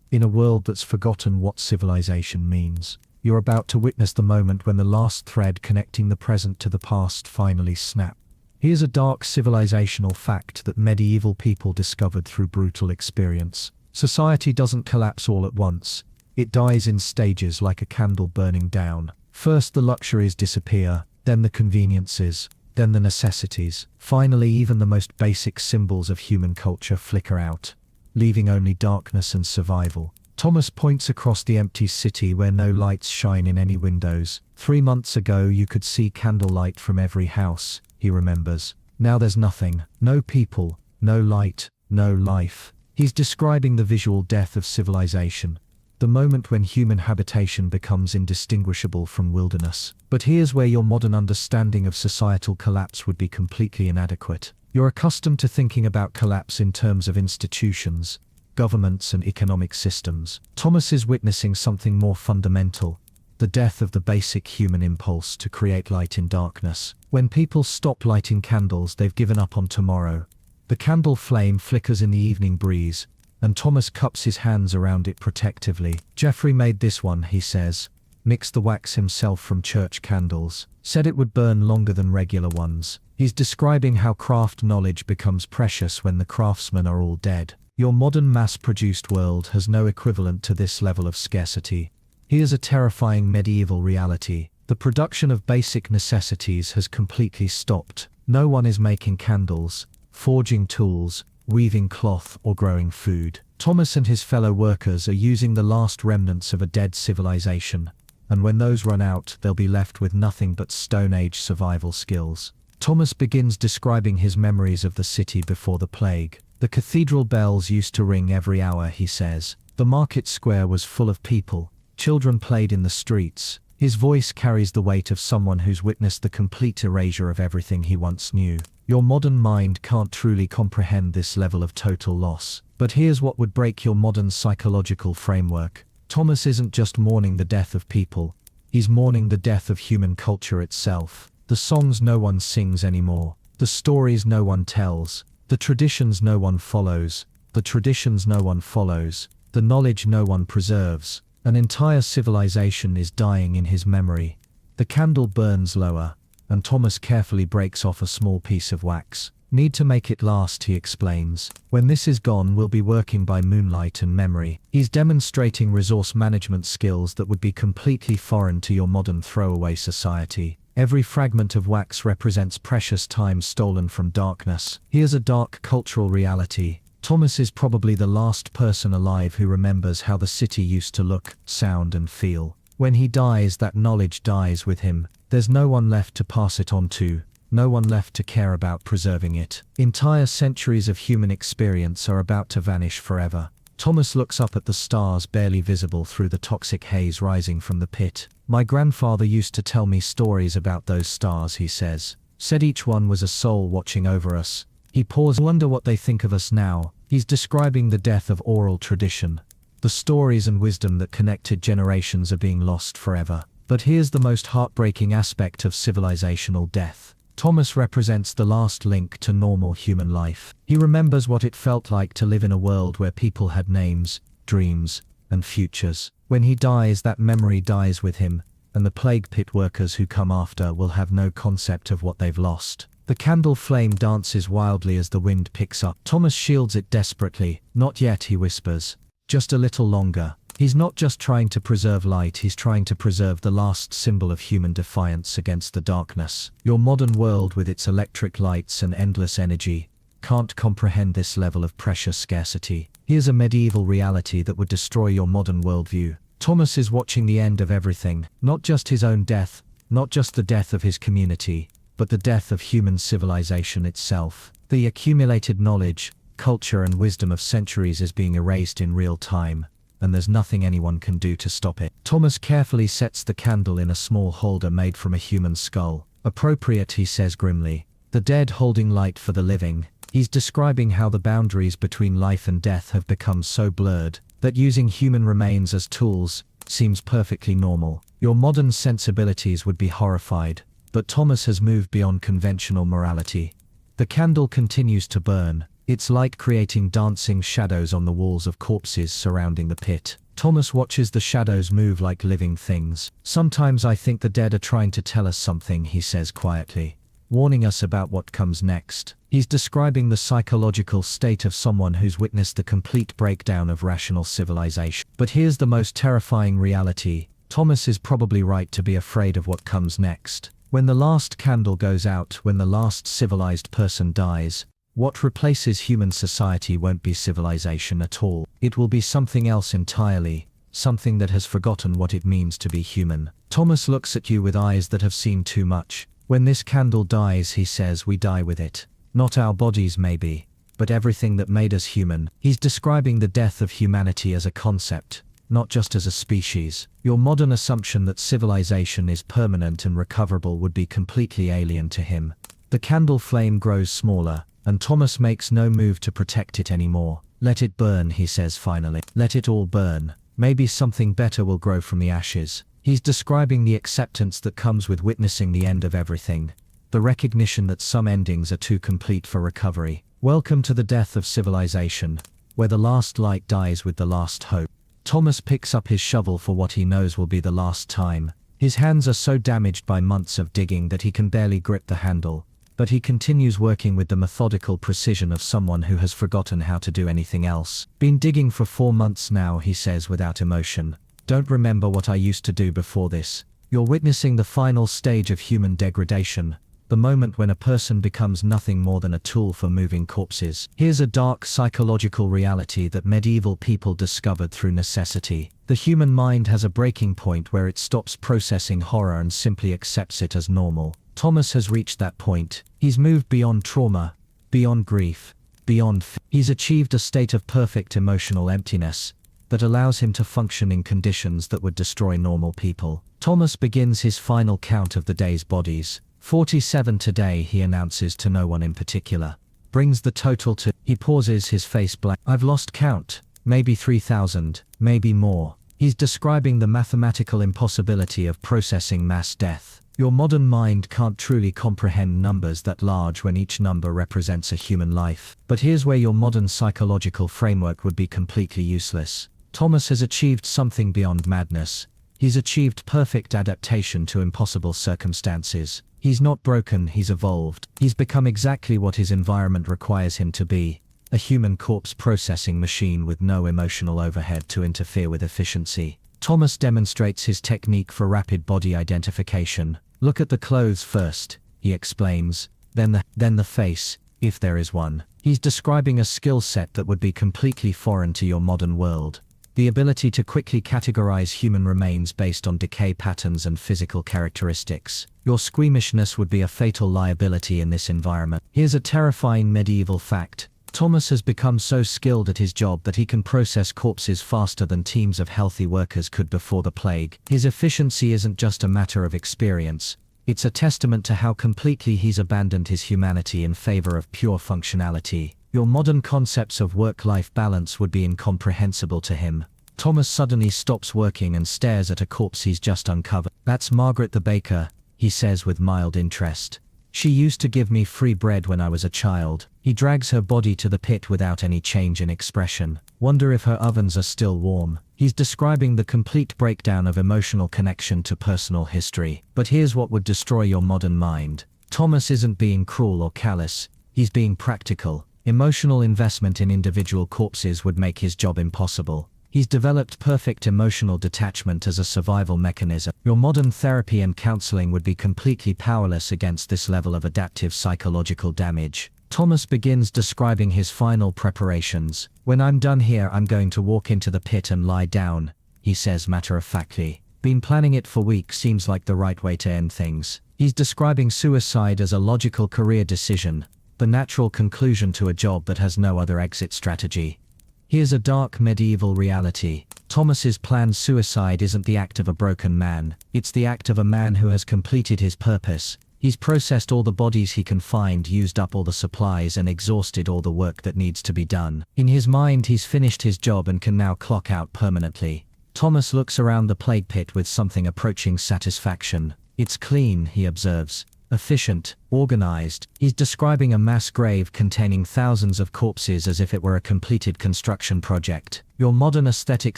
In a world that's forgotten what civilization means, you're about to witness the moment when the last thread connecting the present to the past finally snaps. Here's a dark civilizational fact that medieval people discovered through brutal experience. Society doesn't collapse all at once. It dies in stages, like a candle burning down. First the luxuries disappear, then the conveniences, then the necessities. Finally, even the most basic symbols of human culture flicker out, leaving only darkness and survival. Thomas points across the empty city where no lights shine in any windows. 3 months ago you could see candlelight from every house, he remembers. Now there's nothing. No people, no light, no life. He's describing the visual death of civilization. The moment when human habitation becomes indistinguishable from wilderness. But here's where your modern understanding of societal collapse would be completely inadequate. You're accustomed to thinking about collapse in terms of institutions, governments and economic systems. Thomas is witnessing something more fundamental, the death of the basic human impulse to create light in darkness. When people stop lighting candles, they've given up on tomorrow. The candle flame flickers in the evening breeze, and Thomas cups his hands around it protectively. Jeffrey made this one, he says. Mixed the wax himself from church candles. Said it would burn longer than regular ones. He's describing how craft knowledge becomes precious when the craftsmen are all dead. Your modern mass-produced world has no equivalent to this level of scarcity. Here's a terrifying medieval reality. The production of basic necessities has completely stopped. No one is making candles, forging tools, weaving cloth or growing food. Thomas and his fellow workers are using the last remnants of a dead civilization, and when those run out, they'll be left with nothing but Stone Age survival skills. Thomas begins describing his memories of the city before the plague. The cathedral bells used to ring every hour, he says. The market square was full of people. Children played in the streets. His voice carries the weight of someone who's witnessed the complete erasure of everything he once knew. Your modern mind can't truly comprehend this level of total loss. But here's what would break your modern psychological framework. Thomas isn't just mourning the death of people. He's mourning the death of human culture itself. The songs no one sings anymore. The stories no one tells. The traditions no one follows. The traditions no one follows. The knowledge no one preserves. An entire civilization is dying in his memory. The candle burns lower, and Thomas carefully breaks off a small piece of wax. Need to make it last, he explains. When this is gone, we'll be working by moonlight and memory. He's demonstrating resource management skills that would be completely foreign to your modern throwaway society. Every fragment of wax represents precious time stolen from darkness. Here's a dark cultural reality. Thomas is probably the last person alive who remembers how the city used to look, sound and feel. When he dies, that knowledge dies with him. There's no one left to pass it on to. No one left to care about preserving it. Entire centuries of human experience are about to vanish forever. Thomas looks up at the stars barely visible through the toxic haze rising from the pit. My grandfather used to tell me stories about those stars, he says. Said each one was a soul watching over us. He paused. Wonder what they think of us now. He's describing the death of oral tradition. The stories and wisdom that connected generations are being lost forever. But here's the most heartbreaking aspect of civilizational death. Thomas represents the last link to normal human life. He remembers what it felt like to live in a world where people had names, dreams, and futures. When he dies, that memory dies with him, and the plague pit workers who come after will have no concept of what they've lost. The candle flame dances wildly as the wind picks up. Thomas shields it desperately. Not yet, he whispers. Just a little longer. He's not just trying to preserve light, he's trying to preserve the last symbol of human defiance against the darkness. Your modern world, with its electric lights and endless energy, can't comprehend this level of precious scarcity. Here's a medieval reality that would destroy your modern worldview. Thomas is watching the end of everything, not just his own death, not just the death of his community, but the death of human civilization itself. The accumulated knowledge, culture and wisdom of centuries is being erased in real time, and there's nothing anyone can do to stop it. Thomas carefully sets the candle in a small holder made from a human skull. Appropriate, he says grimly. The dead holding light for the living. He's describing how the boundaries between life and death have become so blurred that using human remains as tools seems perfectly normal. Your modern sensibilities would be horrified, but Thomas has moved beyond conventional morality. The candle continues to burn, its light creating dancing shadows on the walls of corpses surrounding the pit. Thomas watches the shadows move like living things. Sometimes I think the dead are trying to tell us something, he says quietly, warning us about what comes next. He's describing the psychological state of someone who's witnessed the complete breakdown of rational civilization. But here's the most terrifying reality. Thomas is probably right to be afraid of what comes next. When the last candle goes out, when the last civilized person dies, What replaces human society won't be civilization at all. It will be something else entirely, something that has forgotten what it means to be human. Thomas looks at you with eyes that have seen too much. When this candle dies, he says, we die with it. Not our bodies maybe, but everything that made us human. He's describing the death of humanity as a concept, not just as a species. Your modern assumption that civilization is permanent and recoverable would be completely alien to him. The candle flame grows smaller, and Thomas makes no move to protect it anymore. Let it burn, he says finally. Let it all burn. Maybe something better will grow from the ashes. He's describing the acceptance that comes with witnessing the end of everything. The recognition that some endings are too complete for recovery. Welcome to the death of civilization, where the last light dies with the last hope. Thomas picks up his shovel for what he knows will be the last time. His hands are so damaged by months of digging that he can barely grip the handle, but he continues working with the methodical precision of someone who has forgotten how to do anything else. Been digging for 4 months now, he says without emotion. Don't remember what I used to do before this. You're witnessing the final stage of human degradation, the moment when a person becomes nothing more than a tool for moving corpses. Here's a dark psychological reality that medieval people discovered through necessity. The human mind has a breaking point where it stops processing horror and simply accepts it as normal. Thomas has reached that point. He's moved beyond trauma, beyond grief, beyond fear. He's achieved a state of perfect emotional emptiness that allows him to function in conditions that would destroy normal people. Thomas begins his final count of the day's bodies. 47 today, he announces to no one in particular. Brings the total to... He pauses, his face blank. I've lost count. Maybe 3,000, maybe more. He's describing the mathematical impossibility of processing mass death. Your modern mind can't truly comprehend numbers that large when each number represents a human life. But here's where your modern psychological framework would be completely useless. Thomas has achieved something beyond madness. He's achieved perfect adaptation to impossible circumstances. He's not broken, he's evolved. He's become exactly what his environment requires him to be. A human corpse processing machine with no emotional overhead to interfere with efficiency. Thomas demonstrates his technique for rapid body identification. Look at the clothes first, he explains, then the face, if there is one. He's describing a skill set that would be completely foreign to your modern world. The ability to quickly categorize human remains based on decay patterns and physical characteristics. Your squeamishness would be a fatal liability in this environment. Here's a terrifying medieval fact. Thomas has become so skilled at his job that he can process corpses faster than teams of healthy workers could before the plague. His efficiency isn't just a matter of experience. It's a testament to how completely he's abandoned his humanity in favor of pure functionality. Your modern concepts of work-life balance would be incomprehensible to him. Thomas suddenly stops working and stares at a corpse he's just uncovered. That's Margaret the baker, he says with mild interest. She used to give me free bread when I was a child. He drags her body to the pit without any change in expression. Wonder if her ovens are still warm. He's describing the complete breakdown of emotional connection to personal history. But here's what would destroy your modern mind. Thomas isn't being cruel or callous. He's being practical. Emotional investment in individual corpses would make his job impossible. He's developed perfect emotional detachment as a survival mechanism. Your modern therapy and counseling would be completely powerless against this level of adaptive psychological damage. Thomas begins describing his final preparations. When I'm done here, I'm going to walk into the pit and lie down, he says matter-of-factly. Been planning it for weeks, seems like the right way to end things. He's describing suicide as a logical career decision, the natural conclusion to a job that has no other exit strategy. Here's a dark medieval reality. Thomas's planned suicide isn't the act of a broken man. It's the act of a man who has completed his purpose. He's processed all the bodies he can find, used up all the supplies, and exhausted all the work that needs to be done. In his mind, he's finished his job and can now clock out permanently. Thomas looks around the plague pit with something approaching satisfaction. It's clean, he observes. Efficient, organized. He's describing a mass grave containing thousands of corpses as if it were a completed construction project. Your modern aesthetic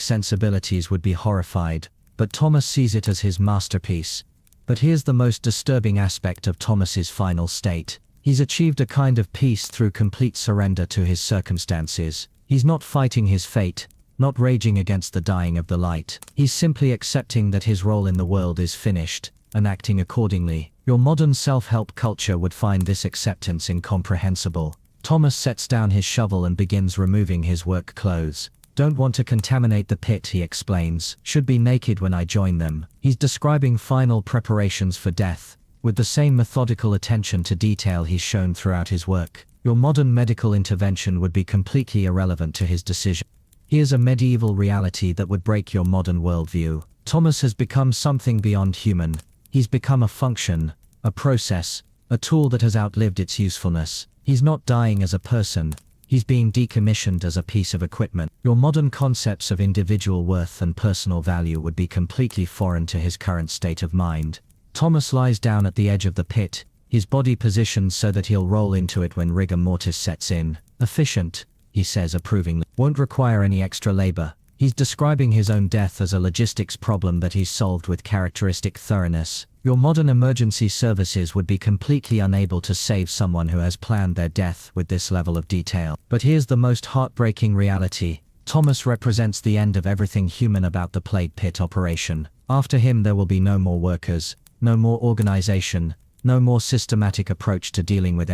sensibilities would be horrified, but Thomas sees it as his masterpiece. But here's the most disturbing aspect of Thomas's final state. He's achieved a kind of peace through complete surrender to his circumstances. He's not fighting his fate, not raging against the dying of the light. He's simply accepting that his role in the world is finished, and acting accordingly. Your modern self-help culture would find this acceptance incomprehensible. Thomas sets down his shovel and begins removing his work clothes. Don't want to contaminate the pit, he explains. Should be naked when I join them. He's describing final preparations for death, with the same methodical attention to detail he's shown throughout his work. Your modern medical intervention would be completely irrelevant to his decision. Here's a medieval reality that would break your modern worldview. Thomas has become something beyond human. He's become a function, a process, a tool that has outlived its usefulness. He's not dying as a person. He's being decommissioned as a piece of equipment. Your modern concepts of individual worth and personal value would be completely foreign to his current state of mind. Thomas lies down at the edge of the pit, his body positioned so that he'll roll into it when rigor mortis sets in. Efficient, he says approvingly. Won't require any extra labor. He's describing his own death as a logistics problem that he's solved with characteristic thoroughness. Your modern emergency services would be completely unable to save someone who has planned their death with this level of detail. But here's the most heartbreaking reality. Thomas represents the end of everything human about the plague pit operation. After him there will be no more workers, no more organization, no more systematic approach to dealing with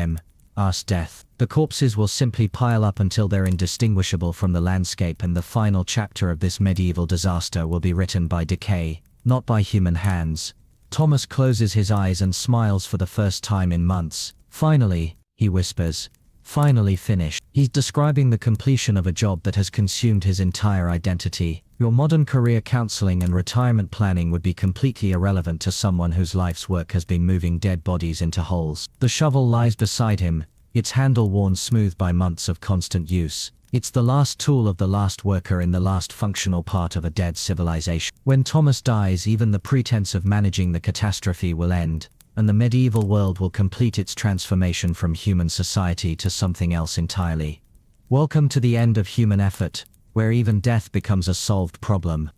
death. The corpses will simply pile up until they're indistinguishable from the landscape, and the final chapter of this medieval disaster will be written by decay, not by human hands. Thomas closes his eyes and smiles for the first time in months. Finally, he whispers. Finally finished. He's describing the completion of a job that has consumed his entire identity. Your modern career counseling and retirement planning would be completely irrelevant to someone whose life's work has been moving dead bodies into holes. The shovel lies beside him, its handle worn smooth by months of constant use. It's the last tool of the last worker in the last functional part of a dead civilization. When Thomas dies, even the pretense of managing the catastrophe will end, and the medieval world will complete its transformation from human society to something else entirely. Welcome to the end of human effort, where even death becomes a solved problem.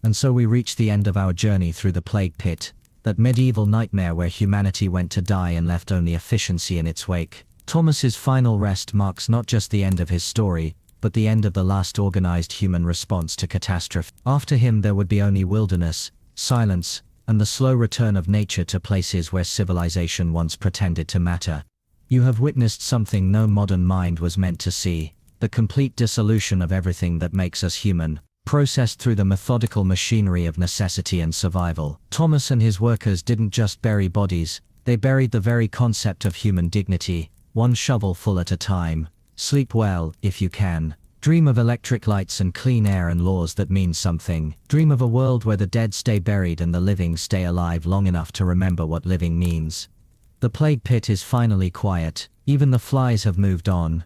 And so we reach the end of our journey through the plague pit, that medieval nightmare where humanity went to die and left only efficiency in its wake. Thomas's final rest marks not just the end of his story, but the end of the last organized human response to catastrophe. After him there would be only wilderness, silence, and the slow return of nature to places where civilization once pretended to matter. You have witnessed something no modern mind was meant to see, the complete dissolution of everything that makes us human, processed through the methodical machinery of necessity and survival. Thomas and his workers didn't just bury bodies, they buried the very concept of human dignity, one shovelful at a time. Sleep well, if you can. Dream of electric lights and clean air and laws that mean something. Dream of a world where the dead stay buried and the living stay alive long enough to remember what living means. The plague pit is finally quiet. Even the flies have moved on.